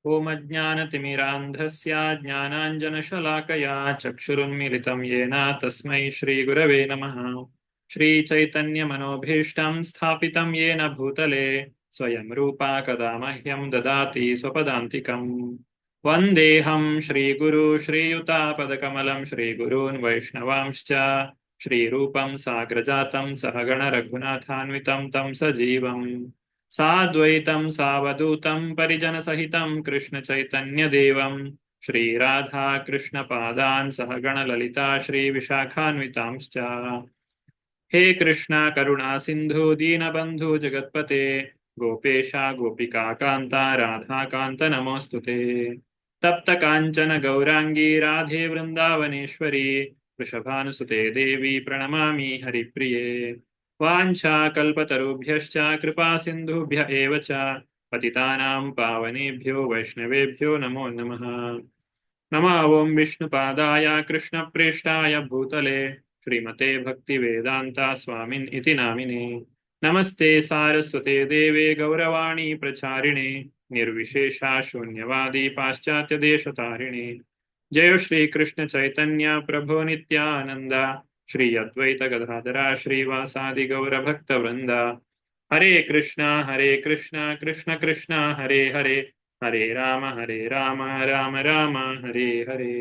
ಓಂ ಅಜ್ಞಾನತಿಮಿರಾಂಧಸ್ಯ ಜ್ಞಾನಾಂಜನಶಲಾಕಯಾ ಚಕ್ಷುರುನ್ಮಿಲಿತಂ ಯೇನ ತಸ್ಮೈ ಶ್ರೀಗುರವೇ ನಮಃ. ಶ್ರೀಚೈತನ್ಯಮನೋಭೀಷ್ಟಂ ಸ್ಥಾಪಿತಂ ಯೇನ ಭೂತಲೆ ಸ್ವಯಂ ರೂಪಾ ಕದಾ ಮಹ್ಯಂ ದದಾತಿ ಸ್ವಪದಾಂತಿಕಂ. ವಂದೇಹಂ ಶ್ರೀಗುರು ಶ್ರೀಯುತಾಪದಕಮಲಂ ಶ್ರೀಗುರೂನ್ ವೈಷ್ಣವಾಂಶ್ಚ ಶ್ರೀರೂಪಂ ಸಾಗ್ರಜಾತಂ ಸಹಗಣ ರಘುನಾಥಾನ್ವಿತಂ ತಂ ಸಜೀವಂ ಸಾದ್ವೈತಂ ಸಾವಧೂತಂ ಪರಿಜನಸಹಿತಂ ಕೃಷ್ಣ ಚೈತನ್ಯದೇವಂ ಶ್ರೀರಾಧಾ ಕೃಷ್ಣ ಪಾದಾನ್ ಸಹಗಣ ಲಲಿತಾ ಶ್ರೀ ವಿಶಾಖಾನ್ವಿತಾಂಶ್ಚ. ಹೇ ಕೃಷ್ಣ ಕರುಣಾ ಸಿಂಧು ದೀನಬಂಧು ಜಗತ್ಪತೆ ಗೋಪೇಶ ಗೋಪಿಕಾ ಕಾಂತ ರಾಧಾಕಾಂತ ನಮೋಸ್ತುತೆ. ತಪ್ತ ಕಾಂಚನ ಗೌರಾಂಗಿ ರಾಧೆ ವೃಂದಾವನೇಶ್ವರಿ ವೃಷಭಾನುಸುತೆ ದೇವಿ ಪ್ರಣಮಾಮಿ ಹರಿಪ್ರಿಯೆ. ವಾಂಛಾ ಕಲ್ಪತರುಭ್ಯಶ್ಚ ಕೃಪಾ ಸಿಂಧುಭ್ಯ ಏವ ಚ ಪತಿತಾನಾಂ ಪಾವನೇಭ್ಯೋ ವೈಷ್ಣವೇಭ್ಯೋ ನಮೋ ನಮಃ. ನಮಃ ಓಂ ವಿಷ್ಣುಪಾದಾಯ ಕೃಷ್ಣಪ್ರೇಷ್ಠಾಯ ಭೂತಲೆ ಶ್ರೀಮತೆ ಭಕ್ತಿವೇದಾಂತ ಸ್ವಾಮಿನ್ ಇತಿ ನಾಮಿನೇ. ನಮಸ್ತೆ ಸಾರಸ್ವತೆ ದೇವೆ ಗೌರವಾಣಿ ಪ್ರಚಾರಿಣೆ ನಿರ್ವಿಶೇಷ ಶೂನ್ಯವಾದಿ ಪಾಶ್ಚಾತ್ಯ ದೇಶತಾರಿಣೆ. ಜಯ ಶ್ರೀ ಕೃಷ್ಣ ಚೈತನ್ಯ ಪ್ರಭೋ ನಿತ್ಯಾನಂದ ಶ್ರೀ ಅದ್ವೈತ ಗದಾಧರ ಶ್ರೀವಾಸಾದಿ ಗೌರ ಭಕ್ತ ವೃಂದ. ಹರೇ ಕೃಷ್ಣ ಕೃಷ್ಣ ಕೃಷ್ಣ ಹರೇ ಹರೇ ಹರೇ ರಾಮ ರಾಮ ರಾಮ ಹರೇ ಹರೇ.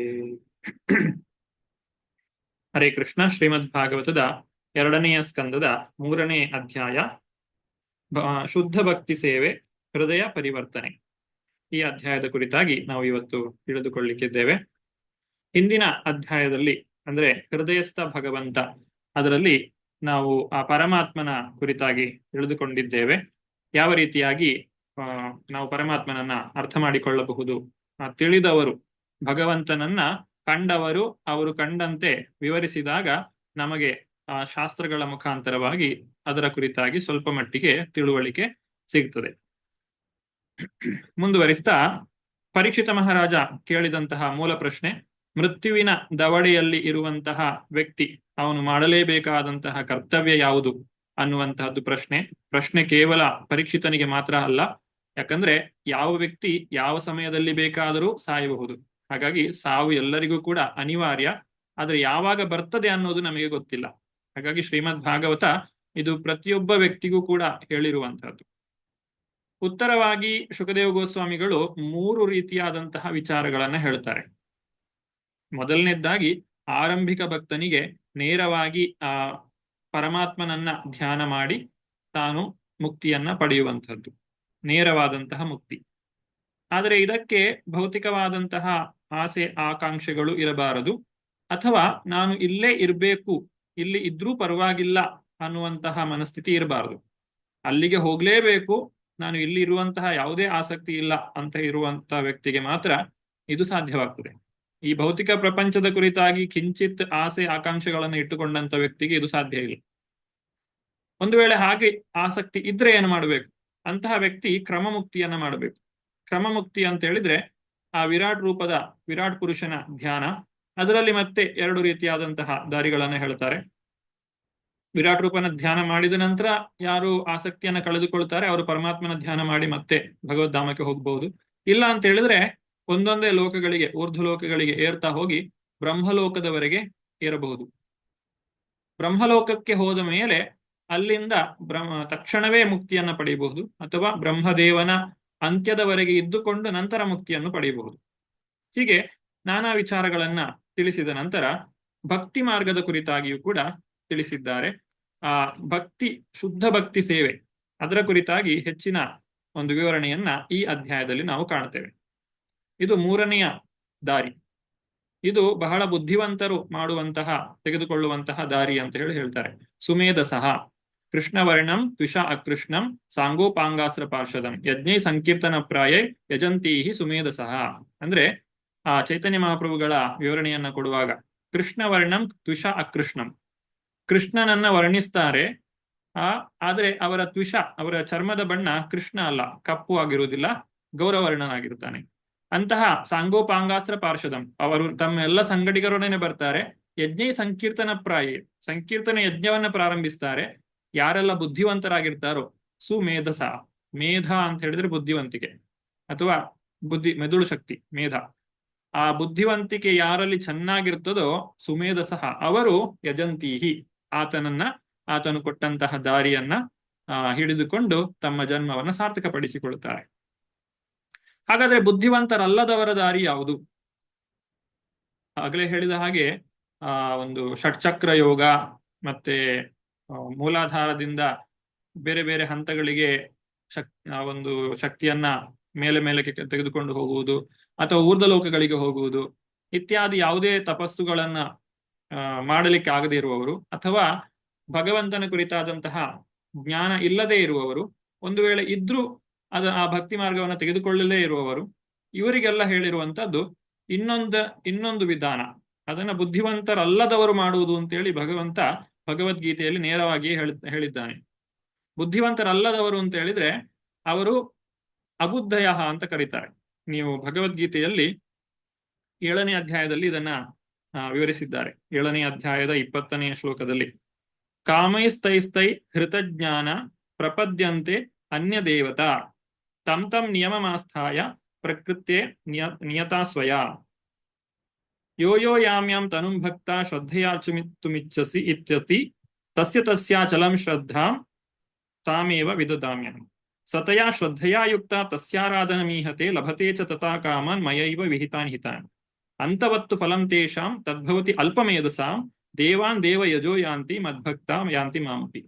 ಹರೇ ಕೃಷ್ಣ. ಶ್ರೀಮದ್ ಭಾಗವತದ 2ನೇ ಸ್ಕಂದದ 3ನೇ ಅಧ್ಯಾಯ, ಶುದ್ಧ ಭಕ್ತಿ ಸೇವೆ, ಹೃದಯ ಪರಿವರ್ತನೆ. ಈ ಅಧ್ಯಾಯದ ಕುರಿತಾಗಿ ನಾವು ಇವತ್ತು ತಿಳಿದುಕೊಳ್ಳಿಕ್ಕಿದ್ದೇವೆ. ಹಿಂದಿನ ಅಧ್ಯಾಯದಲ್ಲಿ ಅಂದ್ರೆ ಹೃದಯಸ್ಥ ಭಗವಂತ, ಅದರಲ್ಲಿ ನಾವು ಆ ಪರಮಾತ್ಮನ ಕುರಿತಾಗಿ ತಿಳಿದುಕೊಂಡಿದ್ದೇವೆ. ಯಾವ ರೀತಿಯಾಗಿ ನಾವು ಪರಮಾತ್ಮನನ್ನ ಅರ್ಥ ಮಾಡಿಕೊಳ್ಳಬಹುದು. ತಿಳಿದವರು ಭಗವಂತನನ್ನ ಕಂಡವರು ಅವರು ಕಂಡಂತೆ ವಿವರಿಸಿದಾಗ ನಮಗೆ ಆ ಶಾಸ್ತ್ರಗಳ ಮುಖಾಂತರವಾಗಿ ಅದರ ಕುರಿತಾಗಿ ಸ್ವಲ್ಪ ಮಟ್ಟಿಗೆ ತಿಳುವಳಿಕೆ ಸಿಗ್ತದೆ. ಮುಂದುವರಿಸ್ತಾ ಪರೀಕ್ಷಿತ ಮಹಾರಾಜ ಕೇಳಿದಂತಹ ಮೂಲ ಪ್ರಶ್ನೆ, ಮೃತ್ಯುವಿನ ದವಡೆಯಲ್ಲಿ ಇರುವಂತಹ ವ್ಯಕ್ತಿ ಅವನು ಮಾಡಲೇಬೇಕಾದಂತಹ ಕರ್ತವ್ಯ ಯಾವುದು ಅನ್ನುವಂತಹದ್ದು ಪ್ರಶ್ನೆ ಕೇವಲ ಪರೀಕ್ಷಿತನಿಗೆ ಮಾತ್ರ ಅಲ್ಲ. ಯಾಕಂದ್ರೆ ಯಾವ ವ್ಯಕ್ತಿ ಯಾವ ಸಮಯದಲ್ಲಿ ಬೇಕಾದರೂ ಸಾಯಬಹುದು. ಹಾಗಾಗಿ ಸಾವು ಎಲ್ಲರಿಗೂ ಕೂಡ ಅನಿವಾರ್ಯ. ಆದ್ರೆ ಯಾವಾಗ ಬರ್ತದೆ ಅನ್ನೋದು ನಮಗೆ ಗೊತ್ತಿಲ್ಲ. ಹಾಗಾಗಿ ಶ್ರೀಮದ್ ಭಾಗವತ ಇದು ಪ್ರತಿಯೊಬ್ಬ ವ್ಯಕ್ತಿಗೂ ಕೂಡ ಹೇಳಿರುವಂತಹದ್ದು. ಉತ್ತರವಾಗಿ ಶುಕದೇವ ಗೋಸ್ವಾಮಿಗಳು 3 ರೀತಿಯಾದಂತಹ ವಿಚಾರಗಳನ್ನ ಹೇಳ್ತಾರೆ. ಮೊದಲನೇದ್ದಾಗಿ ಆರಂಭಿಕ ಭಕ್ತನಿಗೆ ನೇರವಾಗಿ ಆ ಪರಮಾತ್ಮನನ್ನ ಧ್ಯಾನ ಮಾಡಿ ತಾನು ಮುಕ್ತಿಯನ್ನ ಪಡೆಯುವಂಥದ್ದು, ನೇರವಾದಂತಹ ಮುಕ್ತಿ. ಆದರೆ ಇದಕ್ಕೆ ಭೌತಿಕವಾದಂತಹ ಆಸೆ ಆಕಾಂಕ್ಷೆಗಳು ಇರಬಾರದು. ಅಥವಾ ನಾನು ಇಲ್ಲೇ ಇರಬೇಕು, ಇಲ್ಲಿ ಇದ್ರೂ ಪರವಾಗಿಲ್ಲ ಅನ್ನುವಂತಹ ಮನಸ್ಥಿತಿ ಇರಬಾರದು. ಅಲ್ಲಿಗೆ ಹೋಗ್ಲೇಬೇಕು, ನಾನು ಇಲ್ಲಿ ಇರುವಂತಹ ಯಾವುದೇ ಆಸಕ್ತಿ ಇಲ್ಲ ಅಂತ ಇರುವಂತಹ ವ್ಯಕ್ತಿಗೆ ಮಾತ್ರ ಇದು ಸಾಧ್ಯವಾಗ್ತದೆ. ಈ ಭೌತಿಕ ಪ್ರಪಂಚದ ಕುರಿತಾಗಿ ಕಿಂಚಿತ್ ಆಸೆ ಆಕಾಂಕ್ಷೆಗಳನ್ನು ಇಟ್ಟುಕೊಂಡಂತ ವ್ಯಕ್ತಿಗೆ ಇದು ಸಾಧ್ಯ ಇಲ್ಲ. ಒಂದು ವೇಳೆ ಹಾಗೆ ಆಸಕ್ತಿ ಇದ್ರೆ ಏನು ಮಾಡಬೇಕು? ಅಂತಹ ವ್ಯಕ್ತಿ ಕ್ರಮಮುಕ್ತಿಯನ್ನ ಮಾಡಬೇಕು. ಕ್ರಮಮುಕ್ತಿ ಅಂತ ಹೇಳಿದ್ರೆ ಆ ವಿರಾಟ್ ಪುರುಷನ ಧ್ಯಾನ. ಅದರಲ್ಲಿ ಮತ್ತೆ 2 ರೀತಿಯಾದಂತಹ ದಾರಿಗಳನ್ನ ಹೇಳ್ತಾರೆ. ವಿರಾಟ್ ರೂಪನ ಧ್ಯಾನ ಮಾಡಿದ ನಂತರ ಯಾರು ಆಸಕ್ತಿಯನ್ನ ಕಳೆದುಕೊಳ್ತಾರೆ ಅವರು ಪರಮಾತ್ಮನ ಧ್ಯಾನ ಮಾಡಿ ಮತ್ತೆ ಭಗವದ್ಧಾಮಕ್ಕೆ ಹೋಗಬಹುದು. ಇಲ್ಲ ಅಂತ ಹೇಳಿದ್ರೆ ಒಂದೊಂದೇ ಲೋಕಗಳಿಗೆ, ಊರ್ಧ್ವ ಲೋಕಗಳಿಗೆ ಏರ್ತಾ ಹೋಗಿ ಬ್ರಹ್ಮಲೋಕದವರೆಗೆ ಏರಬಹುದು. ಬ್ರಹ್ಮಲೋಕಕ್ಕೆ ಹೋದ ಮೇಲೆ ಅಲ್ಲಿಂದ ತಕ್ಷಣವೇ ಮುಕ್ತಿಯನ್ನ ಪಡೆಯಬಹುದು. ಅಥವಾ ಬ್ರಹ್ಮದೇವನ ಅಂತ್ಯದವರೆಗೆ ಇದ್ದುಕೊಂಡು ನಂತರ ಮುಕ್ತಿಯನ್ನು ಪಡೆಯಬಹುದು. ಹೀಗೆ ನಾನಾ ವಿಚಾರಗಳನ್ನ ತಿಳಿಸಿದ ನಂತರ ಭಕ್ತಿ ಮಾರ್ಗದ ಕುರಿತಾಗಿಯೂ ಕೂಡ ತಿಳಿಸಿದ್ದಾರೆ. ಆ ಭಕ್ತಿ, ಶುದ್ಧ ಭಕ್ತಿ ಸೇವೆ, ಅದರ ಕುರಿತಾಗಿ ಹೆಚ್ಚಿನ ಒಂದು ವಿವರಣೆಯನ್ನ ಈ ಅಧ್ಯಾಯದಲ್ಲಿ ನಾವು ಕಾಣ್ತೇವೆ. ಇದು 3ನೆಯ ದಾರಿ. ಇದು ಬಹಳ ಬುದ್ಧಿವಂತರು ತೆಗೆದುಕೊಳ್ಳುವಂತಹ ದಾರಿ ಅಂತ ಹೇಳ್ತಾರೆ. ಸುಮೇಧಸಃ ಕೃಷ್ಣವರ್ಣಂ ತ್ವಿಷ ಅಕೃಷ್ಣಂ ಸಾಂಗೋಪಾಂಗಾಸ್ತ್ರ ಪಾರ್ಷದಂ ಯಜ್ಞೈ ಸಂಕೀರ್ತನ ಪ್ರಾಯ ಯಜಂತೀಹಿ ಸುಮೇಧಸಃ. ಅಂದ್ರೆ ಆ ಚೈತನ್ಯ ಮಹಾಪ್ರಭುಗಳ ವಿವರಣೆಯನ್ನ ಕೊಡುವಾಗ ಕೃಷ್ಣವರ್ಣಂ ತ್ವಿಷ ಅಕೃಷ್ಣಂ, ಕೃಷ್ಣನನ್ನ ವರ್ಣಿಸ್ತಾರೆ. ಆದ್ರೆ ಅವರ ಅವರ ಚರ್ಮದ ಬಣ್ಣ ಕೃಷ್ಣ ಅಲ್ಲ, ಕಪ್ಪು ಆಗಿರುವುದಿಲ್ಲ, ಗೌರವರ್ಣನಾಗಿರುತ್ತಾನೆ. ಅಂತಹ ಸಾಂಗೋಪಾಂಗಾಸ್ತ್ರ ಪಾರ್ಷದಂ, ಅವರು ತಮ್ಮ ಎಲ್ಲ ಸಂಗಡಿಗರೊಡನೆ ಬರ್ತಾರೆ. ಯಜ್ಞ ಸಂಕೀರ್ತನ ಪ್ರಾಯ, ಸಂಕೀರ್ತನ ಯಜ್ಞವನ್ನ ಪ್ರಾರಂಭಿಸ್ತಾರೆ. ಯಾರೆಲ್ಲ ಬುದ್ಧಿವಂತರಾಗಿರ್ತಾರೋ ಸುಮೇಧಸ, ಮೇಧ ಅಂತ ಹೇಳಿದ್ರೆ ಬುದ್ಧಿವಂತಿಕೆ ಅಥವಾ ಮೆದುಳು ಶಕ್ತಿ, ಮೇಧ. ಆ ಬುದ್ಧಿವಂತಿಕೆ ಯಾರಲ್ಲಿ ಚೆನ್ನಾಗಿರ್ತದೋ ಸುಮೇಧ ಸಹ ಅವರು ಯಜಂತೀಹಿ, ಆತನು ಕೊಟ್ಟಂತಹ ದಾರಿಯನ್ನ ಹಿಡಿದುಕೊಂಡು ತಮ್ಮ ಜನ್ಮವನ್ನು ಸಾರ್ಥಕಪಡಿಸಿಕೊಳ್ಳುತ್ತಾರೆ. ಹಾಗಾದ್ರೆ ಬುದ್ಧಿವಂತರಲ್ಲದವರ ದಾರಿ ಯಾವುದು? ಆಗಲೇ ಹೇಳಿದ ಹಾಗೆ ಒಂದು ಷಟ್ಚಕ್ರ ಯೋಗ ಮತ್ತೆ ಮೂಲಾಧಾರದಿಂದ ಬೇರೆ ಬೇರೆ ಹಂತಗಳಿಗೆ ಒಂದು ಶಕ್ತಿಯನ್ನ ಮೇಲೆ ಮೇಲಕ್ಕೆ ತೆಗೆದುಕೊಂಡು ಹೋಗುವುದು, ಅಥವಾ ಊರ್ಧ್ವಲೋಕಗಳಿಗೆ ಹೋಗುವುದು ಇತ್ಯಾದಿ ಯಾವುದೇ ತಪಸ್ಸುಗಳನ್ನ ಮಾಡಲಿಕ್ಕೆ ಆಗದೇ ಇರುವವರು, ಅಥವಾ ಭಗವಂತನ ಕುರಿತಾದಂತಹ ಜ್ಞಾನ ಇಲ್ಲದೆ ಇರುವವರು, ಒಂದು ವೇಳೆ ಇದ್ರೂ ಆ ಭಕ್ತಿ ಮಾರ್ಗವನ್ನು ತೆಗೆದುಕೊಳ್ಳಲೇ ಇರುವವರು, ಇವರಿಗೆಲ್ಲ ಹೇಳಿರುವಂತದ್ದು ಇನ್ನೊಂದು ವಿಧಾನ. ಅದನ್ನ ಬುದ್ಧಿವಂತರಲ್ಲದವರು ಮಾಡುವುದು ಅಂತೇಳಿ ಭಗವಂತ ಭಗವದ್ಗೀತೆಯಲ್ಲಿ ನೇರವಾಗಿಯೇ ಹೇಳಿದ್ದಾನೆ. ಬುದ್ಧಿವಂತರಲ್ಲದವರು ಅಂತ ಹೇಳಿದ್ರೆ ಅವರು ಅಬುದ್ಧಯ ಅಂತ ಕರೀತಾರೆ. ನೀವು ಭಗವದ್ಗೀತೆಯಲ್ಲಿ 7ನೇ ಅಧ್ಯಾಯದಲ್ಲಿ ಇದನ್ನ ವಿವರಿಸಿದ್ದಾರೆ. 7ನೇ ಅಧ್ಯಾಯದ 20ನೇ ಶ್ಲೋಕದಲ್ಲಿ ಕಾಮೈಸ್ತೈಸ್ತೈ ಹೃತಜ್ಞಾನ ಪ್ರಪದ್ಯಂತೆ ಅನ್ಯ ದೇವತಾ ತಂ ತಂ ನಿಯಮಮಾಸ್ಥಾಯ ಪ್ರಕೃತ್ಯೆ ನಿಯತಾ ಸ್ವಯ ಯೋ ಯೋ ಯಾಮ್ಯಾಂ ತನುಂ ಭಕ್ತ ಶ್ರದ್ಧೆಯಾರ್ಚುಮಿತ್ತುಮಿಚ್ಛಸಿ ಇತ್ಯತಿ ತಸ್ಯ ತಸ್ಯಾಚಲಂ ಶ್ರದ್ಧಾಂ ತಾಮೇವ ವಿದದಾಮ್ಯಹಂ ಸತಯಾ ಶ್ರದ್ಧೆಯಾ ಯುಕ್ತ ತಸ್ಯಾರಾಧನಮೀಹತೆ ಲಭತೆ ಚ ತಥಾ ಕಾಮಾನ್ ಮಯೈವ ವಿಹಿತಾನ್ ಹಿತಾನ್ ಅಂತವತ್ತು ಫಲಂ ತೇಷಾಂ ತದ್ಭವತಿ ಅಲ್ಪಮೇಧಸಾಂ ದೇವಾನ್ ದೇವ ಯಜೋ ಯಾಂತಿ ಮದ್ಭಕ್ತ ಯಾಂತಿ ಮಾಮಪಿ.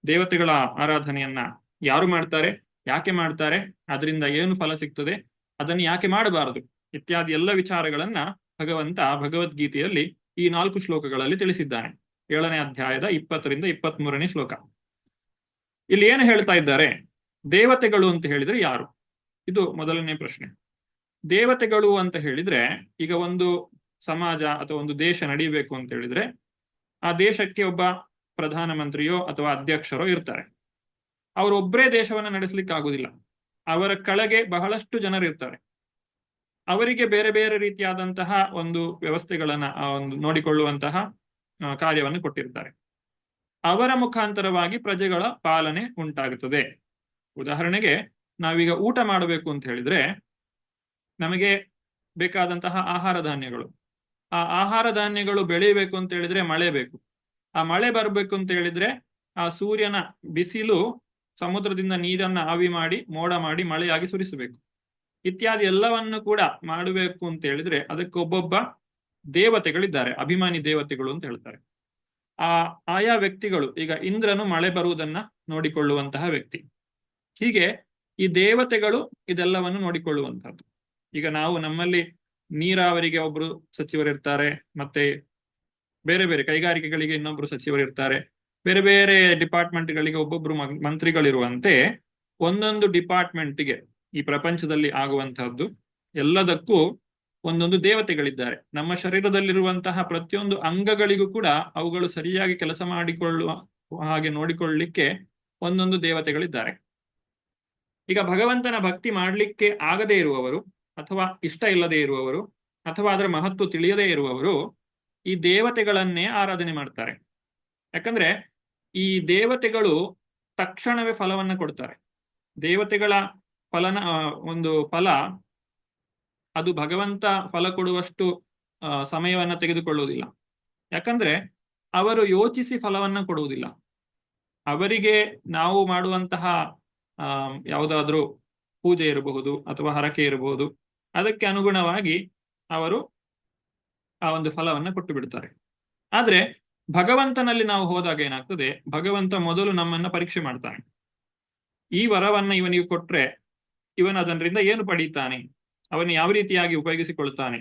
ದೇವತೆಗಳ ಆರಾಧನೆಯನ್ನ ಯಾರು ಮಾಡ್ತಾರೆ, ಯಾಕೆ ಮಾಡ್ತಾರೆ, ಅದರಿಂದ ಏನು ಫಲ ಸಿಗ್ತದೆ, ಅದನ್ನು ಯಾಕೆ ಮಾಡಬಾರದು ಇತ್ಯಾದಿ ಎಲ್ಲ ವಿಚಾರಗಳನ್ನ ಭಗವಂತ ಭಗವದ್ಗೀತೆಯಲ್ಲಿ ಈ 4 ಶ್ಲೋಕಗಳಲ್ಲಿ ತಿಳಿಸಿದ್ದಾನೆ. 7ನೇ ಅಧ್ಯಾಯದ 20ರಿಂದ 23ನೇ ಶ್ಲೋಕ. ಇಲ್ಲಿ ಏನು ಹೇಳ್ತಾ ಇದ್ದಾರೆ? ದೇವತೆಗಳು ಅಂತ ಹೇಳಿದ್ರೆ ಯಾರು? ಇದು ಮೊದಲನೇ ಪ್ರಶ್ನೆ. ದೇವತೆಗಳು ಅಂತ ಹೇಳಿದ್ರೆ, ಈಗ ಒಂದು ಸಮಾಜ ಅಥವಾ ಒಂದು ದೇಶ ನಡೀಬೇಕು ಅಂತ ಹೇಳಿದ್ರೆ ಆ ದೇಶಕ್ಕೆ ಒಬ್ಬ ಪ್ರಧಾನಮಂತ್ರಿಯೋ ಅಥವಾ ಅಧ್ಯಕ್ಷರೋ ಇರ್ತಾರೆ. ಅವರೊಬ್ಬರೇ ದೇಶವನ್ನು ನಡೆಸಲಿಕ್ಕೆ ಆಗುದಿಲ್ಲ. ಅವರ ಕೆಳಗೆ ಬಹಳಷ್ಟು ಜನರು ಇರ್ತಾರೆ. ಅವರಿಗೆ ಬೇರೆ ಬೇರೆ ರೀತಿಯಾದಂತಹ ಒಂದು ವ್ಯವಸ್ಥೆಗಳನ್ನ ಒಂದು ನೋಡಿಕೊಳ್ಳುವಂತಹ ಕಾರ್ಯವನ್ನು ಕೊಟ್ಟಿರ್ತಾರೆ. ಅವರ ಮುಖಾಂತರವಾಗಿ ಪ್ರಜೆಗಳ ಪಾಲನೆ ಉಂಟಾಗುತ್ತದೆ. ಉದಾಹರಣೆಗೆ ನಾವೀಗ ಊಟ ಮಾಡಬೇಕು ಅಂತ ಹೇಳಿದ್ರೆ ನಮಗೆ ಬೇಕಾದಂತಹ ಆಹಾರ ಧಾನ್ಯಗಳು, ಆ ಆಹಾರ ಧಾನ್ಯಗಳು ಬೆಳೆಯಬೇಕು ಅಂತ ಹೇಳಿದ್ರೆ ಮಳೆ ಬೇಕು. ಆ ಮಳೆ ಬರಬೇಕು ಅಂತ ಹೇಳಿದ್ರೆ ಆ ಸೂರ್ಯನ ಬಿಸಿಲು ಸಮುದ್ರದಿಂದ ನೀರನ್ನ ಆವಿ ಮಾಡಿ ಮೋಡ ಮಾಡಿ ಮಳೆಯಾಗಿ ಸುರಿಸಬೇಕು. ಇತ್ಯಾದಿ ಎಲ್ಲವನ್ನು ಕೂಡ ಮಾಡಬೇಕು ಅಂತ ಹೇಳಿದ್ರೆ ಅದಕ್ಕೆ ಒಬ್ಬೊಬ್ಬ ದೇವತೆಗಳಿದ್ದಾರೆ, ಅಭಿಮಾನಿ ದೇವತೆಗಳು ಅಂತ ಹೇಳ್ತಾರೆ. ಆಯಾ ವ್ಯಕ್ತಿಗಳು, ಈಗ ಇಂದ್ರನು ಮಳೆ ಬರುವುದನ್ನ ನೋಡಿಕೊಳ್ಳುವಂತಹ ವ್ಯಕ್ತಿ. ಹೀಗೆ ಈ ದೇವತೆಗಳು ಇದೆಲ್ಲವನ್ನು ನೋಡಿಕೊಳ್ಳುವಂತಹದ್ದು. ಈಗ ನಾವು ನಮ್ಮಲ್ಲಿ ನೀರಾವರಿಗೆ ಒಬ್ರು ಸಚಿವರಿರ್ತಾರೆ, ಮತ್ತೆ ಬೇರೆ ಬೇರೆ ಕೈಗಾರಿಕೆಗಳಿಗೆ ಇನ್ನೊಬ್ರು ಸಚಿವರಿರ್ತಾರೆ, ಬೇರೆ ಬೇರೆ ಡಿಪಾರ್ಟ್ಮೆಂಟ್ಗಳಿಗೆ ಒಬ್ಬೊಬ್ರು ಮಂತ್ರಿಗಳಿರುವಂತೆ ಒಂದೊಂದು ಡಿಪಾರ್ಟ್ಮೆಂಟ್ಗೆ ಈ ಪ್ರಪಂಚದಲ್ಲಿ ಆಗುವಂತಹದ್ದು ಎಲ್ಲದಕ್ಕೂ ಒಂದೊಂದು ದೇವತೆಗಳಿದ್ದಾರೆ. ನಮ್ಮ ಶರೀರದಲ್ಲಿರುವಂತಹ ಪ್ರತಿಯೊಂದು ಅಂಗಗಳಿಗೂ ಕೂಡ ಅವುಗಳು ಸರಿಯಾಗಿ ಕೆಲಸ ಮಾಡಿಕೊಳ್ಳುವ ಹಾಗೆ ನೋಡಿಕೊಳ್ಳಲಿಕ್ಕೆ ಒಂದೊಂದು ದೇವತೆಗಳಿದ್ದಾರೆ. ಈಗ ಭಗವಂತನ ಭಕ್ತಿ ಮಾಡಲಿಕ್ಕೆ ಆಗದೇ ಇರುವವರು, ಅಥವಾ ಇಷ್ಟ ಇಲ್ಲದೆ ಇರುವವರು, ಅಥವಾ ಅದರ ಮಹತ್ವ ತಿಳಿಯದೇ ಇರುವವರು ಈ ದೇವತೆಗಳನ್ನೇ ಆರಾಧನೆ ಮಾಡ್ತಾರೆ. ಯಾಕಂದ್ರೆ ಈ ದೇವತೆಗಳು ತಕ್ಷಣವೇ ಫಲವನ್ನ ಕೊಡ್ತಾರೆ. ದೇವತೆಗಳ ಒಂದು ಫಲ ಅದು ಭಗವಂತ ಫಲ ಕೊಡುವಷ್ಟು ಸಮಯವನ್ನ ತೆಗೆದುಕೊಳ್ಳುವುದಿಲ್ಲ. ಯಾಕಂದ್ರೆ ಅವರು ಯೋಚಿಸಿ ಫಲವನ್ನ ಕೊಡುವುದಿಲ್ಲ. ಅವರಿಗೆ ನಾವು ಮಾಡುವಂತಹ ಯಾವುದಾದ್ರೂ ಪೂಜೆ ಇರಬಹುದು ಅಥವಾ ಹರಕೆ ಇರಬಹುದು, ಅದಕ್ಕೆ ಅನುಗುಣವಾಗಿ ಅವರು ಆ ಒಂದು ಫಲವನ್ನ ಕೊಟ್ಟು ಬಿಡ್ತಾರೆ. ಆದ್ರೆ ಭಗವಂತನಲ್ಲಿ ನಾವು ಹೋದಾಗ ಏನಾಗ್ತದೆ, ಭಗವಂತ ಮೊದಲು ನಮ್ಮನ್ನ ಪರೀಕ್ಷೆ ಮಾಡ್ತಾನೆ. ಈ ವರವನ್ನ ಇವನಿಗೆ ಕೊಟ್ರೆ ಇವನು ಅದರಿಂದ ಏನು ಪಡೀತಾನೆ, ಅವನು ಯಾವ ರೀತಿಯಾಗಿ ಉಪಯೋಗಿಸಿಕೊಳ್ತಾನೆ,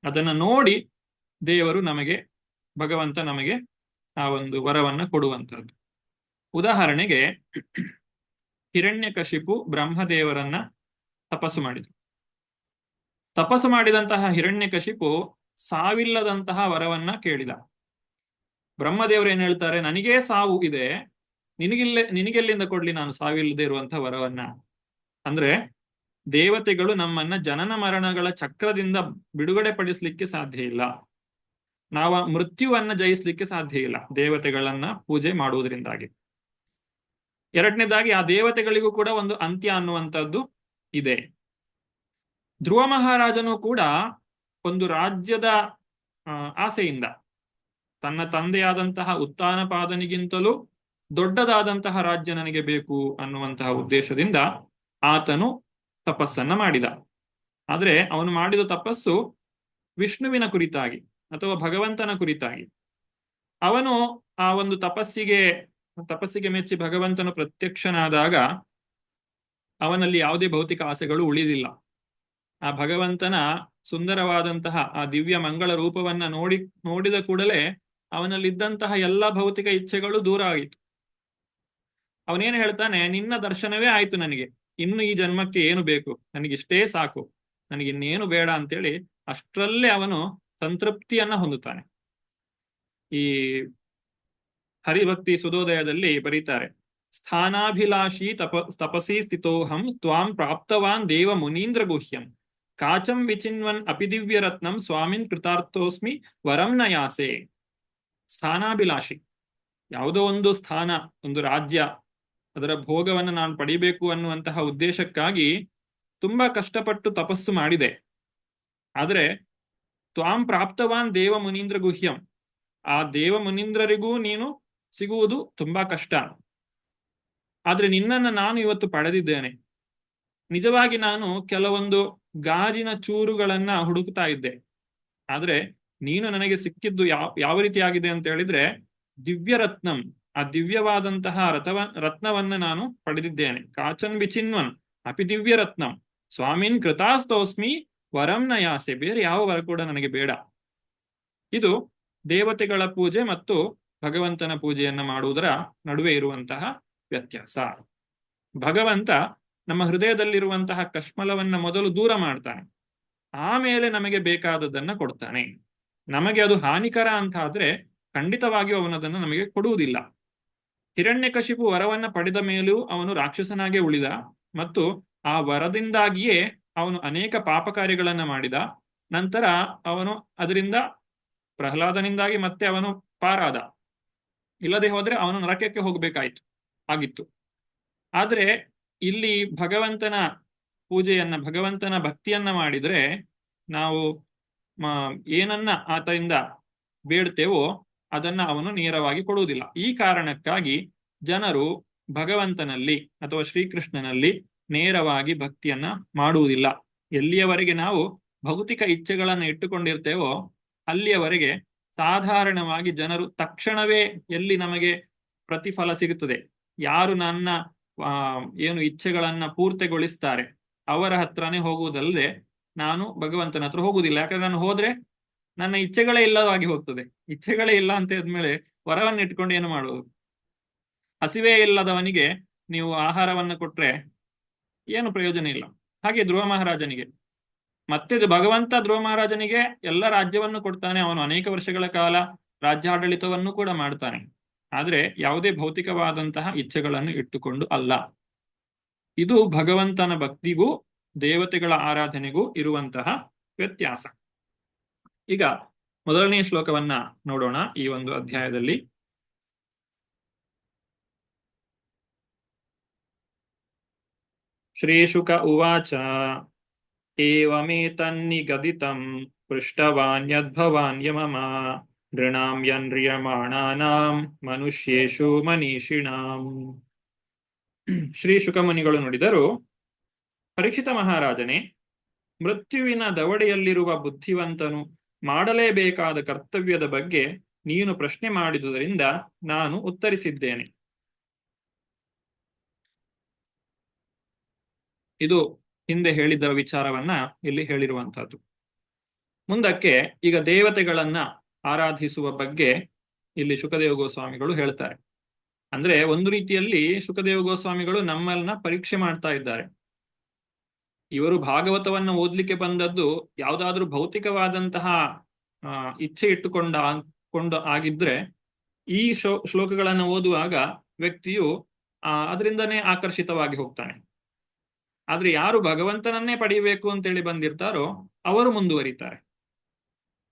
ಅದನ್ನ ನೋಡಿ ದೇವರು ಭಗವಂತ ನಮಗೆ ಆ ಒಂದು ವರವನ್ನ ಕೊಡುವಂತಹದ್ದು. ಉದಾಹರಣೆಗೆ ಹಿರಣ್ಯಕಶಿಪು ಬ್ರಹ್ಮದೇವರನ್ನ ತಪಸ್ಸು ಮಾಡಿದ್ರು. ತಪಸ್ಸು ಮಾಡಿದಂತಹ ಹಿರಣ್ಯಕಶಿಪು ಸಾವಿಲ್ಲದಂತಹ ವರವನ್ನ ಕೇಳಿದ. ಬ್ರಹ್ಮದೇವರು ಏನ್ ಹೇಳ್ತಾರೆ, ನನಗೇ ಸಾವು ಇದೆ, ನಿನಗೆಲ್ಲಿಂದ ಕೊಡ್ಲಿ ನಾನು ಸಾವಿಲ್ಲದೆ ಇರುವಂತಹ ವರವನ್ನ? ಅಂದ್ರೆ ದೇವತೆಗಳು ನಮ್ಮನ್ನ ಜನನ ಮರಣಗಳ ಚಕ್ರದಿಂದ ಬಿಡುಗಡೆ ಪಡಿಸ್ಲಿಕ್ಕೆ ಸಾಧ್ಯ ಇಲ್ಲ. ನಾವು ಮೃತ್ಯುವನ್ನ ಜಯಿಸ್ಲಿಕ್ಕೆ ಸಾಧ್ಯ ಇಲ್ಲ ದೇವತೆಗಳನ್ನ ಪೂಜೆ ಮಾಡುವುದರಿಂದಾಗಿ. ಎರಡನೇದಾಗಿ ಆ ದೇವತೆಗಳಿಗೂ ಕೂಡ ಒಂದು ಅಂತ್ಯ ಅನ್ನುವಂಥದ್ದು ಇದೆ. ಧ್ರುವ ಮಹಾರಾಜನು ಕೂಡ ಒಂದು ರಾಜ್ಯದ ಆಸೆಯಿಂದ ತನ್ನ ತಂದೆಯಾದಂತಹ ಉತ್ತಾನಪಾದನಿಗಿಂತಲೂ ದೊಡ್ಡದಾದಂತಹ ರಾಜ್ಯ ನನಗೆ ಬೇಕು ಅನ್ನುವಂತಹ ಉದ್ದೇಶದಿಂದ ಆತನು ತಪಸ್ಸನ್ನ ಮಾಡಿದ. ಆದರೆ ಅವನು ಮಾಡಿದ ತಪಸ್ಸು ವಿಷ್ಣುವಿನ ಕುರಿತಾಗಿ ಅಥವಾ ಭಗವಂತನ ಕುರಿತಾಗಿ. ಅವನು ಆ ಒಂದು ತಪಸ್ಸಿಗೆ ಮೆಚ್ಚಿ ಭಗವಂತನು ಪ್ರತ್ಯಕ್ಷನಾದಾಗ ಅವನಲ್ಲಿ ಯಾವುದೇ ಭೌತಿಕ ಆಸೆಗಳು ಉಳಿದಿಲ್ಲ. ಆ ಭಗವಂತನ ಸುಂದರವಾದಂತಹ ಆ ದಿವ್ಯ ಮಂಗಳ ರೂಪವನ್ನ ನೋಡಿದ ಕೂಡಲೇ ಅವನಲ್ಲಿದ್ದಂತಹ ಎಲ್ಲ ಭೌತಿಕ ಇಚ್ಛೆಗಳು ದೂರ ಆಗಿತ್ತು. ಅವನೇನು ಹೇಳ್ತಾನೆ, ನಿನ್ನ ದರ್ಶನವೇ ಆಯ್ತು ನನಗೆ, ಇನ್ನು ಈ ಜನ್ಮಕ್ಕೆ ಏನು ಬೇಕು, ನನಗಿಷ್ಟೇ ಸಾಕು, ನನಗಿನ್ನೇನು ಬೇಡ ಅಂತೇಳಿ ಅಷ್ಟರಲ್ಲೇ ಅವನು ಸಂತೃಪ್ತಿಯನ್ನ ಹೊಂದುತ್ತಾನೆ. ಈ ಹರಿಭಕ್ತಿ ಸುಧೋದಯದಲ್ಲಿ ಬರೀತಾರೆ, ಸ್ಥಾನಾಭಿಲಾಷಿ ತಪಸಿ ಸ್ಥಿತೋಹಂ ತ್ವಾಂ ಪ್ರಾಪ್ತವಾನ್ ದೇವ ಮುನೀಂದ್ರ ಗುಹ್ಯಂ ಕಾಚಂ ವಿಚಿನ್ವನ್ ಅಪಿ ದಿವ್ಯ ರತ್ನಂ ಸ್ವಾಮಿನ್ ಕೃತಾರ್ಥೋಸ್ಮಿ ವರಂ ನಯಾಸೆ. ಸ್ಥಾನಾಭಿಲಾಷಿ, ಯಾವುದೋ ಒಂದು ಸ್ಥಾನ, ಒಂದು ರಾಜ್ಯ, ಅದರ ಭೋಗವನ್ನು ನಾನು ಪಡಿಬೇಕು ಅನ್ನುವಂತಹ ಉದ್ದೇಶಕ್ಕಾಗಿ ತುಂಬಾ ಕಷ್ಟಪಟ್ಟು ತಪಸ್ಸು ಮಾಡಿದೆ. ಆದರೆ ತ್ವಾಂ ಪ್ರಾಪ್ತವಾನ್ ದೇವ ಮುನೀಂದ್ರ ಗುಹ್ಯಂ, ಆ ದೇವ ಮುನೀಂದ್ರರಿಗೂ ನೀನು ಸಿಗುವುದು ತುಂಬಾ ಕಷ್ಟ. ಆದ್ರೆ ನಿನ್ನನ್ನು ನಾನು ಇವತ್ತು ಪಡೆದಿದ್ದೇನೆ. ನಿಜವಾಗಿ ನಾನು ಕೆಲವೊಂದು ಗಾಜಿನ ಚೂರುಗಳನ್ನ ಹುಡುಕ್ತಾ ಇದ್ದೆ, ಆದ್ರೆ ನೀನು ನನಗೆ ಸಿಕ್ಕಿದ್ದು ಯಾವ ರೀತಿಯಾಗಿದೆ ಅಂತ ಹೇಳಿದ್ರೆ ದಿವ್ಯ ರತ್ನಂ, ಆ ದಿವ್ಯವಾದಂತಹ ರತ್ನವನ್ನ ನಾನು ಪಡೆದಿದ್ದೇನೆ. ಕಾಚನ್ ವಿಚಿನ್ವನ್ ಅಪಿ ದಿವ್ಯ ರತ್ನಂ ಸ್ವಾಮಿನ್ ಕೃತಾಸ್ತೋಸ್ಮಿ ವರಂ ನಯಾಸೆ. ಬೇರೆ ಯಾವ ವರ ಕೂಡ ನನಗೆ ಬೇಡ. ಇದು ದೇವತೆಗಳ ಪೂಜೆ ಮತ್ತು ಭಗವಂತನ ಪೂಜೆಯನ್ನ ಮಾಡುವುದರ ನಡುವೆ ಇರುವಂತಹ ವ್ಯತ್ಯಾಸ. ಭಗವಂತ ನಮ್ಮ ಹೃದಯದಲ್ಲಿರುವಂತಹ ಕಶ್ಮಲವನ್ನ ಮೊದಲು ದೂರ ಮಾಡ್ತಾನೆ, ಆಮೇಲೆ ನಮಗೆ ಬೇಕಾದದ್ದನ್ನ ಕೊಡ್ತಾನೆ. ನಮಗೆ ಅದು ಹಾನಿಕರ ಅಂತ ಆದ್ರೆ ಖಂಡಿತವಾಗಿಯೂ ಅವನದನ್ನು ನಮಗೆ ಕೊಡುವುದಿಲ್ಲ. ಹಿರಣ್ಯಕಶಿಪು ವರವನ್ನ ಪಡೆದ ಮೇಲೂ ಅವನು ರಾಕ್ಷಸನಾಗೆ ಉಳಿದ ಮತ್ತು ಆ ವರದಿಂದಾಗಿಯೇ ಅವನು ಅನೇಕ ಪಾಪ ಕಾರ್ಯಗಳನ್ನ ಮಾಡಿದ. ನಂತರ ಅವನು ಅದರಿಂದ ಪ್ರಹ್ಲಾದನಿಂದಾಗಿ ಮತ್ತೆ ಅವನು ಪಾರಾದ. ಇಲ್ಲದೆ ಹೋದ್ರೆ ಅವನು ನರಕಕ್ಕೆ ಹೋಗಬೇಕಾಯಿತು ಆಗಿತ್ತು. ಆದ್ರೆ ಇಲ್ಲಿ ಭಗವಂತನ ಪೂಜೆಯನ್ನ, ಭಗವಂತನ ಭಕ್ತಿಯನ್ನ ಮಾಡಿದ್ರೆ ನಾವು ಏನನ್ನ ಆತರಿಂದ ಬೇಡ್ತೇವೋ ಅದನ್ನ ಅವನು ನೇರವಾಗಿ ಕೊಡುವುದಿಲ್ಲ. ಈ ಕಾರಣಕ್ಕಾಗಿ ಜನರು ಭಗವಂತನಲ್ಲಿ ಅಥವಾ ಶ್ರೀಕೃಷ್ಣನಲ್ಲಿ ನೇರವಾಗಿ ಭಕ್ತಿಯನ್ನ ಮಾಡುವುದಿಲ್ಲ. ಎಲ್ಲಿಯವರೆಗೆ ನಾವು ಭೌತಿಕ ಇಚ್ಛೆಗಳನ್ನು ಇಟ್ಟುಕೊಂಡಿರ್ತೇವೋ ಅಲ್ಲಿಯವರೆಗೆ ಸಾಧಾರಣವಾಗಿ ಜನರು ತಕ್ಷಣವೇ ಎಲ್ಲಿ ನಮಗೆ ಪ್ರತಿಫಲ ಸಿಗುತ್ತದೆ, ಯಾರು ನನ್ನ ಏನು ಇಚ್ಛೆಗಳನ್ನ ಪೂರ್ತಿಗೊಳಿಸ್ತಾರೆ ಅವರ ಹತ್ರನೇ ಹೋಗುವುದಲ್ಲದೆ ನಾನು ಭಗವಂತನ ಹತ್ರ ಹೋಗುವುದಿಲ್ಲ. ಯಾಕಂದ್ರೆ ನಾನು ಹೋದ್ರೆ ನನ್ನ ಇಚ್ಛೆಗಳೇ ಇಲ್ಲವಾಗಿ ಹೋಗ್ತದೆ. ಇಚ್ಛೆಗಳೇ ಇಲ್ಲ ಅಂತ ಇದ್ಮೇಲೆ ವರವನ್ನು ಇಟ್ಕೊಂಡು ಏನು ಮಾಡುವುದು? ಹಸಿವೆ ಇಲ್ಲದವನಿಗೆ ನೀವು ಆಹಾರವನ್ನು ಕೊಟ್ರೆ ಏನು ಪ್ರಯೋಜನ ಇಲ್ಲ. ಹಾಗೆ ಧ್ರುವ ಮಹಾರಾಜನಿಗೆ ಮತ್ತೆ ಭಗವಂತ ಧ್ರುವ ಮಹಾರಾಜನಿಗೆ ಎಲ್ಲ ರಾಜ್ಯವನ್ನು ಕೊಡ್ತಾನೆ. ಅವನು ಅನೇಕ ವರ್ಷಗಳ ಕಾಲ ರಾಜ್ಯಾಡಳಿತವನ್ನು ಕೂಡ ಮಾಡ್ತಾನೆ. ಆದ್ರೆ ಯಾವುದೇ ಭೌತಿಕವಾದಂತಹ ಇಚ್ಛೆಗಳನ್ನು ಇಟ್ಟುಕೊಂಡು ಅಲ್ಲ. ಇದು ಭಗವಂತನ ಭಕ್ತಿಗೂ ದೇವತೆಗಳ ಆರಾಧನೆಗೂ ಇರುವಂತಹ ವ್ಯತ್ಯಾಸ. ಈಗ ಮೊದಲನೆಯ ಶ್ಲೋಕವನ್ನ ನೋಡೋಣ ಈ ಒಂದು ಅಧ್ಯಾಯದಲ್ಲಿ. ಶ್ರೀಶುಕ ಉವಾಚ ಏವಮೇತನ್ನಿಗದಿತಂ ಪೃಷ್ಟವಾನ್ಯದ್ಭವಾನ್ಯ ಮಮ ನೃಣಾಂ ಯನ್ರಿಯಮಾಣಾನಾಂ ಮನುಷ್ಯೇಷು ಮನೀಷಿಣಾಂ. ಶ್ರೀ ಶುಕಮುನಿಗಳು ನುಡಿದರು, ಪರೀಕ್ಷಿತ ಮಹಾರಾಜನೇ, ಮೃತ್ಯುವಿನ ದವಡೆಯಲ್ಲಿರುವ ಬುದ್ಧಿವಂತನು ಮಾಡಲೇಬೇಕಾದ ಕರ್ತವ್ಯದ ಬಗ್ಗೆ ನೀನು ಪ್ರಶ್ನೆ ಮಾಡಿದುದರಿಂದ ನಾನು ಉತ್ತರಿಸಿದ್ದೇನೆ. ಇದು ಹಿಂದೆ ಹೇಳಿದ ವಿಚಾರವನ್ನ ಇಲ್ಲಿ ಹೇಳಿರುವಂತಹದ್ದು. ಮುಂದಕ್ಕೆ ಈಗ ದೇವತೆಗಳನ್ನ ಆರಾಧಿಸುವ ಬಗ್ಗೆ ಇಲ್ಲಿ ಶುಕದೇವ ಗೋಸ್ವಾಮಿಗಳು ಹೇಳ್ತಾರೆ. ಅಂದ್ರೆ ಒಂದು ರೀತಿಯಲ್ಲಿ ಶುಕದೇವ ಗೋಸ್ವಾಮಿಗಳು ನಮ್ಮನ್ನ ಪರೀಕ್ಷೆ ಮಾಡ್ತಾ ಇದ್ದಾರೆ. ಇವರು ಭಾಗವತವನ್ನ ಓದ್ಲಿಕ್ಕೆ ಬಂದದ್ದು ಯಾವುದಾದ್ರೂ ಭೌತಿಕವಾದಂತಹ ಇಚ್ಛೆ ಇಟ್ಟುಕೊಂಡು ಆಗಿದ್ರೆ ಈ ಶ್ಲೋಕಗಳನ್ನು ಓದುವಾಗ ವ್ಯಕ್ತಿಯು ಅದರಿಂದನೇ ಆಕರ್ಷಿತವಾಗಿ ಹೋಗ್ತಾನೆ. ಆದ್ರೆ ಯಾರು ಭಗವಂತನನ್ನೇ ಪಡೆಯಬೇಕು ಅಂತೇಳಿ ಬಂದಿರ್ತಾರೋ ಅವರು ಮುಂದುವರಿತಾರೆ.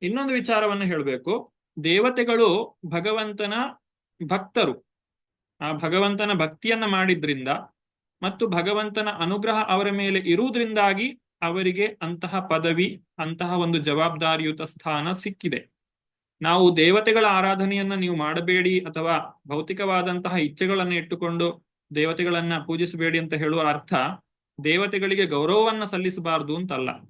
ಇನ್ನೊಂದು ವಿಚಾರವನ್ನು ಹೇಳಬೇಕು, ದೇವತೆಗಳು ಭಗವಂತನ ಭಕ್ತರು. ಆ ಭಗವಂತನ ಭಕ್ತಿಯನ್ನ ಮಾಡಿದ್ರಿಂದ ಮತ್ತು ಭಗವಂತನ ಅನುಗ್ರಹ ಅವರ ಮೇಲೆ ಇರುವುದರಿಂದಾಗಿ ಅವರಿಗೆ ಅಂತಹ ಪದವಿ, ಅಂತಹ ಒಂದು ಜವಾಬ್ದಾರಿಯುತ ಸ್ಥಾನ ಸಿಕ್ಕಿದೆ. ನಾವು ದೇವತೆಗಳ ಆರಾಧನೆಯನ್ನ ನೀವು ಮಾಡಬೇಡಿ ಅಥವಾ ಭೌತಿಕವಾದಂತಹ ಇಚ್ಛೆಗಳನ್ನು ಇಟ್ಟುಕೊಂಡು ದೇವತೆಗಳನ್ನ ಪೂಜಿಸಬೇಡಿ ಅಂತ ಹೇಳುವ ಅರ್ಥ ದೇವತೆಗಳಿಗೆ ಗೌರವವನ್ನ ಸಲ್ಲಿಸಬಾರದು ಅಂತಲ್ಲ.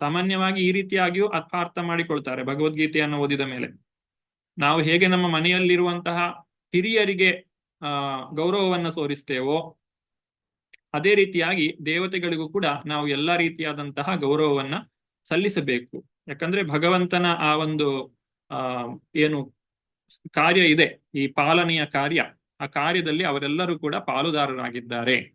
ಸಾಮಾನ್ಯವಾಗಿ ಈ ರೀತಿಯಾಗಿಯೂ ಅರ್ಥ ಮಾಡಿಕೊಳ್ತಾರೆ ಭಗವದ್ಗೀತೆಯನ್ನು ಓದಿದ ಮೇಲೆ. ನಾವು ಹೇಗೆ ನಮ್ಮ ಮನೆಯಲ್ಲಿರುವಂತಹ ಹಿರಿಯರಿಗೆ ಗೌರವವನ್ನು ತೋರಿಸ್ತೇವೋ ಅದೇ ರೀತಿಯಾಗಿ ದೇವತೆಗಳಿಗೂ ಕೂಡ ನಾವು ಎಲ್ಲ ರೀತಿಯಾದಂತಹ ಗೌರವವನ್ನ ಸಲ್ಲಿಸಬೇಕು. ಯಾಕಂದ್ರೆ ಭಗವಂತನ ಆ ಒಂದು ಏನು ಕಾರ್ಯ ಇದೆ, ಈ ಪಾಲನೆಯ ಕಾರ್ಯ, ಆ ಕಾರ್ಯದಲ್ಲಿ ಅವರೆಲ್ಲರೂ ಕೂಡ ಪಾಲುದಾರರಾಗಿದ್ದಾರೆ.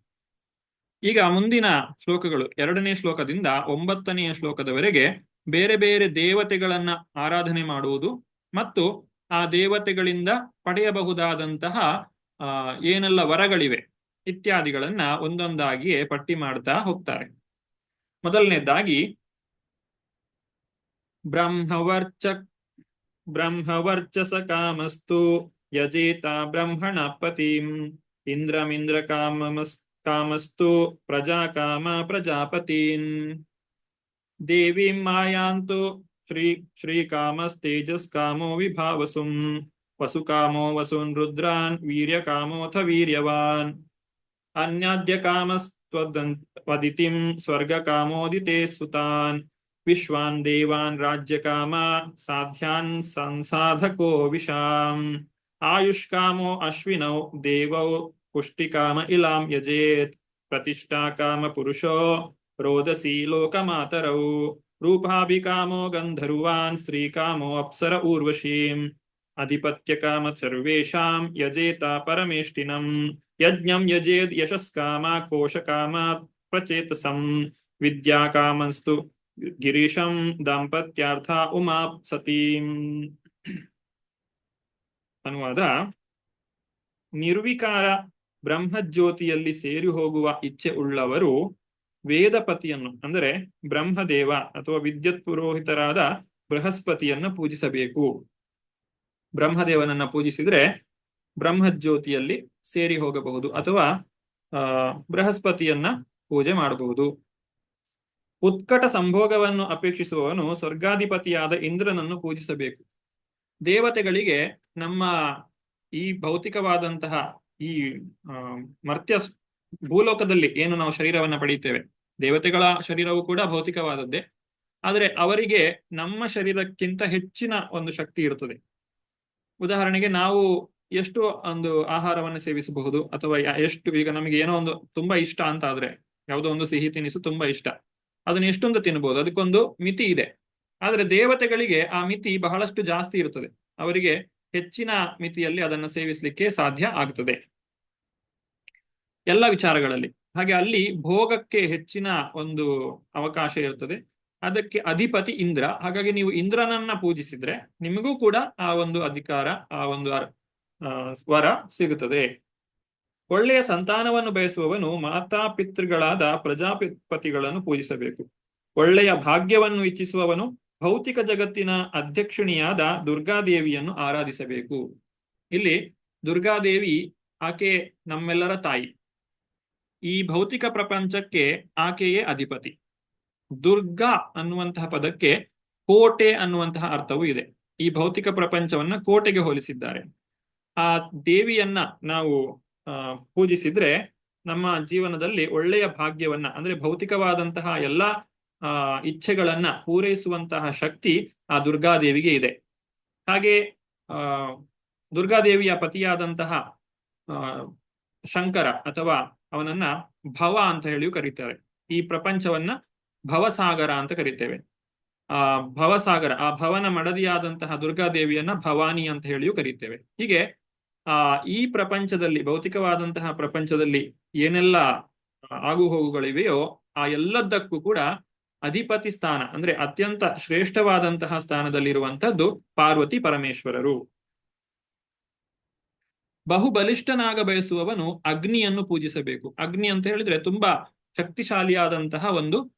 ಈಗ ಮುಂದಿನ ಶ್ಲೋಕಗಳು 2ನೇ ಶ್ಲೋಕದಿಂದ 9ನೆಯ ಶ್ಲೋಕದವರೆಗೆ ಬೇರೆ ಬೇರೆ ದೇವತೆಗಳನ್ನ ಆರಾಧನೆ ಮಾಡುವುದು ಮತ್ತು ಆ ದೇವತೆಗಳಿಂದ ಪಡೆಯಬಹುದಾದಂತಹ ಏನೆಲ್ಲ ವರಗಳಿವೆ ಇತ್ಯಾದಿಗಳನ್ನ ಒಂದೊಂದಾಗಿಯೇ ಪಟ್ಟಿ ಮಾಡ್ತಾ ಹೋಗ್ತಾರೆ. ಮೊದಲನೇದಾಗಿ ಬ್ರಹ್ಮವರ್ಚಸ ಕಾಮಸ್ತು ಯಜೇತ ಬ್ರಹ್ಮಣ ಪತಿಂ ಇಂದ್ರಮಿಂದ್ರ ಕಾಮಸ್ತು ಪ್ರಜಾಪತೀನ್ ದೇವೀಂ ಮಾಯಾಂತು ಶ್ರೀಕಾಮಸ್ತೇಜಸ್ಕಾಮೋ ವಿಭಾವಸುಂ ವಸುಕಾಮೋ ವಸುನ್ ರುದ್ರಾನ್ ವೀರ್ಯಕಾಮೋಥ ವೀರ್ಯವಾನ್ ಅನ್ಯಾದ್ಯ ಕಾಮಸ್ತ್ವದಿತಿಂ ಸ್ವರ್ಗಕಾಮೋದಿತೆ ಸುತಾನ್ ವಿಶ್ವಾನ್ ದೇವಾನ್ ರಾಜ್ಯಕಾಮ ಸಾಧ್ಯಾನ್ ಸಂಸಾಧಕೋ ವಿಷಾಂ ಆಯುಷ್ಕಾಮೋ ಅಶ್ವಿನೌ ದೇವೌ ಪುಷ್ಟಿಕಾಮ ಇಲಾಂ ಯಜೇತ್ ಪ್ರತಿಷ್ಠಾಕಾಮ ಪುರುಷೋ ರೋದಸಿ ಲೋಕಮಾತರೌ ರೂಪಾಭಿಕಾಮೋ ಗಂಧರ್ವಾನ್ ಸ್ತ್ರೀಕಾಮೋ ಅಪ್ಸರ ಊರ್ವಶೀಂ ಅಧಿಪತ್ಯಕಾಮ ಸರ್ವೇಷಾಂ ಯಜೇತ ಪರಮೇಷ್ಟಿನಂ ಯಜ್ಞಂ ಯಜೇದ್ ಯಶಸ್ಕಾಮ ಕೋಶಕಾಮ ಪ್ರಚೇತಸಂ ವಿದ್ಯಾಕಾಮಸ್ತು ಗಿರೀಶಂ ದಾಂಪತ್ಯಾರ್ಥ ಉಮಾಪ್ಸತೀಂ. ಅನುವಾದ: ನಿರ್ವಿಕಾರ ಬ್ರಹ್ಮಜ್ಯೋತಿಯಲ್ಲಿ ಸೇರಿ ಹೋಗುವ ಇಚ್ಛೆ ಉಳ್ಳವರು ವೇದಪತಿಯನ್ನು ಅಂದರೆ ಬ್ರಹ್ಮದೇವ ಅಥವಾ ವಿದ್ಯುತ್ ಪುರೋಹಿತರಾದ ಬೃಹಸ್ಪತಿಯನ್ನ ಪೂಜಿಸಬೇಕು. ಬ್ರಹ್ಮದೇವನನ್ನ ಪೂಜಿಸಿದ್ರೆ ಬ್ರಹ್ಮಜ್ಯೋತಿಯಲ್ಲಿ ಸೇರಿ ಹೋಗಬಹುದು ಅಥವಾ ಬೃಹಸ್ಪತಿಯನ್ನ ಪೂಜೆ ಮಾಡಬಹುದು. ಉತ್ಕಟ ಸಂಭೋಗವನ್ನು ಅಪೇಕ್ಷಿಸುವವನು ಸ್ವರ್ಗಾಧಿಪತಿಯಾದ ಇಂದ್ರನನ್ನು ಪೂಜಿಸಬೇಕು. ದೇವತೆಗಳಿಗೆ ನಮ್ಮ ಈ ಭೌತಿಕವಾದಂತಹ ಈ ಮರ್ತ್ಯ ಭೂಲೋಕದಲ್ಲಿ ಏನು ನಾವು ಶರೀರವನ್ನ ಪಡೆಯುತ್ತೇವೆ, ದೇವತೆಗಳ ಶರೀರವು ಕೂಡ ಭೌತಿಕವಾದದ್ದೇ. ಆದರೆ ಅವರಿಗೆ ನಮ್ಮ ಶರೀರಕ್ಕಿಂತ ಹೆಚ್ಚಿನ ಒಂದು ಶಕ್ತಿ ಇರುತ್ತದೆ. ಉದಾಹರಣೆಗೆ ನಾವು ಎಷ್ಟು ಒಂದು ಆಹಾರವನ್ನು ಸೇವಿಸಬಹುದು ಅಥವಾ ಎಷ್ಟು, ಈಗ ನಮಗೆ ಏನೋ ಒಂದು ತುಂಬಾ ಇಷ್ಟ ಅಂತ ಆದ್ರೆ, ಯಾವುದೋ ಒಂದು ಸಿಹಿ ತಿನಿಸು ತುಂಬಾ ಇಷ್ಟ, ಅದನ್ನ ಎಷ್ಟೊಂದು ತಿನ್ನಬಹುದು, ಅದಕ್ಕೊಂದು ಮಿತಿ ಇದೆ. ಆದ್ರೆ ದೇವತೆಗಳಿಗೆ ಆ ಮಿತಿ ಬಹಳಷ್ಟು ಜಾಸ್ತಿ ಇರುತ್ತದೆ. ಅವರಿಗೆ ಹೆಚ್ಚಿನ ಮಿತಿಯಲ್ಲಿ ಅದನ್ನು ಸೇವಿಸಲಿಕ್ಕೆ ಸಾಧ್ಯ ಆಗ್ತದೆ ಎಲ್ಲ ವಿಚಾರಗಳಲ್ಲಿ. ಹಾಗೆ ಅಲ್ಲಿ ಭೋಗಕ್ಕೆ ಹೆಚ್ಚಿನ ಒಂದು ಅವಕಾಶ ಇರುತ್ತದೆ. ಅದಕ್ಕೆ ಅಧಿಪತಿ ಇಂದ್ರ. ಹಾಗಾಗಿ ನೀವು ಇಂದ್ರನನ್ನ ಪೂಜಿಸಿದ್ರೆ ನಿಮಗೂ ಕೂಡ ಆ ಒಂದು ಅಧಿಕಾರ, ಆ ಒಂದು ವರ ಸಿಗುತ್ತದೆ. ಒಳ್ಳೆಯ ಸಂತಾನವನ್ನು ಬಯಸುವವನು ಮಾತಾ ಪಿತೃಗಳಾದ ಪ್ರಜಾಪತಿಗಳನ್ನು ಪೂಜಿಸಬೇಕು. ಒಳ್ಳೆಯ ಭಾಗ್ಯವನ್ನು ಇಚ್ಛಿಸುವವನು ಭೌತಿಕ ಜಗತ್ತಿನ ಅಧ್ಯಕ್ಷಿಣಿಯಾದ ದುರ್ಗಾದೇವಿಯನ್ನು ಆರಾಧಿಸಬೇಕು. ಇಲ್ಲಿ ದುರ್ಗಾದೇವಿ ಆಕೆ ನಮ್ಮೆಲ್ಲರ ತಾಯಿ. ಈ ಭೌತಿಕ ಪ್ರಪಂಚಕ್ಕೆ ಆಕೆಯೇ ಅಧಿಪತಿ. ದುರ್ಗಾ ಅನ್ನುವಂತಹ ಪದಕ್ಕೆ ಕೋಟೆ ಅನ್ನುವಂತಹ ಅರ್ಥವೂ ಇದೆ. ಈ ಭೌತಿಕ ಪ್ರಪಂಚವನ್ನ ಕೋಟೆಗೆ ಹೋಲಿಸಿದ್ದಾರೆ. ಆ ದೇವಿಯನ್ನ ನಾವು ಪೂಜಿಸಿದ್ರೆ ನಮ್ಮ ಜೀವನದಲ್ಲಿ ಒಳ್ಳೆಯ ಭಾಗ್ಯವನ್ನ, ಅಂದ್ರೆ ಭೌತಿಕವಾದಂತಹ ಎಲ್ಲ ಇಚ್ಛೆಗಳನ್ನ ಪೂರೈಸುವಂತಹ ಶಕ್ತಿ ಆ ದುರ್ಗಾದೇವಿಗೆ ಇದೆ. ಹಾಗೆ ದುರ್ಗಾದೇವಿಯ ಪತಿಯಾದಂತಹ ಶಂಕರ ಅಥವಾ ಅವನನ್ನ ಭವ ಅಂತ ಹೇಳಿಯೂ ಕರೀತಾರೆ. ಈ ಪ್ರಪಂಚವನ್ನ ಭವಸಾಗರ ಅಂತ ಕರೀತೇವೆ. ಆ ಭವಸಾಗರ, ಆ ಭವನ ಮಡದಿಯಾದಂತಹ ದುರ್ಗಾದೇವಿಯನ್ನ ಭವಾನಿ ಅಂತ ಹೇಳಿಯೂ ಕರೀತೇವೆ. ಹೀಗೆ ಈ ಪ್ರಪಂಚದಲ್ಲಿ, ಭೌತಿಕವಾದಂತಹ ಪ್ರಪಂಚದಲ್ಲಿ ಏನೆಲ್ಲ ಆಗುಹೋಗುಗಳಿವೆಯೋ ಆ ಎಲ್ಲದಕ್ಕೂ ಕೂಡ ಅಧಿಪತಿ ಸ್ಥಾನ, ಅಂದ್ರೆ ಅತ್ಯಂತ ಶ್ರೇಷ್ಠವಾದಂತಹ ಸ್ಥಾನದಲ್ಲಿರುವಂತದ್ದು ಪಾರ್ವತಿ ಪರಮೇಶ್ವರರು. ಬಹುಬಲಿಷ್ಠನಾಗ ಬಯಸುವವನು ಅಗ್ನಿಯನ್ನು ಪೂಜಿಸಬೇಕು. ಅಗ್ನಿ ಅಂತ ಹೇಳಿದ್ರೆ ತುಂಬಾ ಶಕ್ತಿಶಾಲಿಯಾದಂತಹ ಒಂದು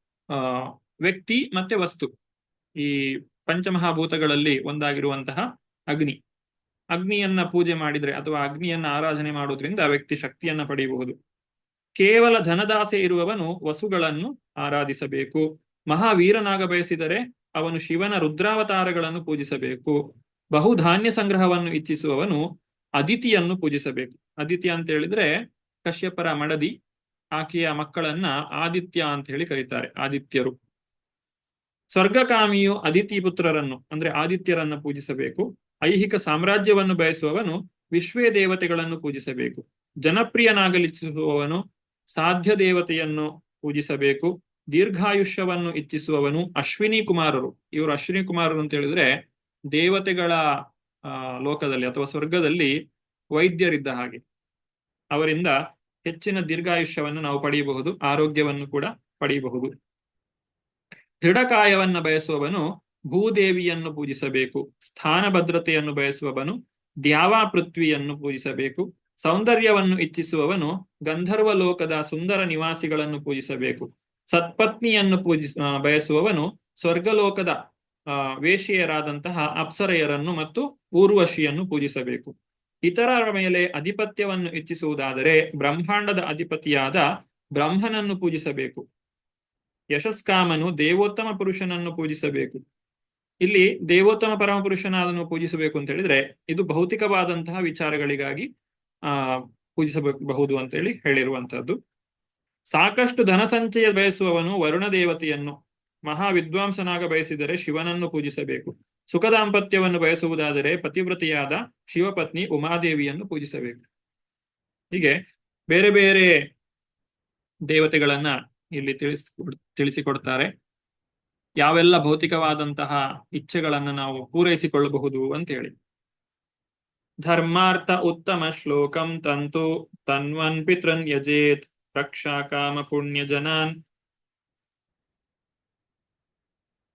ವ್ಯಕ್ತಿ ಮತ್ತೆ ವಸ್ತು. ಈ ಪಂಚಮಹಾಭೂತಗಳಲ್ಲಿ ಒಂದಾಗಿರುವಂತಹ ಅಗ್ನಿ. ಅಗ್ನಿಯನ್ನ ಪೂಜೆ ಮಾಡಿದ್ರೆ ಅಥವಾ ಅಗ್ನಿಯನ್ನ ಆರಾಧನೆ ಮಾಡೋದ್ರಿಂದ ವ್ಯಕ್ತಿ ಶಕ್ತಿಯನ್ನ ಪಡೆಯಬಹುದು. ಕೇವಲ ಧನದಾಸೆ ಇರುವವನು ವಸುಗಳನ್ನು ಆರಾಧಿಸಬೇಕು. ಮಹಾವೀರನಾಗ ಬಯಸಿದರೆ ಅವನು ಶಿವನ ರುದ್ರಾವತಾರಗಳನ್ನು ಪೂಜಿಸಬೇಕು. ಬಹುಧಾನ್ಯ ಸಂಗ್ರಹವನ್ನು ಇಚ್ಛಿಸುವವನು ಅದಿತಿಯನ್ನು ಪೂಜಿಸಬೇಕು. ಅದಿತಿ ಅಂತ ಹೇಳಿದ್ರೆ ಕಶ್ಯಪರ ಮಡದಿ, ಆಕೆಯ ಮಕ್ಕಳನ್ನ ಆದಿತ್ಯ ಅಂತ ಹೇಳಿ ಕರೀತಾರೆ, ಆದಿತ್ಯರು. ಸ್ವರ್ಗಕಾಮಿಯು ಅದಿತಿ ಪುತ್ರರನ್ನು ಅಂದ್ರೆ ಆದಿತ್ಯರನ್ನು ಪೂಜಿಸಬೇಕು. ಐಹಿಕ ಸಾಮ್ರಾಜ್ಯವನ್ನು ಬಯಸುವವನು ವಿಶ್ವೇ ದೇವತೆಗಳನ್ನು ಪೂಜಿಸಬೇಕು. ಜನಪ್ರಿಯನಾಗಲಿಚ್ಛಿಸುವವನು ಸಾಧ್ಯ ದೇವತೆಯನ್ನು ಪೂಜಿಸಬೇಕು. ದೀರ್ಘಾಯುಷ್ಯವನ್ನು ಇಚ್ಛಿಸುವವನು ಅಶ್ವಿನಿ ಕುಮಾರರು. ಇವರು ಅಶ್ವಿನಿ ಕುಮಾರರು ಅಂತ ಹೇಳಿದ್ರೆ ದೇವತೆಗಳ ಲೋಕದಲ್ಲಿ ಅಥವಾ ಸ್ವರ್ಗದಲ್ಲಿ ವೈದ್ಯರಿದ್ದ ಹಾಗೆ. ಅವರಿಂದ ಹೆಚ್ಚಿನ ದೀರ್ಘಾಯುಷ್ಯವನ್ನು ನಾವು ಪಡೆಯಬಹುದು, ಆರೋಗ್ಯವನ್ನು ಕೂಡ ಪಡೆಯಬಹುದು. ದೃಢಕಾಯವನ್ನ ಬಯಸುವವನು ಭೂದೇವಿಯನ್ನು ಪೂಜಿಸಬೇಕು. ಸ್ಥಾನ ಭದ್ರತೆಯನ್ನು ಬಯಸುವವನು ದ್ಯಾವಾ ಪೃಥ್ವಿಯನ್ನು ಪೂಜಿಸಬೇಕು. ಸೌಂದರ್ಯವನ್ನು ಇಚ್ಛಿಸುವವನು ಗಂಧರ್ವ ಲೋಕದ ಸುಂದರ ನಿವಾಸಿಗಳನ್ನು ಪೂಜಿಸಬೇಕು. ಸತ್ಪತ್ನಿಯನ್ನು ಬಯಸುವವನು ಸ್ವರ್ಗಲೋಕದ ವೇಶ್ಯೆಯರಾದಂತಹ ಅಪ್ಸರೆಯರನ್ನು ಮತ್ತು ಊರ್ವಶಿಯನ್ನು ಪೂಜಿಸಬೇಕು. ಇತರರ ಮೇಲೆ ಅಧಿಪತ್ಯವನ್ನು ಇಚ್ಛಿಸುವುದಾದರೆ ಬ್ರಹ್ಮಾಂಡದ ಅಧಿಪತಿಯಾದ ಬ್ರಹ್ಮನನ್ನು ಪೂಜಿಸಬೇಕು. ಯಶಸ್ಕಾಮನು ದೇವೋತ್ತಮ ಪುರುಷನನ್ನು ಪೂಜಿಸಬೇಕು. ಇಲ್ಲಿ ದೇವೋತ್ತಮ ಪರಮ ಪುರುಷನಾದನ್ನು ಪೂಜಿಸಬೇಕು ಅಂತ ಹೇಳಿದ್ರೆ ಇದು ಭೌತಿಕವಾದಂತಹ ವಿಚಾರಗಳಿಗಾಗಿ ಪೂಜಿಸಬಹುದು ಅಂತ ಹೇಳಿರುವಂತಹದ್ದು. ಸಾಕಷ್ಟು ಧನ ಸಂಚಯ ಬಯಸುವವನು ವರುಣ ದೇವತೆಯನ್ನು, ಮಹಾವಿದ್ವಾಂಸನಾಗ ಬಯಸಿದರೆ ಶಿವನನ್ನು ಪೂಜಿಸಬೇಕು. ಸುಖ ದಾಂಪತ್ಯವನ್ನು ಬಯಸುವುದಾದರೆ ಪತಿವ್ರತೆಯಾದ ಶಿವಪತ್ನಿ ಉಮಾದೇವಿಯನ್ನು ಪೂಜಿಸಬೇಕು. ಹೀಗೆ ಬೇರೆ ಬೇರೆ ದೇವತೆಗಳನ್ನ ಇಲ್ಲಿ ತಿಳಿಸಿಕೊಡ್ತಾರೆ. ಯಾವೆಲ್ಲ ಭೌತಿಕವಾದಂತಹ ಇಚ್ಛೆಗಳನ್ನು ನಾವು ಪೂರೈಸಿಕೊಳ್ಳಬಹುದು ಅಂತ ಹೇಳಿ. ಧರ್ಮಾರ್ಥ ಉತ್ತಮ ಶ್ಲೋಕಂ ತಂತು ತನ್ವನ್ ಪಿತೃನ್ ಯಜೇತ್ ರಕ್ಷಾ ಕಾಮ ಪುಣ್ಯ ಜನಾನ್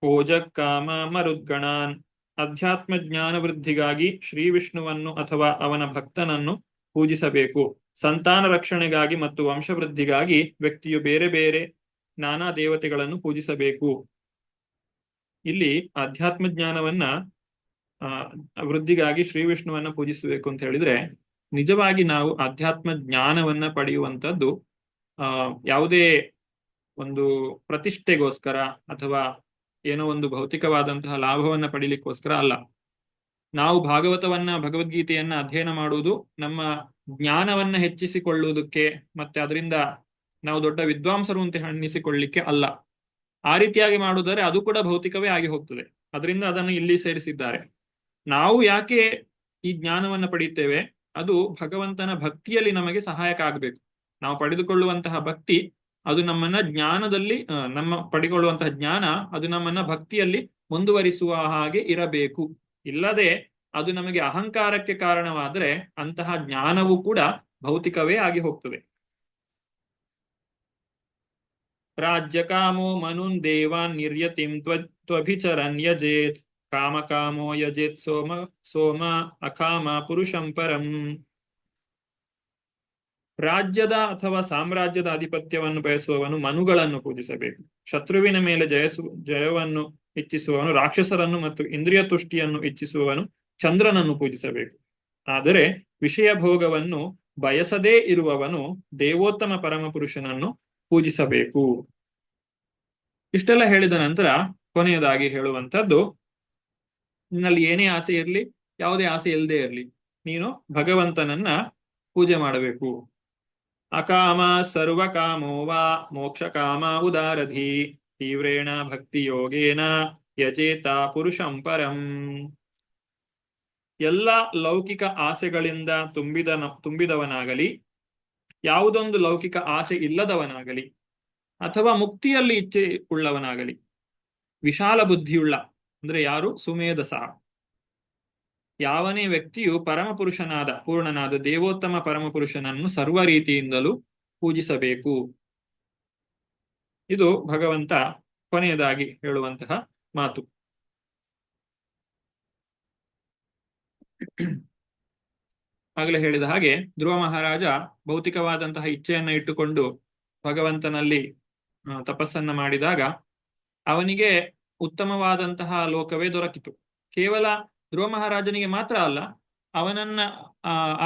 ಓಜಕ್ ಕಾಮ ಮರುದ್ಗಣಾನ್. ಅಧ್ಯಾತ್ಮ ಜ್ಞಾನ ವೃದ್ಧಿಗಾಗಿ ಶ್ರೀ ವಿಷ್ಣುವನ್ನು ಅಥವಾ ಅವನ ಭಕ್ತನನ್ನು ಪೂಜಿಸಬೇಕು. ಸಂತಾನ ರಕ್ಷಣೆಗಾಗಿ ಮತ್ತು ವಂಶವೃದ್ಧಿಗಾಗಿ ವ್ಯಕ್ತಿಯು ಬೇರೆ ಬೇರೆ ನಾನಾ ದೇವತೆಗಳನ್ನು ಪೂಜಿಸಬೇಕು. ಇಲ್ಲಿ ಅಧ್ಯಾತ್ಮ ಜ್ಞಾನವನ್ನ ವೃದ್ಧಿಗಾಗಿ ಶ್ರೀ ವಿಷ್ಣುವನ್ನ ಪೂಜಿಸಬೇಕು ಅಂತ ಹೇಳಿದ್ರೆ ನಿಜವಾಗಿ ನಾವು ಅಧ್ಯಾತ್ಮ ಜ್ಞಾನವನ್ನ ಪಡೆಯುವಂಥದ್ದು ಯಾವುದೇ ಒಂದು ಪ್ರತಿಷ್ಠೆಗೋಸ್ಕರ ಅಥವಾ ಏನೋ ಒಂದು ಭೌತಿಕವಾದಂತಹ ಲಾಭವನ್ನ ಪಡೀಲಿಕ್ಕೋಸ್ಕರ ಅಲ್ಲ. ನಾವು ಭಾಗವತವನ್ನ ಭಗವದ್ಗೀತೆಯನ್ನ ಅಧ್ಯಯನ ಮಾಡುವುದು ನಮ್ಮ ಜ್ಞಾನವನ್ನ ಹೆಚ್ಚಿಸಿಕೊಳ್ಳುವುದಕ್ಕೆ ಮತ್ತೆ ಅದರಿಂದ ನಾವು ದೊಡ್ಡ ವಿದ್ವಾಂಸರು ಅಂತ ಅನ್ನಿಸಿಕೊಳ್ಳಿಕ್ಕೆ ಅಲ್ಲ. ಆ ರೀತಿಯಾಗಿ ಮಾಡುವುದರೆ ಅದು ಕೂಡ ಭೌತಿಕವೇ ಆಗಿ ಹೋಗ್ತದೆ. ಅದರಿಂದ ಅದನ್ನು ಇಲ್ಲಿ ಸೇರಿಸಿದ್ದಾರೆ. ನಾವು ಯಾಕೆ ಈ ಜ್ಞಾನವನ್ನ ಪಡೆಯುತ್ತೇವೆ? ಅದು ಭಗವಂತನ ಭಕ್ತಿಯಲ್ಲಿ ನಮಗೆ ಸಹಾಯಕ ಆಗಬೇಕು. ನಾವು ಪಡೆದುಕೊಳ್ಳುವಂತಹ ಭಕ್ತಿ ಅದು ನಮ್ಮನ್ನ ಜ್ಞಾನದಲ್ಲಿ ನಮ್ಮ ಪಡೆದುಕೊಳ್ಳುವಂತಹ ಜ್ಞಾನ ಅದು ನಮ್ಮನ್ನ ಭಕ್ತಿಯಲ್ಲಿ ಮುಂದುವರಿಸುವ ಹಾಗೆ ಇರಬೇಕು. ಇಲ್ಲದೆ ಅದು ನಮಗೆ ಅಹಂಕಾರಕ್ಕೆ ಕಾರಣವಾದರೆ ಅಂತಹ ಜ್ಞಾನವೂ ಕೂಡ ಭೌತಿಕವೇ ಆಗಿ ಹೋಗ್ತದೆ. ರಾಜ್ಯ ಕಾಮೋ ಮನುನ್ ದೇವಾನ್ ನಿರ್ಯತಿಂ ತ್ವಭಿಚರನ್ ಯಜೇತ್ ಕಾಮ ಕಾಮೋ ಯಜೇತ್ ಸೋಮ ಸೋಮ ಅಕಾಮ ಪುರುಷಂ ಪರಂ. ರಾಜ್ಯದ ಅಥವಾ ಸಾಮ್ರಾಜ್ಯದ ಆಧಿಪತ್ಯವನ್ನು ಬಯಸುವವನು ಮನುಗಳನ್ನು ಪೂಜಿಸಬೇಕು. ಶತ್ರುವಿನ ಮೇಲೆ ಜಯವನ್ನು ಇಚ್ಛಿಸುವವನು ರಾಕ್ಷಸರನ್ನು ಮತ್ತು ಇಂದ್ರಿಯ ತುಷ್ಟಿಯನ್ನು ಇಚ್ಛಿಸುವವನು ಚಂದ್ರನನ್ನು ಪೂಜಿಸಬೇಕು. ಆದರೆ ವಿಷಯ ಭೋಗವನ್ನು ಬಯಸದೇ ಇರುವವನು ದೇವೋತ್ತಮ ಪರಮ ಪುರುಷನನ್ನು ಪೂಜಿಸಬೇಕು. ಇಷ್ಟೆಲ್ಲ ಹೇಳಿದ ನಂತರ ಕೊನೆಯದಾಗಿ ಹೇಳುವಂಥದ್ದು, ನಿನ್ನಲ್ಲಿ ಏನೇ ಆಸೆ ಇರಲಿ, ಯಾವುದೇ ಆಸೆ ಇಲ್ಲದೆ ಇರಲಿ, ನೀನು ಭಗವಂತನನ್ನ ಪೂಜೆ ಮಾಡಬೇಕು. ಅಕಾಮ ಸರ್ವಕಾಮೋ ವಾ ಮೋಕ್ಷ ಕಾಮ ಉದಾರಧಿ ತೀವ್ರೇಣ ಭಕ್ತಿ ಯೋಗೇನ ಯಜೇತ ಪುರುಷಂ ಪರಂ. ಎಲ್ಲ ಲೌಕಿಕ ಆಸೆಗಳಿಂದ ತುಂಬಿದವನಾಗಲಿ, ಯಾವುದೊಂದು ಲೌಕಿಕ ಆಸೆ ಇಲ್ಲದವನಾಗಲಿ, ಅಥವಾ ಮುಕ್ತಿಯಲ್ಲಿ ಇಚ್ಛೆ ಉಳ್ಳವನಾಗಲಿ, ವಿಶಾಲ ಬುದ್ಧಿಯುಳ್ಳ ಅಂದ್ರೆ ಯಾರು ಸುಮೇಧಸ ಯಾವನೇ ವ್ಯಕ್ತಿಯು ಪರಮಪುರುಷನಾದ ಪೂರ್ಣನಾದ ದೇವೋತ್ತಮ ಪರಮಪುರುಷನನ್ನು ಸರ್ವ ರೀತಿಯಿಂದಲೂ ಪೂಜಿಸಬೇಕು. ಇದು ಭಗವಂತ ಕೊನೆಯದಾಗಿ ಹೇಳುವಂತಹ ಮಾತು. ಆಗಲೇ ಹೇಳಿದ ಹಾಗೆ ಧ್ರುವ ಮಹಾರಾಜ ಭೌತಿಕವಾದಂತಹ ಇಚ್ಛೆಯನ್ನ ಇಟ್ಟುಕೊಂಡು ಭಗವಂತನಲ್ಲಿ ತಪಸ್ಸನ್ನ ಮಾಡಿದಾಗ ಅವನಿಗೆ ಉತ್ತಮವಾದಂತಹ ಲೋಕವೇ ದೊರಕಿತು. ಕೇವಲ ಧ್ರುವ ಮಹಾರಾಜನಿಗೆ ಮಾತ್ರ ಅಲ್ಲ, ಅವನನ್ನ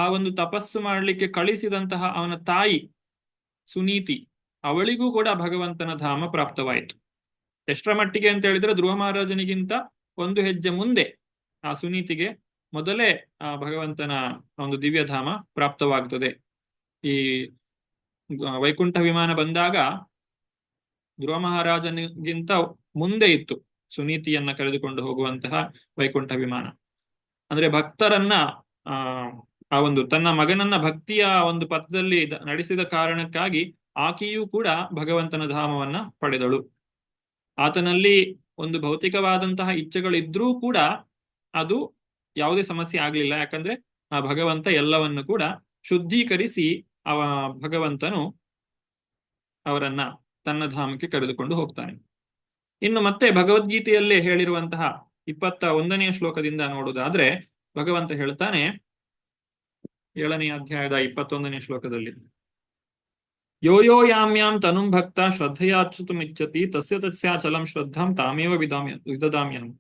ಆ ಒಂದು ತಪಸ್ಸು ಮಾಡಲಿಕ್ಕೆ ಕಳಿಸಿದಂತಹ ಅವನ ತಾಯಿ ಸುನೀತಿ, ಅವಳಿಗೂ ಕೂಡ ಭಗವಂತನ ಧಾಮ ಪ್ರಾಪ್ತವಾಯಿತು. ಎಷ್ಟರ ಮಟ್ಟಿಗೆ ಅಂತ ಹೇಳಿದ್ರೆ ಧ್ರುವ ಮಹಾರಾಜನಿಗಿಂತ ಒಂದು ಹೆಜ್ಜೆ ಮುಂದೆ ಆ ಸುನೀತಿಗೆ ಮೊದಲೇ ಆ ಭಗವಂತನ ಒಂದು ದಿವ್ಯಧಾಮ ಪ್ರಾಪ್ತವಾಗ್ತದೆ. ಈ ವೈಕುಂಠ ವಿಮಾನ ಬಂದಾಗ ಧ್ರುವ ಮಹಾರಾಜನಿಗಿಂತ ಮುಂದೆ ಇತ್ತು ಸುನೀತಿಯನ್ನ ಕರೆದುಕೊಂಡು ಹೋಗುವಂತಹ ವೈಕುಂಠ ವಿಮಾನ. ಅಂದ್ರೆ ಭಕ್ತರನ್ನ ಆ ಆ ಒಂದು ತನ್ನ ಮಗನನ್ನ ಭಕ್ತಿಯ ಒಂದು ಪಥದಲ್ಲಿ ನಡೆಸಿದ ಕಾರಣಕ್ಕಾಗಿ ಆಕೆಯೂ ಕೂಡ ಭಗವಂತನ ಧಾಮವನ್ನ ಪಡೆದಳು. ಆತನಲ್ಲಿ ಒಂದು ಭೌತಿಕವಾದಂತಹ ಇಚ್ಛೆಗಳಿದ್ರೂ ಕೂಡ ಅದು ಯಾವುದೇ ಸಮಸ್ಯೆ ಆಗಲಿಲ್ಲ. ಯಾಕಂದ್ರೆ ಆ ಭಗವಂತ ಎಲ್ಲವನ್ನು ಕೂಡ ಶುದ್ಧೀಕರಿಸಿ ಭಗವಂತನು ಅವರನ್ನ ತನ್ನ ಧಾಮಕ್ಕೆ ಕರೆದುಕೊಂಡು ಹೋಗ್ತಾನೆ. ಇನ್ನು ಮತ್ತೆ ಭಗವದ್ಗೀತೆಯಲ್ಲೇ ಹೇಳಿರುವಂತಹ 21ನೇ ಶ್ಲೋಕದಿಂದ ನೋಡುವುದಾದ್ರೆ ಭಗವಂತ ಹೇಳ್ತಾನೆ, 7ನೇ ಅಧ್ಯಾಯದ 21ನೇ ಶ್ಲೋಕದಲ್ಲಿ, ಯೋ ಯೋ ಯಾಮ್ಯಾಂ ತನುಂ ಭಕ್ತ ಶ್ರದ್ಧೆಯಾಚ್ಯುತುಮಿಚ್ಛತಿ ತಸ್ಯ ತಸ್ಯಾಚಲಂ ಶ್ರದ್ಧಾಂ ತಾಮೇವ ವಿದದಾಮ್ಯಹಂ.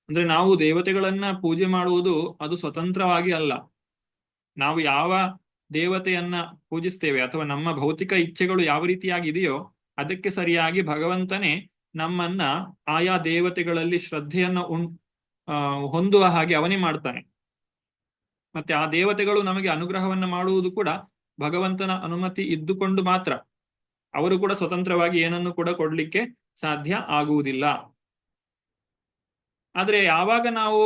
ಅಂದ್ರೆ ನಾವು ದೇವತೆಗಳನ್ನ ಪೂಜೆ ಮಾಡುವುದು ಅದು ಸ್ವತಂತ್ರವಾಗಿ ಅಲ್ಲ. ನಾವು ಯಾವ ದೇವತೆಯನ್ನ ಪೂಜಿಸ್ತೇವೆ ಅಥವಾ ನಮ್ಮ ಭೌತಿಕ ಇಚ್ಛೆಗಳು ಯಾವ ರೀತಿಯಾಗಿದೆಯೋ ಅದಕ್ಕೆ ಸರಿಯಾಗಿ ಭಗವಂತನೇ ನಮ್ಮನ್ನ ಆಯಾ ದೇವತೆಗಳಲ್ಲಿ ಶ್ರದ್ಧೆಯನ್ನ ಹೊಂದುವ ಹಾಗೆ ಅವನೇ ಮಾಡ್ತಾನೆ. ಮತ್ತೆ ಆ ದೇವತೆಗಳು ನಮಗೆ ಅನುಗ್ರಹವನ್ನ ಮಾಡುವುದು ಕೂಡ ಭಗವಂತನ ಅನುಮತಿ ಇದ್ದುಕೊಂಡು ಮಾತ್ರ. ಅವರು ಕೂಡ ಸ್ವತಂತ್ರವಾಗಿ ಏನನ್ನು ಕೂಡ ಕೊಡ್ಲಿಕ್ಕೆ ಸಾಧ್ಯ ಆಗುವುದಿಲ್ಲ. ಆದ್ರೆ ಯಾವಾಗ ನಾವು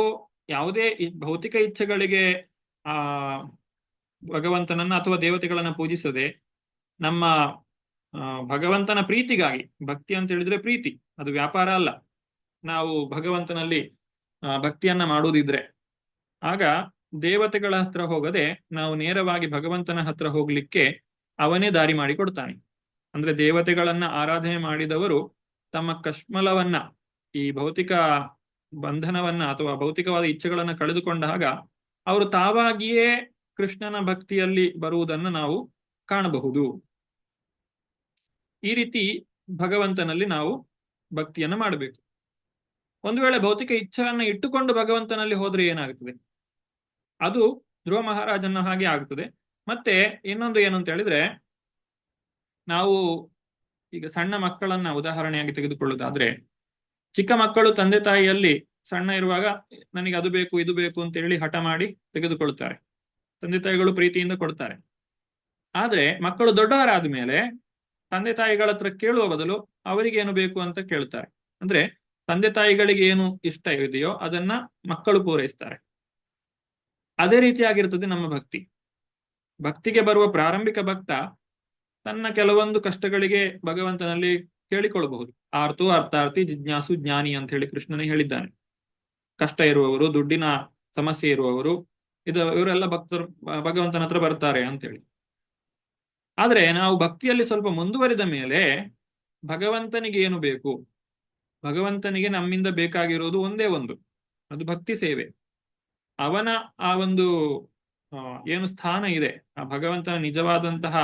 ಯಾವುದೇ ಭೌತಿಕ ಇಚ್ಛೆಗಳಿಗೆ ಆ ಭಗವಂತನನ್ನ ಅಥವಾ ದೇವತೆಗಳನ್ನ ಪೂಜಿಸದೆ ನಮ್ಮ ಭಗವಂತನ ಪ್ರೀತಿಗಾಗಿ, ಭಕ್ತಿ ಅಂತ ಹೇಳಿದ್ರೆ ಪ್ರೀತಿ, ಅದು ವ್ಯಾಪಾರ ಅಲ್ಲ, ನಾವು ಭಗವಂತನಲ್ಲಿ ಭಕ್ತಿಯನ್ನ ಮಾಡುವುದಿದ್ರೆ ಆಗ ದೇವತೆಗಳ ಹತ್ರ ಹೋಗದೆ ನಾವು ನೇರವಾಗಿ ಭಗವಂತನ ಹತ್ರ ಹೋಗ್ಲಿಕ್ಕೆ ಅವನೇ ದಾರಿ ಮಾಡಿಕೊಡ್ತಾನೆ. ಅಂದ್ರೆ ದೇವತೆಗಳನ್ನ ಆರಾಧನೆ ಮಾಡಿದವರು ತಮ್ಮ ಕಶ್ಮಲವನ್ನ, ಈ ಭೌತಿಕ ಬಂಧನವನ್ನ ಅಥವಾ ಭೌತಿಕವಾದ ಇಚ್ಛೆಗಳನ್ನ ಕಳೆದುಕೊಂಡಾಗ ಅವರು ತಾವಾಗಿಯೇ ಕೃಷ್ಣನ ಭಕ್ತಿಯಲ್ಲಿ ಬರುವುದನ್ನು ನಾವು ಕಾಣಬಹುದು. ಈ ರೀತಿ ಭಗವಂತನಲ್ಲಿ ನಾವು ಭಕ್ತಿಯನ್ನ ಮಾಡಬೇಕು. ಒಂದು ವೇಳೆ ಭೌತಿಕ ಇಚ್ಛೆಯನ್ನ ಇಟ್ಟುಕೊಂಡು ಭಗವಂತನಲ್ಲಿ ಹೋದ್ರೆ ಏನಾಗುತ್ತದೆ? ಅದು ಧ್ರುವ ಮಹಾರಾಜನ ಹಾಗೆ ಆಗುತ್ತದೆ. ಮತ್ತೆ ಇನ್ನೊಂದು ಏನು ಅಂತ ಹೇಳಿದ್ರೆ, ನಾವು ಈಗ ಸಣ್ಣ ಮಕ್ಕಳನ್ನ ಉದಾಹರಣೆಯಾಗಿ ತೆಗೆದುಕೊಳ್ಳುವುದಾದ್ರೆ, ಚಿಕ್ಕ ಮಕ್ಕಳು ತಂದೆ ತಾಯಿಯಲ್ಲಿ ಸಣ್ಣ ಇರುವಾಗ ನನಗೆ ಅದು ಬೇಕು ಇದು ಬೇಕು ಅಂತ ಹೇಳಿ ಹಠ ಮಾಡಿ ತೆಗೆದುಕೊಳ್ತಾರೆ. ತಂದೆ ತಾಯಿಗಳು ಪ್ರೀತಿಯಿಂದ ಕೊಡ್ತಾರೆ. ಆದ್ರೆ ಮಕ್ಕಳು ದೊಡ್ಡವರಾದ ಮೇಲೆ ತಂದೆ ತಾಯಿಗಳ ಹತ್ರ ಕೇಳುವ ಬದಲು ಅವರಿಗೆ ಏನು ಬೇಕು ಅಂತ ಕೇಳ್ತಾರೆ. ಅಂದ್ರೆ ತಂದೆ ತಾಯಿಗಳಿಗೆ ಏನು ಇಷ್ಟ ಇದೆಯೋ ಅದನ್ನ ಮಕ್ಕಳು ಪೂರೈಸ್ತಾರೆ. ಅದೇ ರೀತಿಯಾಗಿರ್ತದೆ ನಮ್ಮ ಭಕ್ತಿ. ಭಕ್ತಿಗೆ ಬರುವ ಪ್ರಾರಂಭಿಕ ಭಕ್ತ ತನ್ನ ಕೆಲವೊಂದು ಕಷ್ಟಗಳಿಗೆ ಭಗವಂತನಲ್ಲಿ ಕೇಳಿಕೊಳ್ಳಬಹುದು. ಆರ್ತೋ ಅರ್ಥಾರ್ಥಿ ಜಿಜ್ಞಾಸು ಜ್ಞಾನಿ ಅಂತ ಹೇಳಿ ಕೃಷ್ಣನೇ ಹೇಳಿದ್ದಾನೆ. ಕಷ್ಟ ಇರುವವರು, ದುಡ್ಡಿನ ಸಮಸ್ಯೆ ಇರುವವರು, ಇವರೆಲ್ಲ ಭಕ್ತರು ಭಗವಂತನ ಹತ್ರ ಬರ್ತಾರೆ ಅಂತೇಳಿ. ಆದ್ರೆ ನಾವು ಭಕ್ತಿಯಲ್ಲಿ ಸ್ವಲ್ಪ ಮುಂದುವರಿದ ಮೇಲೆ ಭಗವಂತನಿಗೆ ಏನು ಬೇಕು? ಭಗವಂತನಿಗೆ ನಮ್ಮಿಂದ ಬೇಕಾಗಿರುವುದು ಒಂದೇ ಒಂದು, ಅದು ಭಕ್ತಿ ಸೇವೆ. ಅವನ ಆ ಒಂದು ಏನು ಸ್ಥಾನ ಇದೆ, ಆ ಭಗವಂತನ ನಿಜವಾದಂತಹ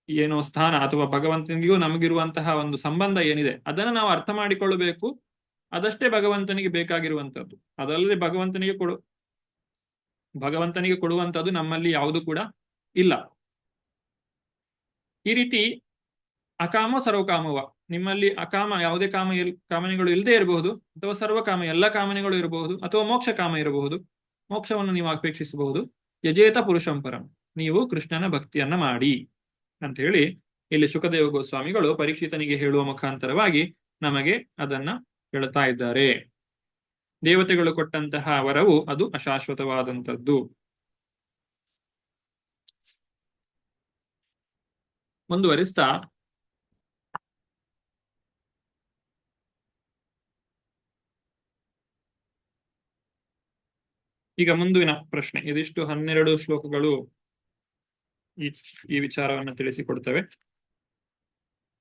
ಏನು ಸ್ಥಾನ ಅಥವಾ ಭಗವಂತನಿಗೂ ನಮಗಿರುವಂತಹ ಒಂದು ಸಂಬಂಧ ಏನಿದೆ ಅದನ್ನು ನಾವು ಅರ್ಥ ಮಾಡಿಕೊಳ್ಳಬೇಕು. ಅದಷ್ಟೇ ಭಗವಂತನಿಗೆ ಬೇಕಾಗಿರುವಂತದ್ದು. ಅದಲ್ಲದೆ ಭಗವಂತನಿಗೆ ಕೊಡುವಂತದ್ದು ನಮ್ಮಲ್ಲಿ ಯಾವುದು ಕೂಡ ಇಲ್ಲ. ಈ ರೀತಿ ಅಕಾಮ ಸರ್ವಕಾಮವ, ನಿಮ್ಮಲ್ಲಿ ಅಕಾಮ ಯಾವುದೇ ಕಾಮನೆಗಳು ಇಲ್ಲದೆ ಇರಬಹುದು, ಅಥವಾ ಸರ್ವಕಾಮ ಎಲ್ಲ ಕಾಮನೆಗಳು ಇರಬಹುದು, ಅಥವಾ ಮೋಕ್ಷ ಕಾಮ ಇರಬಹುದು. ಮೋಕ್ಷವನ್ನು ನೀವು ಅಪೇಕ್ಷಿಸಬಹುದು. ಯಜೇತ ಪುರುಷಂ ಪರಂ, ನೀವು ಕೃಷ್ಣನ ಭಕ್ತಿಯನ್ನ ಮಾಡಿ ಅಂತ ಹೇಳಿ ಇಲ್ಲಿ ಶುಕದೇವ ಗೋಸ್ವಾಮಿಗಳು ಪರೀಕ್ಷಿತನಿಗೆ ಹೇಳುವ ಮುಖಾಂತರವಾಗಿ ನಮಗೆ ಅದನ್ನ ಹೇಳ್ತಾ ಇದ್ದಾರೆ. ದೇವತೆಗಳು ಕೊಟ್ಟಂತಹ ವರವು ಅದು ಅಶಾಶ್ವತವಾದಂಥದ್ದು. ಮುಂದುವರಿಸ್ತಾ ಈಗ ಮುಂದಿನ ಪ್ರಶ್ನೆ. ಇದಿಷ್ಟು 12 ಶ್ಲೋಕಗಳು ಈ ವಿಚಾರವನ್ನು ತಿಳಿಸಿಕೊಡ್ತವೆ.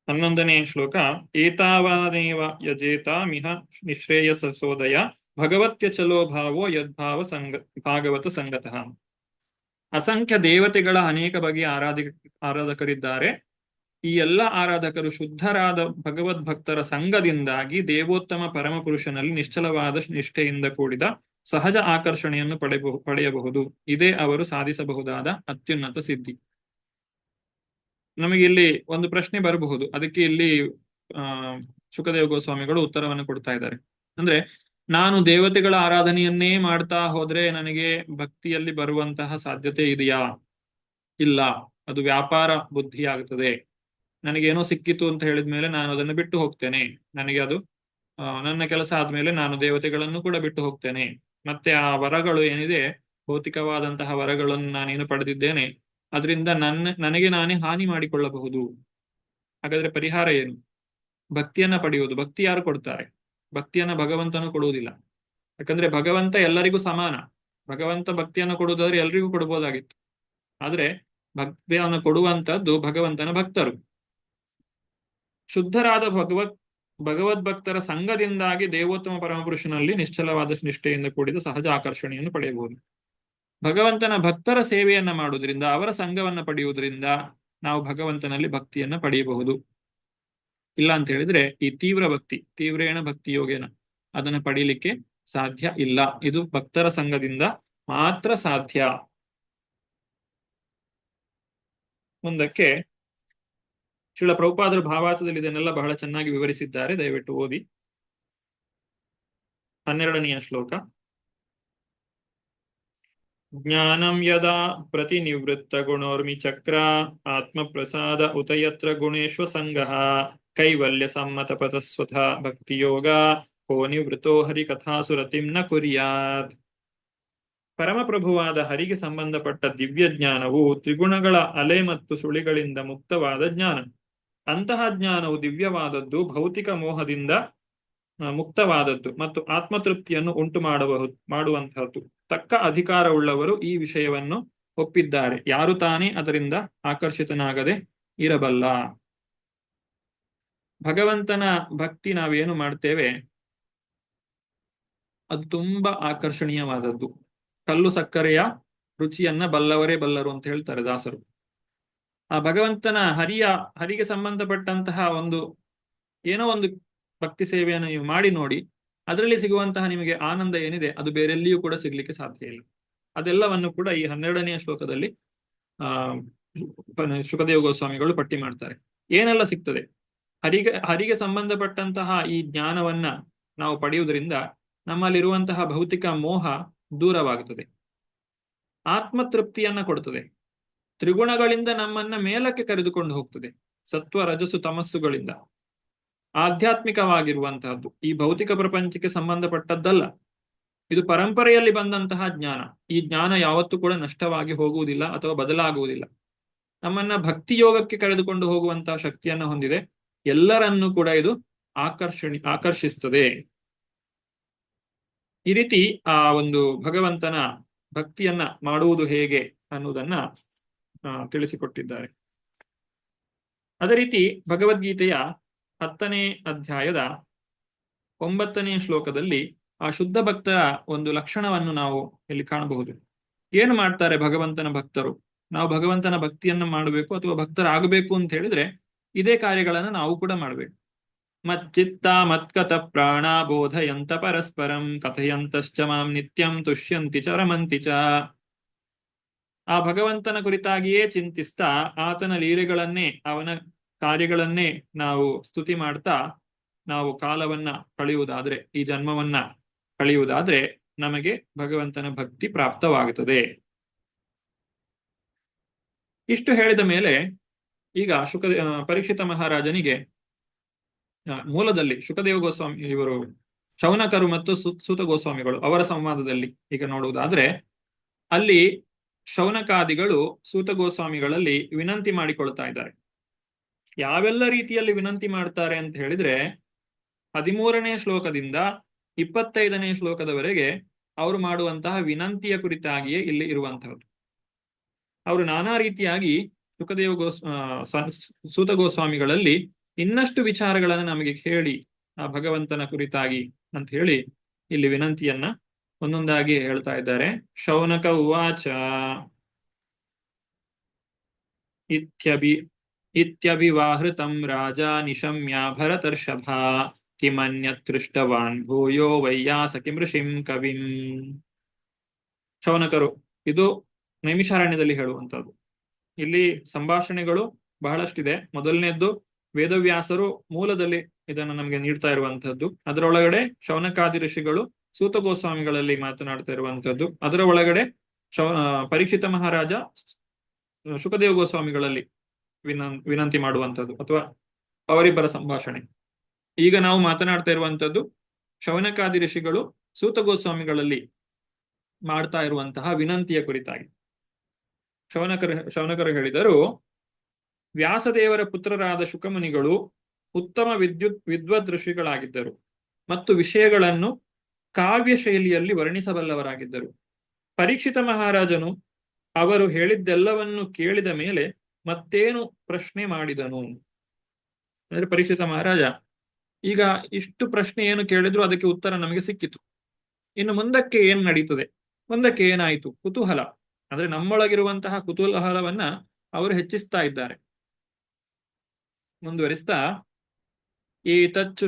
11ನೇ ಶ್ಲೋಕ, ಏತಾವಾನೇವ ಯಜೇತ ಮಿಹ ನಿಶ್ರೇಯಸೋದಯ ಭಗವತ್ಯ ಚಲೋ ಭಾವೋ ಯದ್ಭಾವ ಭಾಗವತ ಸಂಗತಃ. ಅಸಂಖ್ಯ ದೇವತೆಗಳ ಅನೇಕ ಬಗೆಯ ಆರಾಧಕರಿದ್ದಾರೆ. ಈ ಎಲ್ಲ ಆರಾಧಕರು ಶುದ್ಧರಾದ ಭಗವದ್ಭಕ್ತರ ಸಂಘದಿಂದಾಗಿ ದೇವೋತ್ತಮ ಪರಮಪುರುಷನಲ್ಲಿ ನಿಶ್ಚಲವಾದ ನಿಷ್ಠೆಯಿಂದ ಕೂಡಿದ ಸಹಜ ಆಕರ್ಷಣೆಯನ್ನು ಪಡೆಯಬಹುದು. ಇದೇ ಅವರು ಸಾಧಿಸಬಹುದಾದ ಅತ್ಯುನ್ನತ ಸಿದ್ಧಿ. ನಮಗೆ ಇಲ್ಲಿ ಒಂದು ಪ್ರಶ್ನೆ ಬರಬಹುದು. ಅದಕ್ಕೆ ಇಲ್ಲಿ ಆ ಶುಕದೇವ ಗೋಸ್ವಾಮಿಗಳು ಉತ್ತರವನ್ನು ಕೊಡ್ತಾ ಇದ್ದಾರೆ. ಅಂದ್ರೆ, ನಾನು ದೇವತೆಗಳ ಆರಾಧನೆಯನ್ನೇ ಮಾಡ್ತಾ ಹೋದ್ರೆ ನನಗೆ ಭಕ್ತಿಯಲ್ಲಿ ಬರುವಂತಹ ಸಾಧ್ಯತೆ ಇದೆಯಾ? ಇಲ್ಲ, ಅದು ವ್ಯಾಪಾರ ಬುದ್ಧಿ ಆಗುತ್ತದೆ. ನನಗೇನೋ ಸಿಕ್ಕಿತು ಅಂತ ಹೇಳಿದ ಮೇಲೆ ನಾನು ಅದನ್ನು ಬಿಟ್ಟು ಹೋಗ್ತೇನೆ. ನನಗೆ ಅದು ನನ್ನ ಕೆಲಸ ಆದ್ಮೇಲೆ ನಾನು ದೇವತೆಗಳನ್ನು ಕೂಡ ಬಿಟ್ಟು ಹೋಗ್ತೇನೆ. ಮತ್ತೆ ಆ ವರಗಳು ಏನಿದೆ, ಭೌತಿಕವಾದಂತಹ ವರಗಳನ್ನು ನಾನೇನು ಪಡೆದಿದ್ದೇನೆ, ಅದರಿಂದ ನನಗೆ ನಾನೇ ಹಾನಿ ಮಾಡಿಕೊಳ್ಳಬಹುದು. ಹಾಗಾದ್ರೆ ಪರಿಹಾರ ಏನು? ಭಕ್ತಿಯನ್ನ ಪಡೆಯುವುದು. ಭಕ್ತಿ ಯಾರು ಕೊಡ್ತಾರೆ? ಭಕ್ತಿಯನ್ನ ಭಗವಂತನು ಕೊಡುವುದಿಲ್ಲ. ಯಾಕಂದ್ರೆ ಭಗವಂತ ಎಲ್ಲರಿಗೂ ಸಮಾನ. ಭಗವಂತ ಭಕ್ತಿಯನ್ನು ಕೊಡುವುದಾದ್ರೆ ಎಲ್ರಿಗೂ ಕೊಡಬಹುದಾಗಿತ್ತು. ಆದ್ರೆ ಭಕ್ತಿಯನ್ನು ಕೊಡುವಂತದ್ದು ಭಗವಂತನ ಭಕ್ತರು. ಶುದ್ಧರಾದ ಭಗವದ್ಭಕ್ತರ ಸಂಘದಿಂದಾಗಿ ದೇವೋತ್ತಮ ಪರಮಪುರುಷನಲ್ಲಿ ನಿಶ್ಚಲವಾದ ನಿಷ್ಠೆಯಿಂದ ಕೂಡಿದ ಸಹಜ ಆಕರ್ಷಣೆಯನ್ನು ಪಡೆಯಬಹುದು. ಭಗವಂತನ ಭಕ್ತರ ಸೇವೆಯನ್ನ ಮಾಡುವುದರಿಂದ, ಅವರ ಸಂಘವನ್ನ ಪಡೆಯುವುದರಿಂದ ನಾವು ಭಗವಂತನಲ್ಲಿ ಭಕ್ತಿಯನ್ನ ಪಡೆಯಬಹುದು. ಇಲ್ಲ ಅಂತ ಹೇಳಿದ್ರೆ ಈ ತೀವ್ರ ಭಕ್ತಿ, ತೀವ್ರೇಣ ಭಕ್ತಿ ಯೋಗೇನ, ಅದನ್ನು ಪಡೀಲಿಕ್ಕೆ ಸಾಧ್ಯ ಇಲ್ಲ. ಇದು ಭಕ್ತರ ಸಂಘದಿಂದ ಮಾತ್ರ ಸಾಧ್ಯ. ಮುಂದಕ್ಕೆ ಶ್ರೀಲ ಪ್ರಭುಪಾದರು ಭಾವಾರ್ಥದಲ್ಲಿ ಇದನ್ನೆಲ್ಲ ಬಹಳ ಚೆನ್ನಾಗಿ ವಿವರಿಸಿದ್ದಾರೆ. ದಯವಿಟ್ಟು ಓದಿ. 12ನೇ ಶ್ಲೋಕ. ಜ್ಞಾನಂ ಯದಾ ಪ್ರತಿನಿವೃತ್ತ ಗುಣೋರ್ಮಿ ಚಕ್ರ ಆತ್ಮ ಪ್ರಸಾದ ಉತ ಯತ್ರ ಗುಣೇಶ್ವ ಸಂಗಃ ಕೈವಲ್ಯ ಸಮ್ಮತ ಪತಸ್ವಥ ಭಕ್ತಿಯೋಗ ಕೋ ನಿವೃತ್ತೋ ಹರಿಕಥಾಸುರತಿಂ ನ ಕುರ್ಯಾತ್. ಪರಮಪ್ರಭುವಾದ ಹರಿಗೆ ಸಂಬಂಧಪಟ್ಟ ದಿವ್ಯ ಜ್ಞಾನವು ತ್ರಿಗುಣಗಳ ಅಲೆ ಮತ್ತು ಸುಳಿಗಳಿಂದ ಮುಕ್ತವಾದ ಜ್ಞಾನ. ಅಂತಹ ಜ್ಞಾನವು ದಿವ್ಯವಾದದ್ದು, ಭೌತಿಕ ಮೋಹದಿಂದ ಮುಕ್ತವಾದದ್ದು ಮತ್ತು ಆತ್ಮತೃಪ್ತಿಯನ್ನು ಉಂಟು ಮಾಡುವಂತಹದ್ದು. ತಕ್ಕ ಅಧಿಕಾರವುಳ್ಳವರು ಈ ವಿಷಯವನ್ನು ಒಪ್ಪಿದ್ದಾರೆ. ಯಾರು ತಾನೇ ಅದರಿಂದ ಆಕರ್ಷಿತನಾಗದೆ ಇರಬಲ್ಲ. ಭಗವಂತನ ಭಕ್ತಿ ನಾವೇನು ಮಾಡ್ತೇವೆ ಅದು ತುಂಬಾ ಆಕರ್ಷಣೀಯವಾದದ್ದು. ಕಲ್ಲು ಸಕ್ಕರೆಯ ರುಚಿಯನ್ನ ಬಲ್ಲವರೇ ಬಲ್ಲರು ಅಂತ ಹೇಳ್ತಾರೆ ದಾಸರು. ಆ ಭಗವಂತನ ಹರಿಗೆ ಸಂಬಂಧಪಟ್ಟಂತಹ ಏನೋ ಒಂದು ಭಕ್ತಿ ಸೇವೆಯನ್ನು ನೀವು ಮಾಡಿ ನೋಡಿ, ಅದರಲ್ಲಿ ಸಿಗುವಂತಹ ನಿಮಗೆ ಆನಂದ ಏನಿದೆ ಅದು ಬೇರೆಲ್ಲಿಯೂ ಕೂಡ ಸಿಗ್ಲಿಕ್ಕೆ ಸಾಧ್ಯ ಇಲ್ಲ. ಅದೆಲ್ಲವನ್ನು ಕೂಡ ಈ 12ನೇ ಶ್ಲೋಕದಲ್ಲಿ ಶುಕದೇವ ಗೋಸ್ವಾಮಿಗಳು ಪಟ್ಟಿ ಮಾಡ್ತಾರೆ. ಏನೆಲ್ಲ ಸಿಗ್ತದೆ? ಹರಿಗೆ ಸಂಬಂಧಪಟ್ಟಂತಹ ಈ ಜ್ಞಾನವನ್ನ ನಾವು ಪಡೆಯುವುದರಿಂದ ನಮ್ಮಲ್ಲಿರುವಂತಹ ಭೌತಿಕ ಮೋಹ ದೂರವಾಗುತ್ತದೆ, ಆತ್ಮತೃಪ್ತಿಯನ್ನ ಕೊಡುತ್ತದೆ, ತ್ರಿಗುಣಗಳಿಂದ ನಮ್ಮನ್ನ ಮೇಲಕ್ಕೆ ಕರೆದುಕೊಂಡು ಹೋಗ್ತದೆ, ಸತ್ವ ರಜಸ್ಸು ತಮಸ್ಸುಗಳಿಂದ. ಆಧ್ಯಾತ್ಮಿಕವಾಗಿರುವಂತಹದ್ದು, ಈ ಭೌತಿಕ ಪ್ರಪಂಚಕ್ಕೆ ಸಂಬಂಧಪಟ್ಟದ್ದಲ್ಲ. ಇದು ಪರಂಪರೆಯಲ್ಲಿ ಬಂದಂತಹ ಜ್ಞಾನ. ಈ ಜ್ಞಾನ ಯಾವತ್ತೂ ಕೂಡ ನಷ್ಟವಾಗಿ ಹೋಗುವುದಿಲ್ಲ ಅಥವಾ ಬದಲಾಗುವುದಿಲ್ಲ. ನಮ್ಮನ್ನ ಭಕ್ತಿ ಯೋಗಕ್ಕೆ ಕರೆದುಕೊಂಡು ಹೋಗುವಂತಹ ಶಕ್ತಿಯನ್ನ ಹೊಂದಿದೆ. ಎಲ್ಲರನ್ನೂ ಕೂಡ ಇದು ಆಕರ್ಷಿಸ್ತದೆ. ಈ ರೀತಿ ಆ ಒಂದು ಭಗವಂತನ ಭಕ್ತಿಯನ್ನ ಮಾಡುವುದು ಹೇಗೆ ಅನ್ನುವುದನ್ನ ತಿಳಿಸಿಕೊಟ್ಟಿದ್ದಾರೆ. ಅದೇ ರೀತಿ ಭಗವದ್ಗೀತೆಯ 10ನೇ ಅಧ್ಯಾಯದ 9ನೇ ಶ್ಲೋಕದಲ್ಲಿ ಆ ಶುದ್ಧ ಭಕ್ತರ ಒಂದು ಲಕ್ಷಣವನ್ನು ನಾವು ಇಲ್ಲಿ ಕಾಣಬಹುದು. ಏನು ಮಾಡ್ತಾರೆ ಭಗವಂತನ ಭಕ್ತರು? ನಾವು ಭಗವಂತನ ಭಕ್ತಿಯನ್ನ ಮಾಡಬೇಕು ಅಥವಾ ಭಕ್ತರಾಗಬೇಕು ಅಂತ ಹೇಳಿದ್ರೆ ಇದೇ ಕಾರ್ಯಗಳನ್ನ ನಾವು ಕೂಡ ಮಾಡಬೇಕು. ಮಚ್ಚಿತ್ತ ಮತ್ಕತ ಪ್ರಾಣ ಬೋಧಯಂತ ಪರಸ್ಪರಂ ಕಥಯಂತಶ್ಚ ಮಾಂ ನಿತ್ಯಂ ತುಷ್ಯಂತಿ ಚ ರಮಂತಿ ಚ. ಆ ಭಗವಂತನ ಕುರಿತಾಗಿಯೇ ಚಿಂತಿಸ್ತಾ ಆತನ ಲೀಲೆಗಳನ್ನೇ, ಅವನ ಕಾರ್ಯಗಳನ್ನೇ ನಾವು ಸ್ತುತಿ ಮಾಡ್ತಾ ನಾವು ಕಾಲವನ್ನ ಕಳೆಯುವುದಾದ್ರೆ, ಈ ಜನ್ಮವನ್ನ ಕಳೆಯುವುದಾದ್ರೆ ನಮಗೆ ಭಗವಂತನ ಭಕ್ತಿ ಪ್ರಾಪ್ತವಾಗುತ್ತದೆ. ಇಷ್ಟು ಹೇಳಿದ ಮೇಲೆ ಈಗ ಪರೀಕ್ಷಿತ ಮಹಾರಾಜನಿಗೆ ಮೂಲದಲ್ಲಿ ಶುಕದೇವ ಗೋಸ್ವಾಮಿ, ಇವರು ಶೌನಕರು ಮತ್ತು ಸೂತ ಗೋಸ್ವಾಮಿಗಳು ಅವರ ಸಂವಾದದಲ್ಲಿ ಈಗ ನೋಡುವುದಾದ್ರೆ, ಅಲ್ಲಿ ಶೌನಕಾದಿಗಳು ಸೂತ ಗೋಸ್ವಾಮಿಗಳಲ್ಲಿ ವಿನಂತಿ ಮಾಡಿಕೊಳ್ತಾ ಇದ್ದಾರೆ. ಯಾವೆಲ್ಲ ರೀತಿಯಲ್ಲಿ ವಿನಂತಿ ಮಾಡ್ತಾರೆ ಅಂತ ಹೇಳಿದ್ರೆ 13ನೇ ಶ್ಲೋಕದಿಂದ 25ನೇ ಶ್ಲೋಕದವರೆಗೆ ಅವರು ಮಾಡುವಂತಹ ವಿನಂತಿಯ ಕುರಿತಾಗಿಯೇ ಇಲ್ಲಿ ಇರುವಂತಹದ್ದು. ಅವರು ನಾನಾ ರೀತಿಯಾಗಿ ಸೂತ ಗೋಸ್ವಾಮಿಗಳಲ್ಲಿ ಇನ್ನಷ್ಟು ವಿಚಾರಗಳನ್ನು ನಮಗೆ ಹೇಳಿ ಆ ಭಗವಂತನ ಕುರಿತಾಗಿ ಅಂತ ಹೇಳಿ ಇಲ್ಲಿ ವಿನಂತಿಯನ್ನ ಒಂದೊಂದಾಗಿ ಹೇಳ್ತಾ ಇದ್ದಾರೆ. ಶೌನಕ ಉವಾಚ ಇತ್ಯಭಿವಾಹೃತಂ ರಾಜ ನಿಶಮ್ಯ ಭರತರ್ಷಭ ಕಿಮನ್ಯತೃಷ್ಟವಾನ್ ಭೂಯೋ ವೈಯಾಸಕಿ ಮೃಷಿಂ ಕವಿಂ. ಶೌನಕರು, ಇದು ನೈಮಿಷಾರಣ್ಯದಲ್ಲಿ ಹೇಳುವಂತದ್ದು. ಇಲ್ಲಿ ಸಂಭಾಷಣೆಗಳು ಬಹಳಷ್ಟಿದೆ. ಮೊದಲನೇದ್ದು ವೇದವ್ಯಾಸರು ಮೂಲದಲ್ಲಿ ಇದನ್ನು ನಮಗೆ ನೀಡ್ತಾ ಇರುವಂತಹದ್ದು. ಅದರೊಳಗಡೆ ಶೌನಕಾದಿ ಋಷಿಗಳು ಸೂತ ಗೋಸ್ವಾಮಿಗಳಲ್ಲಿ ಮಾತನಾಡ್ತಾ ಇರುವಂತಹದ್ದು. ಅದರ ಒಳಗಡೆ ಪರೀಕ್ಷಿತ ಮಹಾರಾಜ ಶುಕದೇವ ಗೋಸ್ವಾಮಿಗಳಲ್ಲಿ ವಿನಂತಿ ಮಾಡುವಂಥದ್ದು ಅಥವಾ ಅವರಿಬ್ಬರ ಸಂಭಾಷಣೆ. ಈಗ ನಾವು ಮಾತನಾಡ್ತಾ ಇರುವಂತದ್ದು ಶೌನಕಾದಿ ಋಷಿಗಳು ಸೂತ ಗೋಸ್ವಾಮಿಗಳಲ್ಲಿ ಮಾಡ್ತಾ ಇರುವಂತಹ ವಿನಂತಿಯ ಕುರಿತಾಗಿ. ಶೌನಕರು ಹೇಳಿದರು, ವ್ಯಾಸದೇವರ ಪುತ್ರರಾದ ಶುಕಮುನಿಗಳು ಉತ್ತಮ ವಿದ್ವದ್ ಋಷಿಗಳಾಗಿದ್ದರು ಮತ್ತು ವಿಷಯಗಳನ್ನು ಕಾವ್ಯ ಶೈಲಿಯಲ್ಲಿ ವರ್ಣಿಸಬಲ್ಲವರಾಗಿದ್ದರು. ಪರೀಕ್ಷಿತ ಮಹಾರಾಜನು ಅವರು ಹೇಳಿದ್ದೆಲ್ಲವನ್ನು ಕೇಳಿದ ಮೇಲೆ ಮತ್ತೇನು ಪ್ರಶ್ನೆ ಮಾಡಿದನು ಅಂದ್ರೆ, ಪರೀಕ್ಷಿತ ಮಹಾರಾಜ ಈಗ ಇಷ್ಟು ಪ್ರಶ್ನೆ ಏನು ಕೇಳಿದ್ರು ಅದಕ್ಕೆ ಉತ್ತರ ನಮಗೆ ಸಿಕ್ಕಿತು, ಇನ್ನು ಮುಂದಕ್ಕೆ ಏನ್ ನಡೀತದೆ, ಮುಂದಕ್ಕೆ ಏನಾಯಿತು, ಕುತೂಹಲ ಅಂದ್ರೆ ನಮ್ಮೊಳಗಿರುವಂತಹ ಕುತೂಹಲವನ್ನ ಅವರು ಹೆಚ್ಚಿಸ್ತಾ ಇದ್ದಾರೆ. ಮುಂದುವರಿಸ್ತಾ, ಏತಚ್ಚು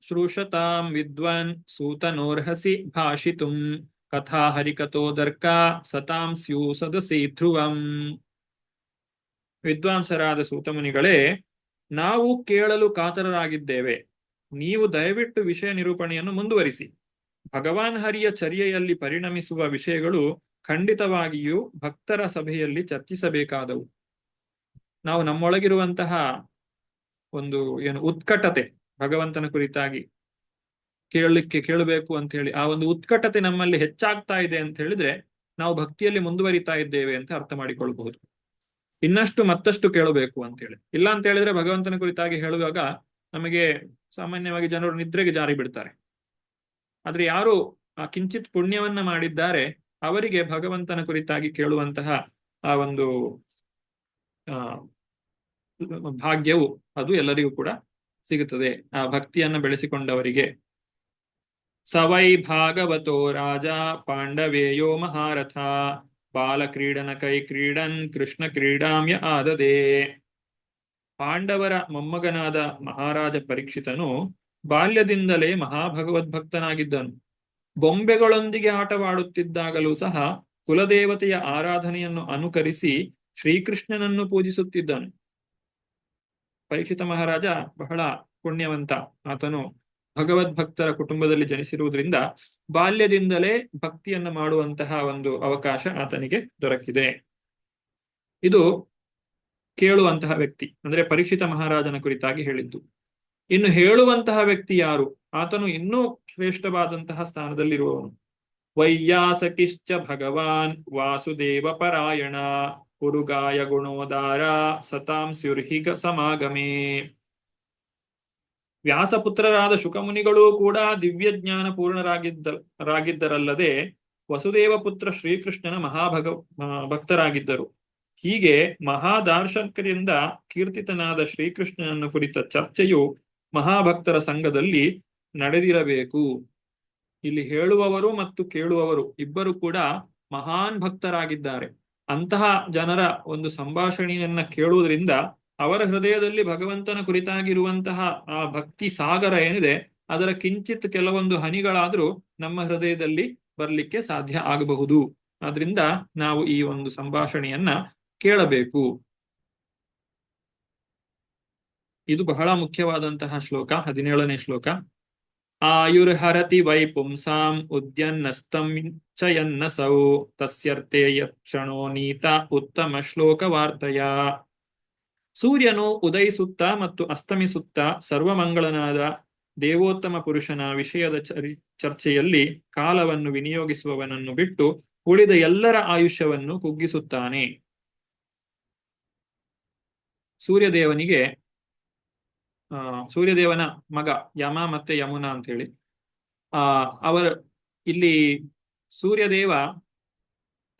ಶ್ರೂಷತಾಂ ವಿದ್ವಾನ್ ಸೂತನೋರ್ಹಸಿ ಭಾಷಿತುಂ ಕಥಾ ಹರಿಕಥೋದರ್ಕ ಸತಾಂ ಸ್ಯೂ ಸದಸಿ ಧ್ರುವಂ. ವಿದ್ವಾಂಸರಾದ ಸೂತಮುನಿಗಳೇ, ನಾವು ಕೇಳಲು ಕಾತರರಾಗಿದ್ದೇವೆ. ನೀವು ದಯವಿಟ್ಟು ವಿಷಯ ನಿರೂಪಣೆಯನ್ನು ಮುಂದುವರಿಸಿ. ಭಗವಾನ್ ಹರಿಯ ಚರ್ಯೆಯಲ್ಲಿ ಪರಿಣಮಿಸುವ ವಿಷಯಗಳು ಖಂಡಿತವಾಗಿಯೂ ಭಕ್ತರ ಸಭೆಯಲ್ಲಿ ಚರ್ಚಿಸಬೇಕಾದವು. ನಾವು ನಮ್ಮೊಳಗಿರುವಂತಹ ಒಂದು ಉತ್ಕಟತೆ ಭಗವಂತನ ಕುರಿತಾಗಿ ಕೇಳಬೇಕು ಅಂತ ಹೇಳಿ, ಆ ಒಂದು ಉತ್ಕಟತೆ ನಮ್ಮಲ್ಲಿ ಹೆಚ್ಚಾಗ್ತಾ ಇದೆ ಅಂತ ಹೇಳಿದ್ರೆ ನಾವು ಭಕ್ತಿಯಲ್ಲಿ ಮುಂದುವರಿತಾ ಇದ್ದೇವೆ ಅಂತ ಅರ್ಥ ಮಾಡಿಕೊಳ್ಬಹುದು. ಇನ್ನಷ್ಟು ಮತ್ತಷ್ಟು ಕೇಳಬೇಕು ಅಂತ ಹೇಳಿ. ಇಲ್ಲ ಅಂತ ಹೇಳಿದ್ರೆ ಭಗವಂತನ ಕುರಿತಾಗಿ ಹೇಳುವಾಗ ನಮಗೆ ಸಾಮಾನ್ಯವಾಗಿ ಜನರು ನಿದ್ರೆಗೆ ಜಾರಿ ಬಿಡ್ತಾರೆ. ಆದ್ರೆ ಯಾರು ಆ ಕಿಂಚಿತ್ ಪುಣ್ಯವನ್ನ ಮಾಡಿದ್ದಾರೆ ಅವರಿಗೆ ಭಗವಂತನ ಕುರಿತಾಗಿ ಕೇಳುವಂತಹ ಆ ಒಂದು ಭಾಗ್ಯವು ಅದು ಎಲ್ಲರಿಗೂ ಕೂಡ ಸಿಗುತ್ತದೆ, ಆ ಭಕ್ತಿಯನ್ನ ಬೆಳೆಸಿಕೊಂಡವರಿಗೆ. ಸವೈ ಭಾಗವತೋ ರಾಜ ಪಾಂಡವೇಯೋ ಮಹಾರಥ ಬಾಲಕ್ರೀಡನ ಕೈ ಕ್ರೀಡನ್ ಕೃಷ್ಣ ಕ್ರೀಡಾಮ್ಯ ಆದದೆ. ಪಾಂಡವರ ಮೊಮ್ಮಗನಾದ ಮಹಾರಾಜ ಪರೀಕ್ಷಿತನು ಬಾಲ್ಯದಿಂದಲೇ ಮಹಾಭಗವದ್ಭಕ್ತನಾಗಿದ್ದನು. ಬೊಂಬೆಗಳೊಂದಿಗೆ ಆಟವಾಡುತ್ತಿದ್ದಾಗಲೂ ಸಹ ಕುಲದೇವತೆಯ ಆರಾಧನೆಯನ್ನು ಅನುಕರಿಸಿ ಶ್ರೀಕೃಷ್ಣನನ್ನು ಪೂಜಿಸುತ್ತಿದ್ದನು. ಪರೀಕ್ಷಿತ ಮಹಾರಾಜ ಬಹಳ ಪುಣ್ಯವಂತ. ಆತನು ಭಗವದ್ಭಕ್ತರ ಕುಟುಂಬದಲ್ಲಿ ಜನಿಸಿರುವುದರಿಂದ ಬಾಲ್ಯದಿಂದಲೇ ಭಕ್ತಿಯನ್ನು ಮಾಡುವಂತಹ ಒಂದು ಅವಕಾಶ ಆತನಿಗೆ ದೊರಕಿದೆ. ಇದು ಕೇಳುವಂತಹ ವ್ಯಕ್ತಿ ಅಂದ್ರೆ ಪರೀಕ್ಷಿತ ಮಹಾರಾಜನ ಕುರಿತಾಗಿ ಹೇಳಿದ್ದು. ಇನ್ನು ಹೇಳುವಂತಹ ವ್ಯಕ್ತಿ ಯಾರು? ಆತನು ಇನ್ನೂ ಶ್ರೇಷ್ಠವಾದಂತಹ ಸ್ಥಾನದಲ್ಲಿರುವವನು. ವೈಯಾಸಕಿಶ್ಚ ಭಗವಾನ್ ವಾಸುದೇವ ಪರಾಯಣ ಉರುಗಾಯ ಗುಣೋದಾರ ಸತಾಂ ಸ್ಯುರ್ಹಿಗ ಸಮಾಗಮೇ. ವ್ಯಾಸಪುತ್ರರಾದ ಶುಕಮುನಿಗಳೂ ಕೂಡ ದಿವ್ಯ ಜ್ಞಾನ ಪೂರ್ಣರಾಗಿದ್ದರಲ್ಲದೆ ವಸುದೇವ ಪುತ್ರ ಶ್ರೀಕೃಷ್ಣನ ಭಕ್ತರಾಗಿದ್ದರು. ಹೀಗೆ ಮಹಾದಾರ್ಶನಿಕರಿಂದ ಕೀರ್ತಿತನಾದ ಶ್ರೀಕೃಷ್ಣನನ್ನು ಕುರಿತ ಚರ್ಚೆಯು ಮಹಾಭಕ್ತರ ಸಂಘದಲ್ಲಿ ನಡೆದಿರಬೇಕು. ಇಲ್ಲಿ ಹೇಳುವವರು ಮತ್ತು ಕೇಳುವವರು ಇಬ್ಬರು ಕೂಡ ಮಹಾನ್ ಭಕ್ತರಾಗಿದ್ದಾರೆ. ಅಂತಹ ಜನರ ಒಂದು ಸಂಭಾಷಣೆಯನ್ನ ಕೇಳುವುದರಿಂದ ಅವರ ಹೃದಯದಲ್ಲಿ ಭಗವಂತನ ಕುರಿತಾಗಿರುವಂತಹ ಆ ಭಕ್ತಿ ಸಾಗರ ಏನಿದೆ ಅದರ ಕಿಂಚಿತ್ ಕೆಲವೊಂದು ಹನಿಗಳಾದ್ರೂ ನಮ್ಮ ಹೃದಯದಲ್ಲಿ ಬರಲಿಕ್ಕೆ ಸಾಧ್ಯ ಆಗಬಹುದು. ಆದ್ರಿಂದ ನಾವು ಈ ಒಂದು ಸಂಭಾಷಣೆಯನ್ನ ಕೇಳಬೇಕು. ಇದು ಬಹಳ ಮುಖ್ಯವಾದಂತಹ ಶ್ಲೋಕ, 17ನೇ ಶ್ಲೋಕ. ಆಯುರ್ಹರತಿ ವೈ ಪುಂಸಾಂ ಉದ್ಯನ್ನಸ್ತಂ ಚಯನ್ನಸೌ ತಸ್ಯರ್ಥೇ ಯಕ್ಷಣೋ ನೀತ ಉತ್ತಮ ಶ್ಲೋಕ ವಾರ್ತೆಯ. ಸೂರ್ಯನು ಉದಯಿಸುತ್ತಾ ಮತ್ತು ಅಸ್ತಮಿಸುತ್ತಾ ಸರ್ವಮಂಗಳನಾದ ದೇವೋತ್ತಮ ಪುರುಷನ ವಿಷಯದ ಚರ್ಚೆಯಲ್ಲಿ ಕಾಲವನ್ನು ವಿನಿಯೋಗಿಸುವವನನ್ನು ಬಿಟ್ಟು ಉಳಿದ ಎಲ್ಲರ ಆಯುಷ್ಯವನ್ನು ಕುಗ್ಗಿಸುತ್ತಾನೆ. ಸೂರ್ಯದೇವನ ಮಗ ಯಮ ಮತ್ತೆ ಯಮುನಾ ಅಂತ ಹೇಳಿ ಅವರ ಇಲ್ಲಿ ಸೂರ್ಯದೇವ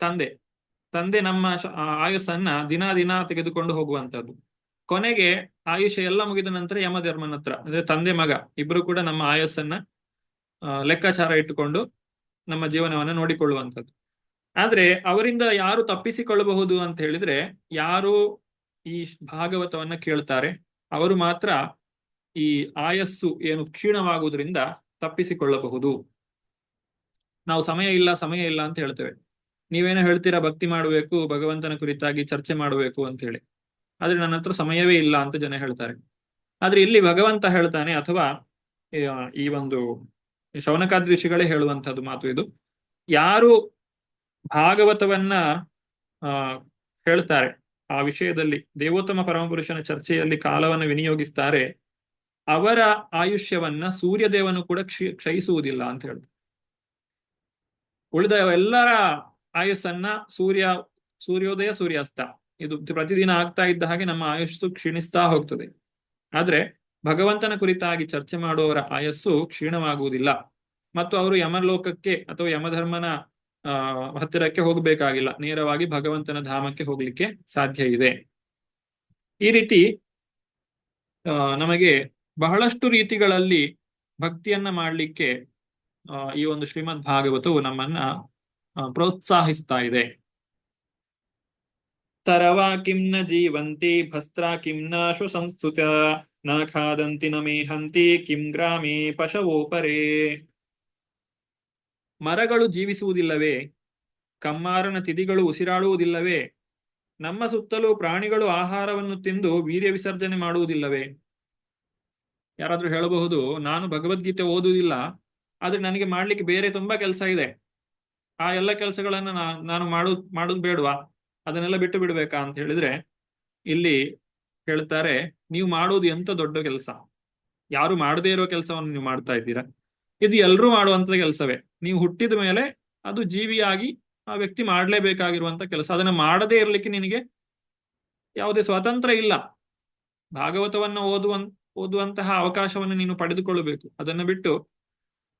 ತಂದೆ ನಮ್ಮ ಆಯುಸ್ಸನ್ನ ದಿನ ತೆಗೆದುಕೊಂಡು ಹೋಗುವಂತದ್ದು. ಕೊನೆಗೆ ಆಯುಷ್ಯ ಎಲ್ಲ ಮುಗಿದ ನಂತರ ಯಮಧರ್ಮನ ಹತ್ರ ಅಂದ್ರೆ ತಂದೆ ಮಗ ಇಬ್ರು ಕೂಡ ನಮ್ಮ ಆಯುಸ್ಸನ್ನ ಲೆಕ್ಕಾಚಾರ ಇಟ್ಟುಕೊಂಡು ನಮ್ಮ ಜೀವನವನ್ನ ನೋಡಿಕೊಳ್ಳುವಂಥದ್ದು. ಆದ್ರೆ ಅವರಿಂದ ಯಾರು ತಪ್ಪಿಸಿಕೊಳ್ಳಬಹುದು ಅಂತ ಹೇಳಿದ್ರೆ, ಯಾರು ಈ ಭಾಗವತವನ್ನ ಕೇಳ್ತಾರೆ ಅವರು ಮಾತ್ರ ಈ ಆಯಸ್ಸು ಏನು ಕ್ಷೀಣವಾಗುವುದರಿಂದ ತಪ್ಪಿಸಿಕೊಳ್ಳಬಹುದು. ನಾವು ಸಮಯ ಇಲ್ಲ ಅಂತ ಹೇಳ್ತೇವೆ. ನೀವೇನೋ ಹೇಳ್ತೀರಾ ಭಕ್ತಿ ಮಾಡಬೇಕು, ಭಗವಂತನ ಕುರಿತಾಗಿ ಚರ್ಚೆ ಮಾಡಬೇಕು ಅಂತ ಹೇಳಿ. ಆದ್ರೆ ನನ್ನ ಹತ್ರ ಸಮಯವೇ ಇಲ್ಲ ಅಂತ ಜನ ಹೇಳ್ತಾರೆ. ಆದ್ರೆ ಇಲ್ಲಿ ಭಗವಂತ ಹೇಳ್ತಾನೆ, ಅಥವಾ ಈ ಒಂದು ಶೌನಕಾದಿ ಋಷಿಗಳೇ ಹೇಳುವಂತಹದ್ದು ಮಾತು ಇದು. ಯಾರು ಭಾಗವತವನ್ನ ಆ ಹೇಳ್ತಾರೆ, ಆ ವಿಷಯದಲ್ಲಿ ದೇವೋತ್ತಮ ಪರಮಪುರುಷನ ಚರ್ಚೆಯಲ್ಲಿ ಕಾಲವನ್ನು ವಿನಿಯೋಗಿಸ್ತಾರೆ, ಅವರ ಆಯುಷ್ಯವನ್ನ ಸೂರ್ಯದೇವನು ಕೂಡ ಕ್ಷಯಿಸುವುದಿಲ್ಲ ಅಂತ ಹೇಳ್ತಾರೆ. ಉಳಿದ ಎಲ್ಲರ ಆಯುಸ್ಸನ್ನ ಸೂರ್ಯೋದಯ ಸೂರ್ಯಾಸ್ತ ಇದು ಪ್ರತಿದಿನ ಆಗ್ತಾ ಇದ್ದ ಹಾಗೆ ನಮ್ಮ ಆಯುಸ್ಸು ಕ್ಷೀಣಿಸ್ತಾ ಹೋಗ್ತದೆ. ಆದ್ರೆ ಭಗವಂತನ ಕುರಿತಾಗಿ ಚರ್ಚೆ ಮಾಡುವವರ ಆಯಸ್ಸು ಕ್ಷೀಣವಾಗುವುದಿಲ್ಲ, ಮತ್ತು ಅವರು ಯಮಲೋಕಕ್ಕೆ ಅಥವಾ ಯಮಧರ್ಮನ ಹತ್ತಿರಕ್ಕೆ ಹೋಗಬೇಕಾಗಿಲ್ಲ, ನೇರವಾಗಿ ಭಗವಂತನ ಧಾಮಕ್ಕೆ ಹೋಗ್ಲಿಕ್ಕೆ ಸಾಧ್ಯ ಇದೆ. ಈ ರೀತಿ ನಮಗೆ ಬಹಳಷ್ಟು ರೀತಿಗಳಲ್ಲಿ ಭಕ್ತಿಯನ್ನ ಮಾಡಲಿಕ್ಕೆ ಈ ಒಂದು ಶ್ರೀಮದ್ ಭಾಗವತವು ನಮ್ಮನ್ನ ಪ್ರೋತ್ಸಾಹಿಸ್ತಾ ಇದೆ. ತರವಾ ಕಿಂ ನ ಜೀವಂತಿ ಭಸ್ತ್ರಾ ಕಿಂ ನಾಶು ಸಂಸ್ತುತ ನ ಖಾದಂತಿ ನ ಮೇಹಂತಿ ಕಿಂ ಗ್ರಾಮೇ ಪಶವೋಪರೇ. ಮರಗಳು ಜೀವಿಸುವುದಿಲ್ಲವೇ? ಕಮ್ಮಾರನ ತಿದಿಗಳು ಉಸಿರಾಡುವುದಿಲ್ಲವೇ? ನಮ್ಮ ಸುತ್ತಲೂ ಪ್ರಾಣಿಗಳು ಆಹಾರವನ್ನು ತಿಂದು ವೀರ್ಯ ವಿಸರ್ಜನೆ ಮಾಡುವುದಿಲ್ಲವೇ? ಯಾರಾದ್ರೂ ಹೇಳಬಹುದು, ನಾನು ಭಗವದ್ಗೀತೆ ಓದುವುದಿಲ್ಲ, ಆದ್ರೆ ನನಗೆ ಮಾಡ್ಲಿಕ್ಕೆ ಬೇರೆ ತುಂಬಾ ಕೆಲಸ ಇದೆ, ಆ ಎಲ್ಲ ಕೆಲಸಗಳನ್ನ ನಾನು ಮಾಡುದು ಬೇಡವಾ, ಅದನ್ನೆಲ್ಲ ಬಿಟ್ಟು ಬಿಡ್ಬೇಕಾ ಅಂತ ಹೇಳಿದ್ರೆ, ಇಲ್ಲಿ ಹೇಳ್ತಾರೆ, ನೀವು ಮಾಡುವುದು ಎಂತ ದೊಡ್ಡ ಕೆಲಸ, ಯಾರು ಮಾಡದೇ ಇರೋ ಕೆಲಸವನ್ನು ನೀವು ಮಾಡ್ತಾ ಇದ್ದೀರಾ. ಇದು ಎಲ್ಲರೂ ಮಾಡುವಂತ ಕೆಲಸವೇ. ನೀವು ಹುಟ್ಟಿದ ಮೇಲೆ ಅದು ಜೀವಿಯಾಗಿ ಆ ವ್ಯಕ್ತಿ ಮಾಡಲೇಬೇಕಾಗಿರುವಂತ ಕೆಲಸ. ಅದನ್ನ ಮಾಡದೇ ಇರಲಿಕ್ಕೆ ನಿನಗೆ ಯಾವುದೇ ಸ್ವಾತಂತ್ರ್ಯ ಇಲ್ಲ. ಭಾಗವತವನ್ನ ಓದುವಂತಹ ಅವಕಾಶವನ್ನು ನೀನು ಪಡೆದುಕೊಳ್ಳಬೇಕು. ಅದನ್ನು ಬಿಟ್ಟು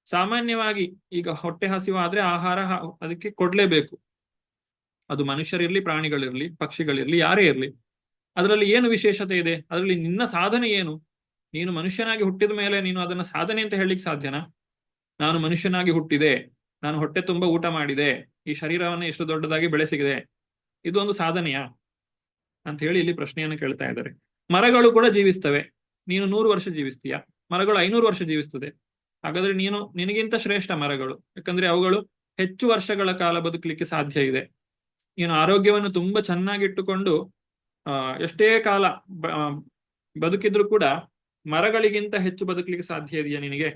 ಸಾಮಾನ್ಯವಾಗಿ ಈಗ ಹೊಟ್ಟೆ ಹಸಿವಾದ್ರೆ ಆಹಾರ ಅದಕ್ಕೆ ಕೊಡ್ಲೇಬೇಕು. ಅದು ಮನುಷ್ಯರಿರ್ಲಿ, ಪ್ರಾಣಿಗಳಿರ್ಲಿ, ಪಕ್ಷಿಗಳಿರ್ಲಿ, ಯಾರೇ ಇರ್ಲಿ. ಅದರಲ್ಲಿ ಏನು ವಿಶೇಷತೆ ಇದೆ? ಅದರಲ್ಲಿ ನಿನ್ನ ಸಾಧನೆ ಏನು? ನೀನು ಮನುಷ್ಯನಾಗಿ ಹುಟ್ಟಿದ ಮೇಲೆ ನೀನು ಅದನ್ನ ಸಾಧನೆ ಅಂತ ಹೇಳಲಿಕ್ಕೆ ಸಾಧ್ಯನಾ? ನಾನು ಮನುಷ್ಯನಾಗಿ ಹುಟ್ಟಿದೆ, ನಾನು ಹೊಟ್ಟೆ ತುಂಬ ಊಟ ಮಾಡಿದೆ, ಈ ಶರೀರವನ್ನು ಎಷ್ಟು ದೊಡ್ಡದಾಗಿ ಬೆಳೆಸಿದೆ, ಇದು ಒಂದು ಸಾಧನೆಯಾ ಅಂತ ಹೇಳಿ ಇಲ್ಲಿ ಪ್ರಶ್ನೆಯನ್ನು ಕೇಳ್ತಾ ಇದ್ದಾರೆ. ಮರಗಳು ಕೂಡ ಜೀವಿಸ್ತವೆ. ನೀನು 100 ವರ್ಷ ಜೀವಿಸ್ತೀಯ, ಮರಗಳು 500 ವರ್ಷ ಜೀವಿಸ್ತದೆ. ಹಾಗಾದ್ರೆ ನಿನಗಿಂತ ಶ್ರೇಷ್ಠ ಮರಗಳು, ಯಾಕಂದ್ರೆ ಅವುಗಳು ಹೆಚ್ಚು ವರ್ಷಗಳ ಕಾಲ ಬದುಕಲಿಕ್ಕೆ ಸಾಧ್ಯ ಇದೆ. ನೀನು ಆರೋಗ್ಯವನ್ನು ತುಂಬಾ ಚೆನ್ನಾಗಿಟ್ಟುಕೊಂಡು ಎಷ್ಟೇ ಕಾಲ ಬದುಕಿದ್ರು ಕೂಡ ಮರಗಳಿಗಿಂತ ಹೆಚ್ಚು ಬದುಕಲಿಕ್ಕೆ ಸಾಧ್ಯ ಇದೆಯಾ ನಿನಗೆ?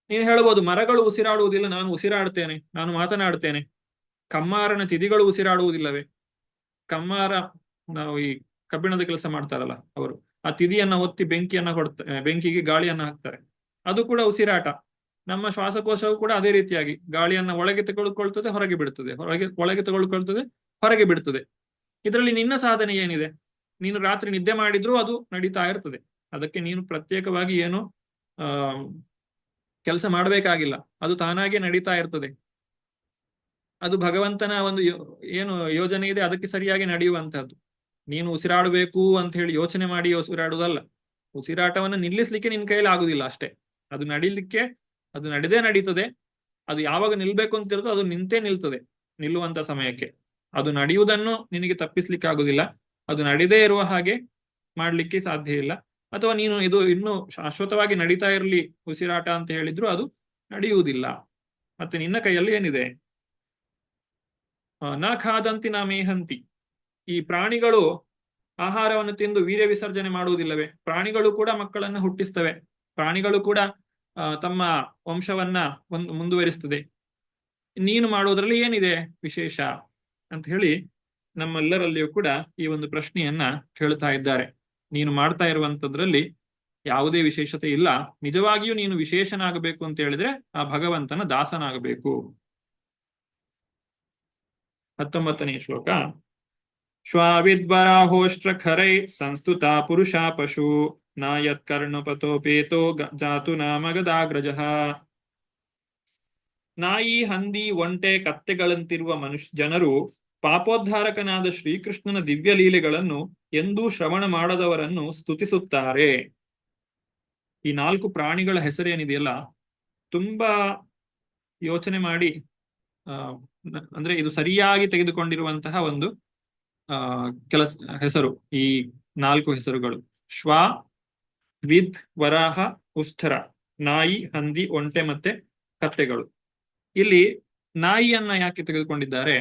ನೀನು ಹೇಳ್ಬೋದು, ಮರಗಳು ಉಸಿರಾಡುವುದಿಲ್ಲ, ನಾನು ಉಸಿರಾಡ್ತೇನೆ, ನಾನು ಮಾತನಾಡ್ತೇನೆ. ಕಮ್ಮಾರನ ತಿದಿಗಳು ಉಸಿರಾಡುವುದಿಲ್ಲವೇ? ಕಮ್ಮಾರ, ನಾವು ಈ ಕಬ್ಬಿಣದ ಕೆಲಸ ಮಾಡ್ತಾರಲ್ಲ, ಅವರು ಆ ತಿದಿಯನ್ನ ಒತ್ತಿ ಬೆಂಕಿಗೆ ಗಾಳಿಯನ್ನ ಹಾಕ್ತಾರೆ, ಅದು ಕೂಡ ಉಸಿರಾಟ. ನಮ್ಮ ಶ್ವಾಸಕೋಶವು ಕೂಡ ಅದೇ ರೀತಿಯಾಗಿ ಗಾಳಿಯನ್ನ ಒಳಗೆ ತೆಗೆದುಕೊಳ್ತದೆ, ಹೊರಗೆ ಬಿಡುತ್ತದೆ, ಒಳಗೆ ತೆಗೆದುಕೊಳ್ತದೆ, ಹೊರಗೆ ಬಿಡುತ್ತದೆ. ಇದರಲ್ಲಿ ನಿನ್ನ ಸಾಧನೆ ಏನಿದೆ? ನೀನು ರಾತ್ರಿ ನಿದ್ದೆ ಮಾಡಿದ್ರೂ ಅದು ನಡೀತಾ ಇರ್ತದೆ. ಅದಕ್ಕೆ ನೀನು ಪ್ರತ್ಯೇಕವಾಗಿ ಏನು ಕೆಲಸ ಮಾಡಬೇಕಾಗಿಲ್ಲ, ಅದು ತಾನಾಗೆ ನಡೀತಾ ಇರ್ತದೆ. ಅದು ಭಗವಂತನ ಒಂದು ಏನು ಯೋಜನೆ ಇದೆ ಅದಕ್ಕೆ ಸರಿಯಾಗಿ ನಡೆಯುವಂತಹದ್ದು. ನೀನು ಉಸಿರಾಡಬೇಕು ಅಂತ ಹೇಳಿ ಯೋಚನೆ ಮಾಡಿ ಉಸಿರಾಡುವುದಲ್ಲ. ಉಸಿರಾಟವನ್ನು ನಿಲ್ಲಿಸ್ಲಿಕ್ಕೆ ನಿನ್ನ ಕೈಯಲ್ಲಿ ಆಗುದಿಲ್ಲ ಅಷ್ಟೇ. ಅದು ನಡೆದೇ ನಡೀತದೆ. ಅದು ಯಾವಾಗ ನಿಲ್ಬೇಕು ಅಂತ ಇರುತ್ತೋ ಅದು ನಿಂತೇ ನಿಲ್ತದೆ, ನಿಲ್ಲುವಂತ ಸಮಯಕ್ಕೆ. ಅದು ನಡೆಯುವುದನ್ನು ನಿನಗೆ ತಪ್ಪಿಸ್ಲಿಕ್ಕೆ ಆಗುದಿಲ್ಲ. ಅದು ನಡೆದೇ ಇರುವ ಹಾಗೆ ಮಾಡ್ಲಿಕ್ಕೆ ಸಾಧ್ಯ ಇಲ್ಲ. ಅಥವಾ ನೀನು ಇದು ಇನ್ನು ಶಾಶ್ವತವಾಗಿ ನಡೀತಾ ಇರಲಿ ಉಸಿರಾಟ ಅಂತ ಹೇಳಿದ್ರು ಅದು ನಡೆಯುವುದಿಲ್ಲ. ಮತ್ತೆ ನಿನ್ನ ಕೈಯಲ್ಲಿ ಏನಿದೆ? ನ ಖಾದಂತಿ ನ ಮೇಹಂತಿ. ಈ ಪ್ರಾಣಿಗಳು ಆಹಾರವನ್ನು ತಿಂದು ವೀರ್ಯ ವಿಸರ್ಜನೆ ಮಾಡುವುದಿಲ್ಲವೇ? ಪ್ರಾಣಿಗಳು ಕೂಡ ಮಕ್ಕಳನ್ನ ಹುಟ್ಟಿಸ್ತವೆ, ಪ್ರಾಣಿಗಳು ಕೂಡ ತಮ್ಮ ವಂಶವನ್ನ ಮುಂದುವರಿಸ್ತದೆ. ನೀನು ಮಾಡುವುದರಲ್ಲಿ ಏನಿದೆ ವಿಶೇಷ ಅಂತ ಹೇಳಿ ನಮ್ಮೆಲ್ಲರಲ್ಲಿಯೂ ಕೂಡ ಈ ಒಂದು ಪ್ರಶ್ನೆಯನ್ನ ಕೇಳ್ತಾ ಇದ್ದಾರೆ. ನೀನು ಮಾಡ್ತಾ ಇರುವಂತದ್ರಲ್ಲಿ ಯಾವುದೇ ವಿಶೇಷತೆ ಇಲ್ಲ. ನಿಜವಾಗಿಯೂ ನೀನು ವಿಶೇಷನಾಗಬೇಕು ಅಂತ ಹೇಳಿದ್ರೆ ಆ ಭಗವಂತನ ದಾಸನಾಗಬೇಕು. 19ನೇ ಶ್ಲೋಕ. ಶ್ವಾವಿದ್ವರಾಹೋಷ್ಟ್ರ ಖರೈ ಸಂಸ್ತುತ ಪುರುಷ ಪಶು ನಾಯತ್ ಕರ್ಣಪತೋಪೇತೋ ಜಾತು ನಾಮ ಗದಾಗ್ರಜಃ. ನಾಯಿ, ಹಂದಿ, ಒಂಟೆ, ಕತ್ತೆಗಳಂತಿರುವ ಜನರು ಪಾಪೋದ್ಧಾರಕನಾದ ಶ್ರೀಕೃಷ್ಣನ ದಿವ್ಯ ಲೀಲೆಗಳನ್ನು ಎಂದೂ ಶ್ರವಣ ಮಾಡದವರನ್ನು ಸ್ತುತಿಸುತ್ತಾರೆ. ಈ 4 ಪ್ರಾಣಿಗಳ ಹೆಸರೇನಿದೆಯಲ್ಲ, ತುಂಬಾ ಯೋಚನೆ ಮಾಡಿ ಅಂದ್ರೆ ಇದು ಸರಿಯಾಗಿ ತೆಗೆದುಕೊಂಡಿರುವಂತಹ ಒಂದು ಹೆಸರು. ಈ 4 ಹೆಸರುಗಳು ಶ್ವ, ವಿದ್, ವರಾಹ, ಉಷ್ಠರ, ನಾಯಿ, ಹಂದಿ, ಒಂಟೆ ಮತ್ತೆ ಕತ್ತೆಗಳು. ಇಲ್ಲಿ ನಾಯಿಯನ್ನ ಯಾಕೆ ತೆಗೆದುಕೊಂಡಿದ್ದಾರೆ?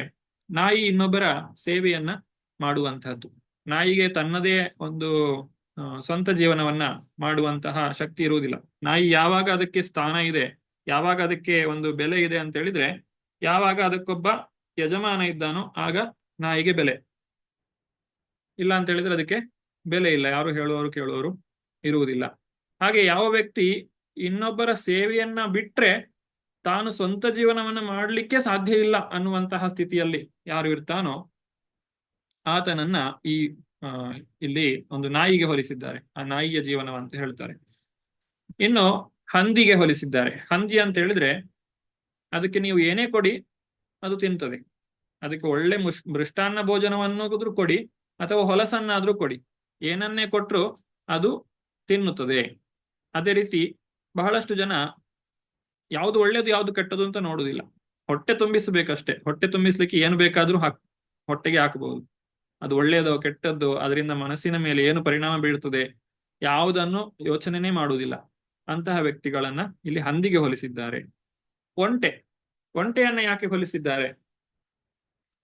ನಾಯಿ ಇನ್ನೊಬ್ಬರ ಸೇವೆಯನ್ನ ಮಾಡುವಂತಹದ್ದು. ನಾಯಿಗೆ ತನ್ನದೇ ಒಂದು ಸ್ವಂತ ಜೀವನವನ್ನ ಮಾಡುವಂತಹ ಶಕ್ತಿ ಇರುವುದಿಲ್ಲ. ನಾಯಿ ಯಾವಾಗ ಅದಕ್ಕೆ ಸ್ಥಾನ ಇದೆ, ಯಾವಾಗ ಅದಕ್ಕೆ ಒಂದು ಬೆಲೆ ಇದೆ ಅಂತ ಹೇಳಿದ್ರೆ, ಯಾವಾಗ ಅದಕ್ಕೊಬ್ಬ ಯಜಮಾನ ಇದ್ದಾನೋ ಆಗ ನಾಯಿಗೆ ಬೆಲೆ. ಇಲ್ಲ ಅಂತ ಹೇಳಿದ್ರೆ ಅದಕ್ಕೆ ಬೆಲೆ ಇಲ್ಲ, ಯಾರು ಹೇಳುವವರು ಕೇಳುವವರು ಇರುವುದಿಲ್ಲ. ಹಾಗೆ ಯಾವ ವ್ಯಕ್ತಿ ಇನ್ನೊಬ್ಬರ ಸೇವೆಯನ್ನ ಬಿಟ್ರೆ ತಾನು ಸ್ವಂತ ಜೀವನವನ್ನ ಮಾಡಲಿಕ್ಕೆ ಸಾಧ್ಯ ಇಲ್ಲ ಅನ್ನುವಂತಹ ಸ್ಥಿತಿಯಲ್ಲಿ ಯಾರು ಇರ್ತಾನೋ ಆತನನ್ನ ಈ ಆ, ಇಲ್ಲಿ ಒಂದು ನಾಯಿಗೆ ಹೋಲಿಸಿದ್ದಾರೆ. ಆ ನಾಯಿಯ ಜೀವನವಂತ ಹೇಳ್ತಾರೆ. ಇನ್ನು ಹಂದಿಗೆ ಹೋಲಿಸಿದ್ದಾರೆ. ಹಂದಿ ಅಂತ ಹೇಳಿದ್ರೆ ಅದಕ್ಕೆ ನೀವು ಏನೇ ಕೊಡಿ ಅದು ತಿಂತದೆ. ಅದಕ್ಕೆ ಒಳ್ಳೆ ಮೃಷ್ಟಾನ್ನ ಭೋಜನವನ್ನಾದ್ರೂ ಕೊಡಿ ಅಥವಾ ಹೊಲಸನ್ನಾದ್ರೂ ಕೊಡಿ, ಏನನ್ನೇ ಕೊಟ್ರು ಅದು ತಿನ್ನುತ್ತದೆ. ಅದೇ ರೀತಿ ಬಹಳಷ್ಟು ಜನ ಯಾವುದು ಒಳ್ಳೇದು ಯಾವುದು ಕೆಟ್ಟದು ಅಂತ ನೋಡುದಿಲ್ಲ. ಹೊಟ್ಟೆ ತುಂಬಿಸಬೇಕಷ್ಟೇ. ಹೊಟ್ಟೆ ತುಂಬಿಸ್ಲಿಕ್ಕೆ ಏನು ಬೇಕಾದ್ರೂ ಹೊಟ್ಟೆಗೆ ಹಾಕಬಹುದು. ಅದು ಒಳ್ಳೆಯದೋ ಕೆಟ್ಟದ್ದು, ಅದರಿಂದ ಮನಸ್ಸಿನ ಮೇಲೆ ಏನು ಪರಿಣಾಮ ಬೀಳ್ತದೆ ಯಾವುದನ್ನು ಯೋಚನೆನೇ ಮಾಡುವುದಿಲ್ಲ. ಅಂತಹ ವ್ಯಕ್ತಿಗಳನ್ನ ಇಲ್ಲಿ ಹಂದಿಗೆ ಹೋಲಿಸಿದ್ದಾರೆ. ಒಂಟೆಯನ್ನ ಯಾಕೆ ಹೋಲಿಸಿದ್ದಾರೆ?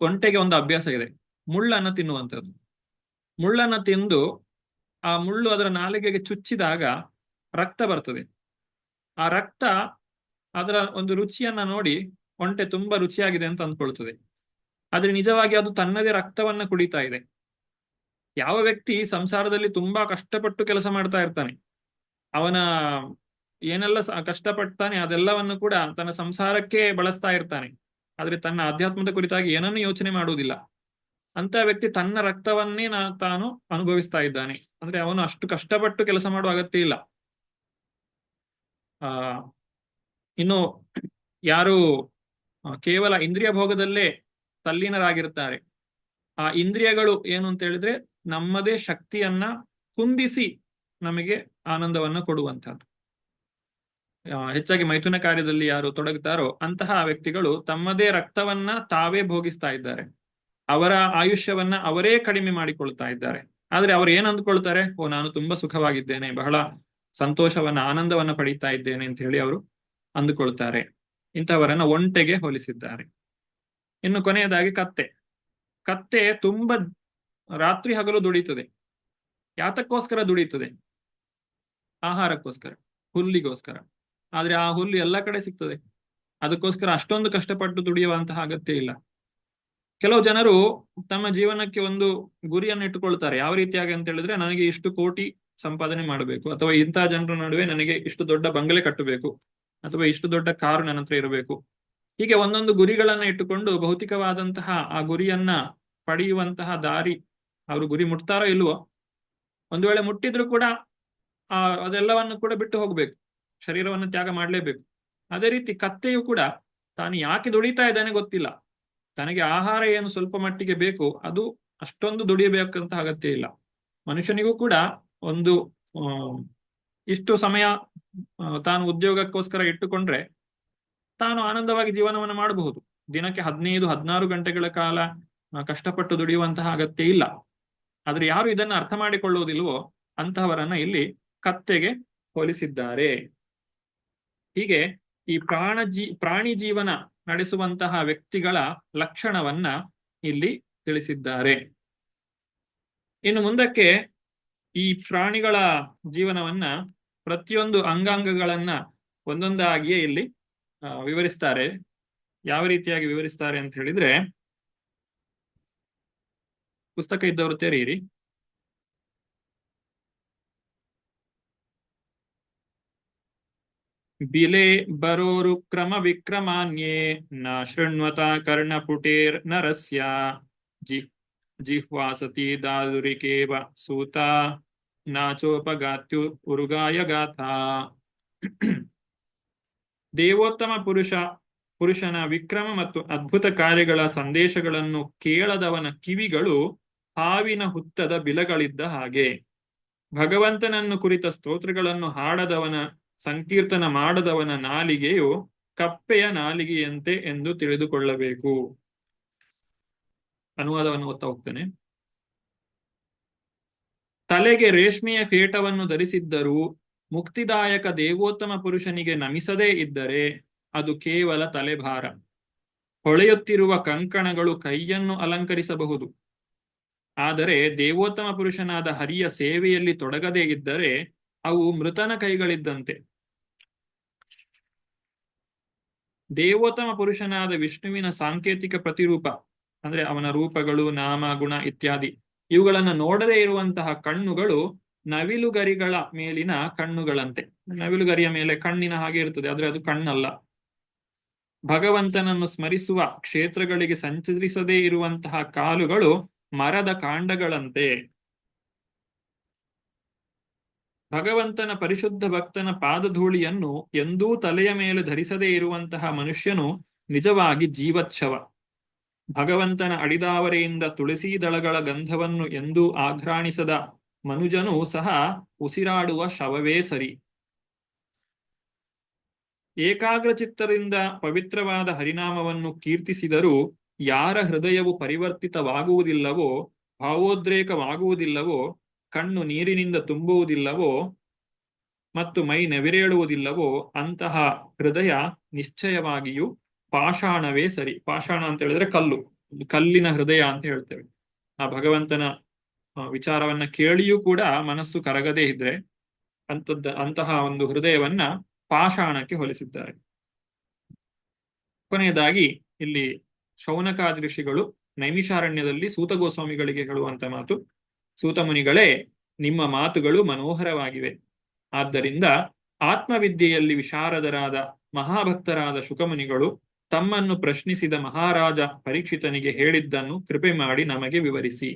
ಒಂಟೆಗೆ ಒಂದು ಅಭ್ಯಾಸ ಇದೆ, ಮುಳ್ಳನ್ನು ತಿನ್ನುವಂಥದ್ದು. ಮುಳ್ಳನ್ನು ತಿಂದು ಆ ಮುಳ್ಳು ಅದರ ನಾಲಿಗೆಗೆ ಚುಚ್ಚಿದಾಗ ರಕ್ತ ಬರ್ತದೆ. ಆ ರಕ್ತ ಅದರ ಒಂದು ರುಚಿಯನ್ನ ನೋಡಿ ಒಂಟೆ ತುಂಬಾ ರುಚಿಯಾಗಿದೆ ಅಂತ ಅಂದ್ಕೊಳ್ತದೆ. ಆದ್ರೆ ನಿಜವಾಗಿ ಅದು ತನ್ನದೇ ರಕ್ತವನ್ನ ಕುಡಿತಾ ಇದೆ. ಯಾವ ವ್ಯಕ್ತಿ ಸಂಸಾರದಲ್ಲಿ ತುಂಬಾ ಕಷ್ಟಪಟ್ಟು ಕೆಲಸ ಮಾಡ್ತಾ ಇರ್ತಾನೆ, ಅವನ ಏನೆಲ್ಲ ಕಷ್ಟಪಡ್ತಾನೆ ಅದೆಲ್ಲವನ್ನು ಕೂಡ ತನ್ನ ಸಂಸಾರಕ್ಕೆ ಬಳಸ್ತಾ ಇರ್ತಾನೆ, ಆದ್ರೆ ತನ್ನ ಆಧ್ಯಾತ್ಮದ ಕುರಿತಾಗಿ ಏನನ್ನೂ ಯೋಚನೆ ಮಾಡುವುದಿಲ್ಲ. ಅಂತ ವ್ಯಕ್ತಿ ತನ್ನ ರಕ್ತವನ್ನೇ ತಾನು ಅನುಭವಿಸ್ತಾ ಇದ್ದಾನೆ. ಅಂದ್ರೆ ಅವನು ಅಷ್ಟು ಕಷ್ಟಪಟ್ಟು ಕೆಲಸ ಮಾಡುವ ಅಗತ್ಯ ಇಲ್ಲ. ಆ ಇನ್ನು ಯಾರು ಕೇವಲ ಇಂದ್ರಿಯ ಭೋಗದಲ್ಲೇ ತಲ್ಲೀನರಾಗಿರ್ತಾರೆ, ಆ ಇಂದ್ರಿಯಗಳು ಏನು ಅಂತ ಹೇಳಿದ್ರೆ ನಮ್ಮದೇ ಶಕ್ತಿಯನ್ನ ಕುಂದಿಸಿ ನಮಗೆ ಆನಂದವನ್ನ ಕೊಡುವಂತಹದ್ದು. ಹೆಚ್ಚಾಗಿ ಮೈಥುನ ಕಾರ್ಯದಲ್ಲಿ ಯಾರು ತೊಡಗುತ್ತಾರೋ ಅಂತಹ ವ್ಯಕ್ತಿಗಳು ತಮ್ಮದೇ ರಕ್ತವನ್ನ ತಾವೇ ಭೋಗಿಸ್ತಾ ಇದ್ದಾರೆ. ಅವರ ಆಯುಷ್ಯವನ್ನ ಅವರೇ ಕಡಿಮೆ ಮಾಡಿಕೊಳ್ತಾ ಇದ್ದಾರೆ. ಆದ್ರೆ ಅವ್ರು ಏನ್ ಅಂದ್ಕೊಳ್ತಾರೆ, ಓ ನಾನು ತುಂಬಾ ಸುಖವಾಗಿದ್ದೇನೆ, ಬಹಳ ಸಂತೋಷವನ್ನ ಆನಂದವನ್ನ ಪಡೀತಾ ಇದ್ದೇನೆ ಅಂತ ಹೇಳಿ ಅವರು ಅಂದುಕೊಳ್ತಾರೆ. ಇಂಥವರನ್ನ ಒಂಟೆಗೆ ಹೋಲಿಸಿದ್ದಾರೆ. ಇನ್ನು ಕೊನೆಯದಾಗಿ ಕತ್ತೆ ತುಂಬಾ ರಾತ್ರಿ ಹಗಲು ದುಡಿತದೆ. ಯಾತಕ್ಕೋಸ್ಕರ ದುಡಿತದೆ? ಆಹಾರಕ್ಕೋಸ್ಕರ, ಹುಲ್ಲಿಗೋಸ್ಕರ. ಆದ್ರೆ ಆ ಹುಲ್ಲು ಎಲ್ಲ ಕಡೆ ಸಿಗ್ತದೆ, ಅದಕ್ಕೋಸ್ಕರ ಅಷ್ಟೊಂದು ಕಷ್ಟಪಟ್ಟು ದುಡಿಯುವಂತಹ ಅಗತ್ಯ ಇಲ್ಲ. ಕೆಲವು ಜನರು ತಮ್ಮ ಜೀವನಕ್ಕೆ ಒಂದು ಗುರಿಯನ್ನು ಇಟ್ಟುಕೊಳ್ತಾರೆ. ಯಾವ ರೀತಿಯಾಗಿ ಅಂತ ಹೇಳಿದ್ರೆ, ನನಗೆ ಇಷ್ಟು ಕೋಟಿ ಸಂಪಾದನೆ ಮಾಡಬೇಕು, ಅಥವಾ ಇಂತಹ ಜನರ ನಡುವೆ ನನಗೆ ಇಷ್ಟು ದೊಡ್ಡ ಬಂಗಲೆ ಕಟ್ಟಬೇಕು, ಅಥವಾ ಇಷ್ಟು ದೊಡ್ಡ ಕಾರು ನನ್ನ ಹತ್ರ ಇರಬೇಕು. ಹೀಗೆ ಒಂದೊಂದು ಗುರಿಗಳನ್ನ ಇಟ್ಟುಕೊಂಡು ಭೌತಿಕವಾದಂತಹ ಆ ಗುರಿಯನ್ನ ಪಡೆಯುವಂತಹ ದಾರಿ, ಅವರು ಗುರಿ ಮುಟ್ತಾರೋ ಇಲ್ವೋ, ಒಂದು ವೇಳೆ ಮುಟ್ಟಿದ್ರು ಕೂಡ ಅದೆಲ್ಲವನ್ನು ಕೂಡ ಬಿಟ್ಟು ಹೋಗ್ಬೇಕು, ಶರೀರವನ್ನು ತ್ಯಾಗ ಮಾಡಲೇಬೇಕು. ಅದೇ ರೀತಿ ಕತ್ತೆಯು ಕೂಡ ತಾನು ಯಾಕೆ ದುಡಿತಾ ಇದ್ದಾನೆ ಗೊತ್ತಿಲ್ಲ, ತನಗೆ ಆಹಾರ ಏನು ಸ್ವಲ್ಪ ಮಟ್ಟಿಗೆ ಬೇಕು, ಅದು ಅಷ್ಟೊಂದು ದುಡಿಯಬೇಕಂತ ಅಗತ್ಯ ಇಲ್ಲ. ಮನುಷ್ಯನಿಗೂ ಕೂಡ ಒಂದು ಇಷ್ಟು ಸಮಯ ತಾನು ಉದ್ಯೋಗಕ್ಕೋಸ್ಕರ ಇಟ್ಟುಕೊಂಡ್ರೆ ತಾನು ಆನಂದವಾಗಿ ಜೀವನವನ್ನು ಮಾಡಬಹುದು. ದಿನಕ್ಕೆ 15-16 ಗಂಟೆಗಳ ಕಾಲ ಕಷ್ಟಪಟ್ಟು ದುಡಿಯುವಂತಹ ಅಗತ್ಯ ಇಲ್ಲ. ಆದ್ರೆ ಯಾರು ಇದನ್ನು ಅರ್ಥ ಮಾಡಿಕೊಳ್ಳುವುದಿಲ್ವೋ ಅಂತಹವರನ್ನ ಇಲ್ಲಿ ಕತ್ತೆಗೆ ಹೋಲಿಸಿದ್ದಾರೆ. ಹೀಗೆ ಈ ಪ್ರಾಣಿ ಜೀವನ ನಡೆಸುವಂತಹ ವ್ಯಕ್ತಿಗಳ ಲಕ್ಷಣವನ್ನ ಇಲ್ಲಿ ತಿಳಿಸಿದ್ದಾರೆ. ಇನ್ನು ಮುಂದಕ್ಕೆ ಈ ಪ್ರಾಣಿಗಳ ಜೀವನವನ್ನ ಪ್ರತಿಯೊಂದು ಅಂಗಾಂಗಗಳನ್ನ ಒಂದೊಂದಾಗಿಯೇ ಇಲ್ಲಿ ವಿವರಿಸ್ತಾರೆ. ಯಾವ ರೀತಿಯಾಗಿ ವಿವರಿಸ್ತಾರೆ ಅಂತ ಹೇಳಿದ್ರೆ, ಪುಸ್ತಕ ಇದ್ದವರು ತೆರೆಯಿರಿ. ಬಿಲೆ ಬರೋರು ಕ್ರಮ ವಿಕ್ರಮಾನ್ಯೇ ನ ಶೃಣ್ವತ ಕರ್ಣಪುಟೇರ್ ನರಸ್ಯ ಜಿಹ್ವಾಸತಿ ದಾದುರಿಕೇವ ಸೂತ ನಾಚೋಪಗಾತ್ಯು ಉರುಗಾಯ ಗಾಥಾ. ದೇವೋತ್ತಮ ಪುರುಷನ ವಿಕ್ರಮ ಮತ್ತು ಅದ್ಭುತ ಕಾರ್ಯಗಳ ಸಂದೇಶಗಳನ್ನು ಕೇಳದವನ ಕಿವಿಗಳು ಹಾವಿನ ಹುತ್ತದ ಬಿಲಗಳಿದ್ದ ಹಾಗೆ. ಭಗವಂತನನ್ನು ಕುರಿತ ಸ್ತೋತ್ರಗಳನ್ನು ಹಾಡದವನ, ಸಂಕೀರ್ತನ ಮಾಡದವನ ನಾಲಿಗೆಯು ಕಪ್ಪೆಯ ನಾಲಿಗೆಯಂತೆ ಎಂದು ತಿಳಿದುಕೊಳ್ಳಬೇಕು. ಅನುವಾದವನ್ನು ಓದ್ತಾ ಹೋಗ್ತೇನೆ. ತಲೆಗೆ ರೇಷ್ಮೆಯ ಕೇಟವನ್ನು ಧರಿಸಿದ್ದರೂ ಮುಕ್ತಿದಾಯಕ ದೇವೋತ್ತಮ ಪುರುಷನಿಗೆ ನಮಿಸದೇ ಇದ್ದರೆ ಅದು ಕೇವಲ ತಲೆಭಾರ. ಹೊಳೆಯುತ್ತಿರುವ ಕಂಕಣಗಳು ಕೈಯನ್ನು ಅಲಂಕರಿಸಬಹುದು, ಆದರೆ ದೇವೋತ್ತಮ ಪುರುಷನಾದ ಹರಿಯ ಸೇವೆಯಲ್ಲಿ ತೊಡಗದೇ ಇದ್ದರೆ ಅವು ಮೃತನ ಕೈಗಳಿದ್ದಂತೆ. ದೇವೋತ್ತಮ ಪುರುಷನಾದ ವಿಷ್ಣುವಿನ ಸಾಂಕೇತಿಕ ಪ್ರತಿರೂಪ ಅಂದ್ರೆ ಅವನ ರೂಪಗಳು, ನಾಮ, ಗುಣ ಇತ್ಯಾದಿ ಇವುಗಳನ್ನು ನೋಡದೇ ಇರುವಂತಹ ಕಣ್ಣುಗಳು ನವಿಲುಗರಿಗಳ ಮೇಲಿನ ಕಣ್ಣುಗಳಂತೆ. ನವಿಲುಗರಿಯ ಮೇಲೆ ಕಣ್ಣಿನ ಹಾಗೆ ಇರ್ತದೆ, ಆದ್ರೆ ಅದು ಕಣ್ಣಲ್ಲ. ಭಗವಂತನನ್ನು ಸ್ಮರಿಸುವ ಕ್ಷೇತ್ರಗಳಿಗೆ ಸಂಚರಿಸದೇ ಇರುವಂತಹ ಕಾಲುಗಳು ಮರದ ಕಾಂಡಗಳಂತೆ. ಭಗವಂತನ ಪರಿಶುದ್ಧ ಭಕ್ತನ ಪಾದಧೂಳಿಯನ್ನು ಎಂದೂ ತಲೆಯ ಮೇಲೆ ಧರಿಸದೇ ಇರುವಂತಹ ಮನುಷ್ಯನು ನಿಜವಾಗಿ ಜೀವಚ್ಛವ. ಭಗವಂತನ ಅಡಿದಾವರೆಯಿಂದ ತುಳಸಿ ದಳಗಳ ಗಂಧವನ್ನು ಎಂದೂ ಆಘ್ರಾಣಿಸದ ಮನುಜನೂ ಸಹ ಉಸಿರಾಡುವ ಶವವೇ ಸರಿ. ಏಕಾಗ್ರಚಿತ್ತರಿಂದ ಪವಿತ್ರವಾದ ಹರಿನಾಮವನ್ನು ಕೀರ್ತಿಸಿದರೂ ಯಾರ ಹೃದಯವು ಪರಿವರ್ತಿತವಾಗುವುದಿಲ್ಲವೋ, ಭಾವೋದ್ರೇಕವಾಗುವುದಿಲ್ಲವೋ, ಕಣ್ಣು ನೀರಿನಿಂದ ತುಂಬುವುದಿಲ್ಲವೋ ಮತ್ತು ಮೈ ನೆವಿರೇಳುವುದಿಲ್ಲವೋ ಅಂತಹ ಹೃದಯ ನಿಶ್ಚಯವಾಗಿಯೂ ಪಾಷಾಣವೇ ಸರಿ. ಪಾಷಾಣ ಅಂತ ಹೇಳಿದ್ರೆ ಕಲ್ಲು, ಕಲ್ಲಿನ ಹೃದಯ ಅಂತ ಹೇಳ್ತೇವೆ. ಆ ಭಗವಂತನ ವಿಚಾರವನ್ನ ಕೇಳಿಯೂ ಕೂಡ ಮನಸ್ಸು ಕರಗದೇ ಇದ್ರೆ ಅಂತಹ ಒಂದು ಹೃದಯವನ್ನ ಪಾಷಾಣಕ್ಕೆ ಹೋಲಿಸಿದ್ದಾರೆ. ಕೊನೆಯದಾಗಿ ಇಲ್ಲಿ ಶೌನಕಾದಿ ಋಷಿಗಳು ನೈಮಿಷಾರಣ್ಯದಲ್ಲಿ ಸೂತ ಗೋಸ್ವಾಮಿಗಳಿಗೆ ಹೇಳುವಂತ ಮಾತು: ಸೂತ ಮುನಿಗಳೇ, ನಿಮ್ಮ ಮಾತುಗಳು ಮನೋಹರವಾಗಿವೆ. ಆದ್ದರಿಂದ ಆತ್ಮವಿದ್ಯೆಯಲ್ಲಿ ವಿಶಾರದರಾದ ಮಹಾಭಕ್ತರಾದ ಶುಕಮುನಿಗಳು ತಮ್ಮನ್ನು ಪ್ರಶ್ನಿಸಿದ ಮಹಾರಾಜ ಪರೀಕ್ಷಿತನಿಗೆ ಹೇಳಿದ್ದನ್ನು ಕೃಪೆ ಮಾಡಿ ನಮಗೆ ವಿವರಿಸಿ.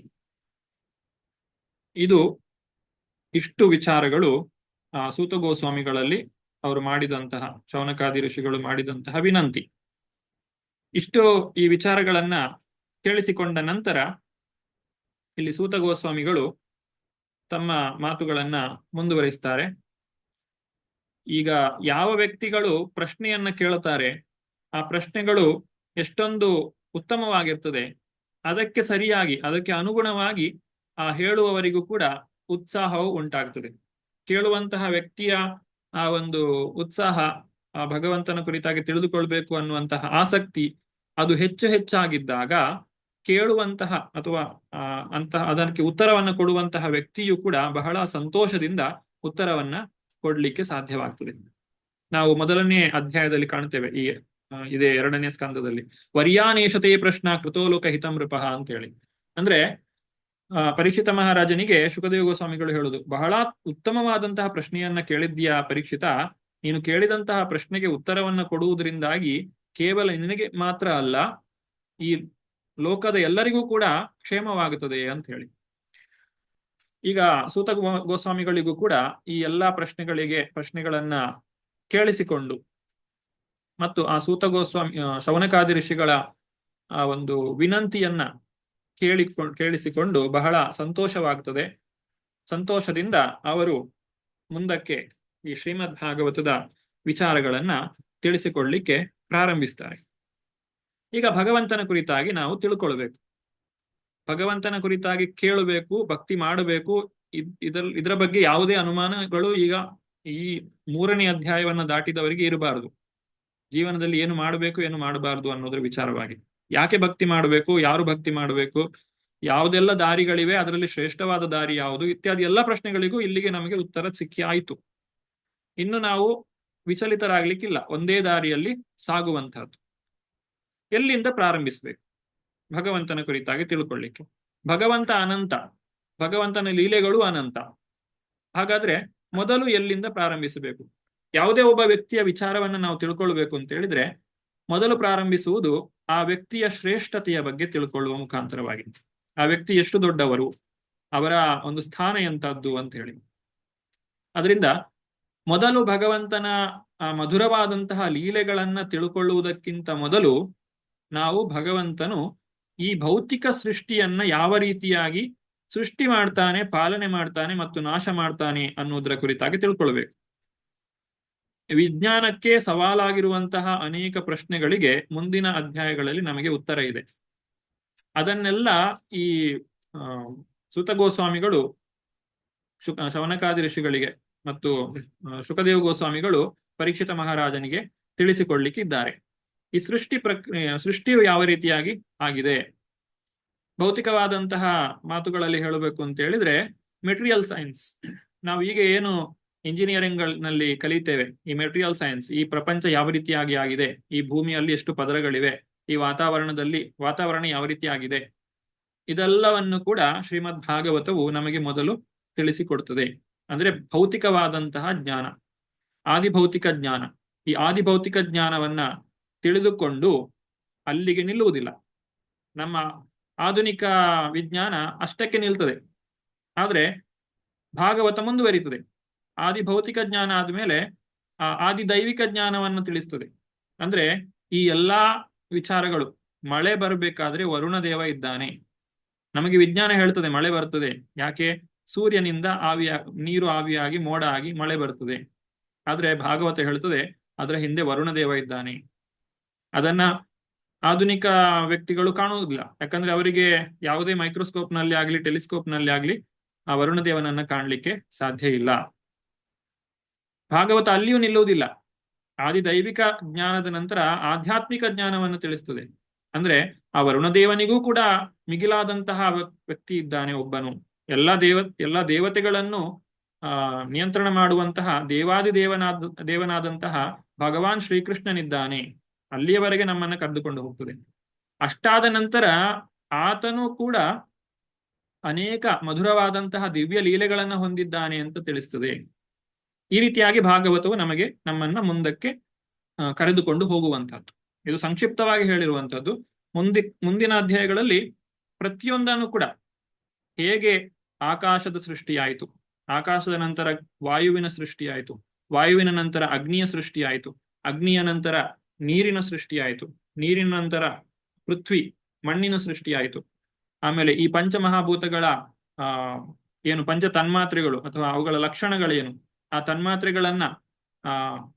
ಇಷ್ಟು ವಿಚಾರಗಳು ಸೂತ ಗೋಸ್ವಾಮಿಗಳಲ್ಲಿ ಅವರು ಮಾಡಿದಂತಹ, ಶೌನಕಾದಿ ಋಷಿಗಳು ಮಾಡಿದಂತಹ ವಿನಂತಿ. ಈ ವಿಚಾರಗಳನ್ನ ಕೇಳಿಸಿಕೊಂಡ ನಂತರ ಇಲ್ಲಿ ಸೂತ ಗೋಸ್ವಾಮಿಗಳು ತಮ್ಮ ಮಾತುಗಳನ್ನ ಮುಂದುವರಿಸ್ತಾರೆ. ಈಗ ಯಾವ ವ್ಯಕ್ತಿಗಳು ಪ್ರಶ್ನೆಯನ್ನ ಕೇಳುತ್ತಾರೆ, ಆ ಪ್ರಶ್ನೆಗಳು ಎಷ್ಟೊಂದು ಉತ್ತಮವಾಗಿರ್ತದೆ, ಅದಕ್ಕೆ ಸರಿಯಾಗಿ, ಅದಕ್ಕೆ ಅನುಗುಣವಾಗಿ ಆ ಹೇಳುವವರಿಗೂ ಕೂಡ ಉತ್ಸಾಹವು ಉಂಟಾಗ್ತದೆ. ಕೇಳುವಂತಹ ವ್ಯಕ್ತಿಯ ಆ ಒಂದು ಉತ್ಸಾಹ, ಆ ಭಗವಂತನ ಕುರಿತಾಗಿ ತಿಳಿದುಕೊಳ್ಬೇಕು ಅನ್ನುವಂತಹ ಆಸಕ್ತಿ ಅದು ಹೆಚ್ಚು ಹೆಚ್ಚಾಗಿದ್ದಾಗ ಕೇಳುವಂತಹ ಅಥವಾ ಅದಕ್ಕೆ ಉತ್ತರವನ್ನು ಕೊಡುವಂತಹ ವ್ಯಕ್ತಿಯು ಕೂಡ ಬಹಳ ಸಂತೋಷದಿಂದ ಉತ್ತರವನ್ನ ಕೊಡ್ಲಿಕ್ಕೆ ಸಾಧ್ಯವಾಗ್ತದೆ. ನಾವು ಮೊದಲನೇ ಅಧ್ಯಾಯದಲ್ಲಿ ಕಾಣ್ತೇವೆ, ಇದೇ 2ನೇ ಸ್ಕಂದದಲ್ಲಿ, ವರ್ಯಾನೇಶತೆ ಪ್ರಶ್ನ ಕೃತೋಲೋಕ ಹಿತಂ ನೃಪಃ ಅಂತ ಹೇಳಿ. ಅಂದ್ರೆ ಪರೀಕ್ಷಿತ ಮಹಾರಾಜನಿಗೆ ಶುಕದೇವ ಗೋಸ್ವಾಮಿಗಳು ಹೇಳುದು, ಬಹಳ ಉತ್ತಮವಾದಂತಹ ಪ್ರಶ್ನೆಯನ್ನ ಕೇಳಿದ್ಯಾ ಪರೀಕ್ಷಿತ, ನೀನು ಕೇಳಿದಂತಹ ಪ್ರಶ್ನೆಗೆ ಉತ್ತರವನ್ನ ಕೊಡುವುದರಿಂದಾಗಿ ಕೇವಲ ನಿನಗೆ ಮಾತ್ರ ಅಲ್ಲ, ಈ ಲೋಕದ ಎಲ್ಲರಿಗೂ ಕೂಡ ಕ್ಷೇಮವಾಗುತ್ತದೆ ಅಂತ ಹೇಳಿ. ಈಗ ಸೂತ ಗೋಸ್ವಾಮಿಗಳಿಗೂ ಕೂಡ ಈ ಎಲ್ಲಾ ಪ್ರಶ್ನೆಗಳನ್ನ ಕೇಳಿಸಿಕೊಂಡು ಮತ್ತು ಆ ಸೂತ ಗೋಸ್ವಾಮಿ ಶೌನಕಾದಿ ಋಷಿಗಳ ಆ ಒಂದು ವಿನಂತಿಯನ್ನ ಕೇಳಿಸಿಕೊಂಡು ಬಹಳ ಸಂತೋಷವಾಗ್ತದೆ. ಸಂತೋಷದಿಂದ ಅವರು ಮುಂದಕ್ಕೆ ಈ ಶ್ರೀಮದ್ ಭಾಗವತದ ವಿಚಾರಗಳನ್ನ ತಿಳಿಸಿಕೊಳ್ಳಲಿಕ್ಕೆ ಪ್ರಾರಂಭಿಸ್ತಾರೆ. ಈಗ ಭಗವಂತನ ಕುರಿತಾಗಿ ನಾವು ತಿಳ್ಕೊಳ್ಬೇಕು, ಭಗವಂತನ ಕುರಿತಾಗಿ ಕೇಳಬೇಕು, ಭಕ್ತಿ ಮಾಡಬೇಕು. ಇದರ ಬಗ್ಗೆ ಯಾವುದೇ ಅನುಮಾನಗಳು ಈಗ ಈ 3ನೇ ಅಧ್ಯಾಯವನ್ನ ದಾಟಿದವರಿಗೆ ಇರಬಾರದು. ಜೀವನದಲ್ಲಿ ಏನು ಮಾಡಬೇಕು, ಏನು ಮಾಡಬಾರದು ಅನ್ನೋದ್ರ ವಿಚಾರವಾಗಿ, ಯಾಕೆ ಭಕ್ತಿ ಮಾಡಬೇಕು, ಯಾರು ಭಕ್ತಿ ಮಾಡಬೇಕು, ಯಾವುದೆಲ್ಲ ದಾರಿಗಳಿವೆ, ಅದರಲ್ಲಿ ಶ್ರೇಷ್ಠವಾದ ದಾರಿ ಯಾವುದು ಇತ್ಯಾದಿ ಎಲ್ಲ ಪ್ರಶ್ನೆಗಳಿಗೂ ಇಲ್ಲಿಗೆ ನಮಗೆ ಉತ್ತರ ಸಿಕ್ಕಿ ಆಯಿತು. ಇನ್ನು ನಾವು ವಿಚಲಿತರಾಗ್ಲಿಕ್ಕಿಲ್ಲ, ಒಂದೇ ದಾರಿಯಲ್ಲಿ ಸಾಗುವಂತಹದ್ದು. ಎಲ್ಲಿಂದ ಪ್ರಾರಂಭಿಸಬೇಕು ಭಗವಂತನ ಕುರಿತಾಗಿ ತಿಳ್ಕೊಳ್ಳಿಕ್ಕೆ? ಭಗವಂತ ಅನಂತ, ಭಗವಂತನ ಲೀಲೆಗಳು ಅನಂತ. ಹಾಗಾದ್ರೆ ಮೊದಲು ಎಲ್ಲಿಂದ ಪ್ರಾರಂಭಿಸಬೇಕು? ಯಾವುದೇ ಒಬ್ಬ ವ್ಯಕ್ತಿಯ ವಿಚಾರವನ್ನ ನಾವು ತಿಳ್ಕೊಳ್ಬೇಕು ಅಂತ ಹೇಳಿದ್ರೆ ಮೊದಲು ಪ್ರಾರಂಭಿಸುವುದು ಆ ವ್ಯಕ್ತಿಯ ಶ್ರೇಷ್ಠತೆಯ ಬಗ್ಗೆ ತಿಳ್ಕೊಳ್ಳುವ ಮುಖಾಂತರವಾಗಿ. ಆ ವ್ಯಕ್ತಿ ಎಷ್ಟು ದೊಡ್ಡವರು, ಅವರ ಒಂದು ಸ್ಥಾನ ಎಂತದ್ದು ಅಂತ ಹೇಳಿ. ಅದರಿಂದ ಮೊದಲು ಭಗವಂತನ ಮಧುರವಾದಂತಹ ಲೀಲೆಗಳನ್ನ ತಿಳ್ಕೊಳ್ಳುವುದಕ್ಕಿಂತ ಮೊದಲು ನಾವು ಭಗವಂತನು ಈ ಭೌತಿಕ ಸೃಷ್ಟಿಯನ್ನ ಯಾವ ರೀತಿಯಾಗಿ ಸೃಷ್ಟಿ ಮಾಡ್ತಾನೆ, ಪಾಲನೆ ಮಾಡ್ತಾನೆ ಮತ್ತು ನಾಶ ಮಾಡ್ತಾನೆ ಅನ್ನೋದರ ಕುರಿತಾಗಿ ತಿಳ್ಕೊಳ್ಬೇಕು. ವಿಜ್ಞಾನಕ್ಕೆ ಸವಾಲಾಗಿರುವಂತಹ ಅನೇಕ ಪ್ರಶ್ನೆಗಳಿಗೆ ಮುಂದಿನ ಅಧ್ಯಾಯಗಳಲ್ಲಿ ನಮಗೆ ಉತ್ತರ ಇದೆ. ಅದನ್ನೆಲ್ಲ ಈ ಸೂತ ಗೋಸ್ವಾಮಿಗಳು ಶೌನಕಾದಿ ಋಷಿಗಳಿಗೆ ಮತ್ತು ಶುಕದೇವ ಗೋಸ್ವಾಮಿಗಳು ಪರೀಕ್ಷಿತ ಮಹಾರಾಜನಿಗೆ ತಿಳಿಸಿಕೊಡ್ಲಿಕ್ಕಿದ್ದಾರೆ. ಈ ಸೃಷ್ಟಿಯು ಯಾವ ರೀತಿಯಾಗಿ ಆಗಿದೆ, ಭೌತಿಕವಾದಂತಹ ಮಾತುಗಳಲ್ಲಿ ಹೇಳಬೇಕು ಅಂತ ಹೇಳಿದ್ರೆ ಮೆಟೀರಿಯಲ್ ಸೈನ್ಸ್. ನಾವು ಈಗ ಏನು ಇಂಜಿನಿಯರಿಂಗ್ ನಲ್ಲಿ ಕಲಿತೇವೆ, ಈ ಮೆಟೀರಿಯಲ್ ಸೈನ್ಸ್, ಈ ಪ್ರಪಂಚ ಯಾವ ರೀತಿಯಾಗಿ ಆಗಿದೆ, ಈ ಭೂಮಿಯಲ್ಲಿ ಎಷ್ಟು ಪದರಗಳಿವೆ, ಈ ವಾತಾವರಣ ಯಾವ ರೀತಿ ಆಗಿದೆ, ಇದೆಲ್ಲವನ್ನು ಕೂಡ ಶ್ರೀಮದ್ ಭಾಗವತವು ನಮಗೆ ಮೊದಲು ತಿಳಿಸಿಕೊಡ್ತದೆ. ಅಂದ್ರೆ ಭೌತಿಕವಾದಂತಹ ಜ್ಞಾನ, ಆದಿಭೌತಿಕ ಜ್ಞಾನ. ಈ ಆದಿಭೌತಿಕ ಜ್ಞಾನವನ್ನ ತಿಳಿದುಕೊಂಡು ಅಲ್ಲಿಗೆ ನಿಲ್ಲುವುದಿಲ್ಲ. ನಮ್ಮ ಆಧುನಿಕ ವಿಜ್ಞಾನ ಅಷ್ಟಕ್ಕೆ ನಿಲ್ತದೆ. ಆದ್ರೆ ಭಾಗವತ ಮುಂದುವರಿತದೆ. ಆದಿಭೌತಿಕ ಜ್ಞಾನ ಆದ್ಮೇಲೆ ಆದಿ ದೈವಿಕ ಜ್ಞಾನವನ್ನು ತಿಳಿಸ್ತದೆ. ಅಂದ್ರೆ ಈ ಎಲ್ಲಾ ವಿಚಾರಗಳು, ಮಳೆ ಬರಬೇಕಾದ್ರೆ ವರುಣ ದೇವ ಇದ್ದಾನೆ. ನಮಗೆ ವಿಜ್ಞಾನ ಹೇಳ್ತದೆ ಮಳೆ ಬರ್ತದೆ. ಯಾಕೆ? ಸೂರ್ಯನಿಂದ ನೀರು ಆವಿಯಾಗಿ ಮೋಡ ಆಗಿ ಮಳೆ ಬರ್ತದೆ. ಆದ್ರೆ ಭಾಗವತ ಹೇಳ್ತದೆ ಅದರ ಹಿಂದೆ ವರುಣ ದೇವ ಇದ್ದಾನೆ. ಅದನ್ನ ಆಧುನಿಕ ವ್ಯಕ್ತಿಗಳು ಕಾಣುವುದಿಲ್ಲ. ಯಾಕಂದ್ರೆ ಅವರಿಗೆ ಯಾವುದೇ ಮೈಕ್ರೋಸ್ಕೋಪ್ ನಲ್ಲಿ ಆಗ್ಲಿ ಟೆಲಿಸ್ಕೋಪ್ ನಲ್ಲಿ ಆಗ್ಲಿ ಆ ವರುಣ ದೇವನನ್ನ ಕಾಣಲಿಕ್ಕೆ ಸಾಧ್ಯ ಇಲ್ಲ. ಭಾಗವತ ಅಲ್ಲಿಯೂ ನಿಲ್ಲುವುದಿಲ್ಲ. ಆದಿ ದೈವಿಕ ಜ್ಞಾನದ ನಂತರ ಆಧ್ಯಾತ್ಮಿಕ ಜ್ಞಾನವನ್ನು ತಿಳಿಸ್ತದೆ. ಅಂದ್ರೆ ಆ ವರುಣದೇವನಿಗೂ ಕೂಡ ಮಿಗಿಲಾದಂತಹ ವ್ಯಕ್ತಿ ಇದ್ದಾನೆ ಒಬ್ಬನು. ಎಲ್ಲ ದೇವತೆಗಳನ್ನು ನಿಯಂತ್ರಣ ಮಾಡುವಂತಹ ದೇವನಾದಂತಹ ಭಗವಾನ್ ಶ್ರೀಕೃಷ್ಣನಿದ್ದಾನೆ. ಅಲ್ಲಿಯವರೆಗೆ ನಮ್ಮನ್ನ ಕರೆದುಕೊಂಡು ಹೋಗ್ತದೆ. ಅಷ್ಟಾದ ನಂತರ ಆತನು ಕೂಡ ಅನೇಕ ಮಧುರವಾದಂತಹ ದಿವ್ಯ ಲೀಲೆಗಳನ್ನ ಹೊಂದಿದ್ದಾನೆ ಅಂತ ತಿಳಿಸ್ತದೆ. ಈ ರೀತಿಯಾಗಿ ಭಾಗವತವು ನಮ್ಮನ್ನ ಮುಂದಕ್ಕೆ ಕರೆದುಕೊಂಡು ಹೋಗುವಂತಹದ್ದು. ಇದು ಸಂಕ್ಷಿಪ್ತವಾಗಿ ಹೇಳಿರುವಂತಹದ್ದು. ಮುಂದಿನ ಅಧ್ಯಾಯಗಳಲ್ಲಿ ಪ್ರತಿಯೊಂದನ್ನು ಕೂಡ ಹೇಗೆ ಆಕಾಶದ ಸೃಷ್ಟಿಯಾಯಿತು, ಆಕಾಶದ ನಂತರ ವಾಯುವಿನ ಸೃಷ್ಟಿಯಾಯಿತು, ವಾಯುವಿನ ನಂತರ ಅಗ್ನಿಯ ಸೃಷ್ಟಿಯಾಯಿತು, ಅಗ್ನಿಯ ನಂತರ ನೀರಿನ ಸೃಷ್ಟಿಯಾಯಿತು, ನೀರಿನ ನಂತರ ಪೃಥ್ವಿ ಮಣ್ಣಿನ ಸೃಷ್ಟಿಯಾಯಿತು, ಆಮೇಲೆ ಈ ಪಂಚಮಹಾಭೂತಗಳ ಏನು ಪಂಚ ತನ್ಮಾತ್ರೆಗಳು ಅಥವಾ ಅವುಗಳ ಲಕ್ಷಣಗಳೇನು, ಆ ತನ್ಮಾತ್ರೆಗಳನ್ನ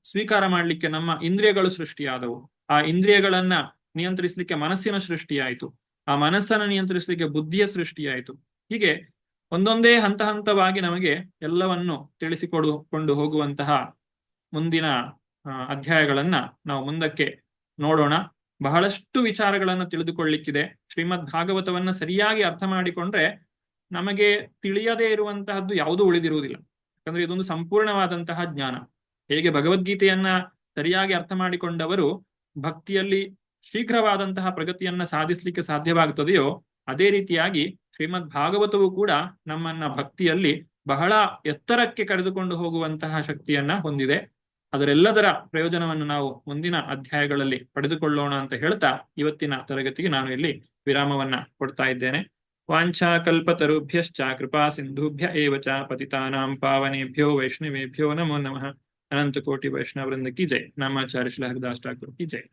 ಸ್ವೀಕಾರ ಮಾಡಲಿಕ್ಕೆ ನಮ್ಮ ಇಂದ್ರಿಯಗಳು ಸೃಷ್ಟಿಯಾದವು. ಆ ಇಂದ್ರಿಯಗಳನ್ನ ನಿಯಂತ್ರಿಸಲಿಕ್ಕೆ ಮನಸ್ಸಿನ ಸೃಷ್ಟಿಯಾಯಿತು, ಆ ಮನಸ್ಸನ್ನು ನಿಯಂತ್ರಿಸಲಿಕ್ಕೆ ಬುದ್ಧಿಯ ಸೃಷ್ಟಿಯಾಯಿತು. ಹೀಗೆ ಒಂದೊಂದೇ ಹಂತ ಹಂತವಾಗಿ ನಮಗೆ ಎಲ್ಲವನ್ನು ತಿಳಿಸಿಕೊಂಡು ಹೋಗುವಂತಹ ಮುಂದಿನ ಅಧ್ಯಾಯಗಳನ್ನ ನಾವು ಮುಂದಕ್ಕೆ ನೋಡೋಣ. ಬಹಳಷ್ಟು ವಿಚಾರಗಳನ್ನು ತಿಳಿದುಕೊಳ್ಳಿಕ್ಕಿದೆ. ಶ್ರೀಮದ್ ಭಾಗವತವನ್ನ ಸರಿಯಾಗಿ ಅರ್ಥ ಮಾಡಿಕೊಂಡ್ರೆ ನಮಗೆ ತಿಳಿಯದೇ ಇರುವಂತಹದ್ದು ಯಾವುದೂ ಉಳಿದಿರುವುದಿಲ್ಲ. ಯಾಕಂದ್ರೆ ಇದೊಂದು ಸಂಪೂರ್ಣವಾದಂತಹ ಜ್ಞಾನ. ಹೇಗೆ ಭಗವದ್ಗೀತೆಯನ್ನ ಸರಿಯಾಗಿ ಅರ್ಥ ಮಾಡಿಕೊಂಡವರು ಭಕ್ತಿಯಲ್ಲಿ ಶೀಘ್ರವಾದಂತಹ ಪ್ರಗತಿಯನ್ನ ಸಾಧಿಸಲಿಕ್ಕೆ ಸಾಧ್ಯವಾಗುತ್ತದೆಯೋ, ಅದೇ ರೀತಿಯಾಗಿ ಶ್ರೀಮದ್ ಭಾಗವತವು ಕೂಡ ನಮ್ಮನ್ನ ಭಕ್ತಿಯಲ್ಲಿ ಬಹಳ ಎತ್ತರಕ್ಕೆ ಕರೆದುಕೊಂಡು ಹೋಗುವಂತಹ ಶಕ್ತಿಯನ್ನ ಹೊಂದಿದೆ. ಅದರೆಲ್ಲದರ ಪ್ರಯೋಜನವನ್ನು ನಾವು ಮುಂದಿನ ಅಧ್ಯಾಯಗಳಲ್ಲಿ ಪಡೆದುಕೊಳ್ಳೋಣ ಅಂತ ಹೇಳ್ತಾ ಇವತ್ತಿನ ತರಗತಿಗೆ ನಾನು ಇಲ್ಲಿ ವಿರಾಮವನ್ನ ಕೊಡ್ತಾ ಇದ್ದೇನೆ. ವಾಂಛಾ ಕಲ್ಪತರುಭ್ಯಶ್ಚ ಕೃಪಾ ಸಿಂಧುಭ್ಯ ಏವ ಚ ಪತಿತಾನಾಂ ಪಾವನೇಭ್ಯೋ ವೈಷ್ಣವೇಭ್ಯೋ ನಮೋ ನಮಃ. ಅನಂತ ಕೋಟಿ ವೈಷ್ಣವ ವೃಂದ ಕಿ ಜೈ. ನಾಮಾಚಾರ್ಯ ಶ್ರೀ ಹರಿದಾಸ್ ಠಾಕುರ್ ಕಿ ಜೈ.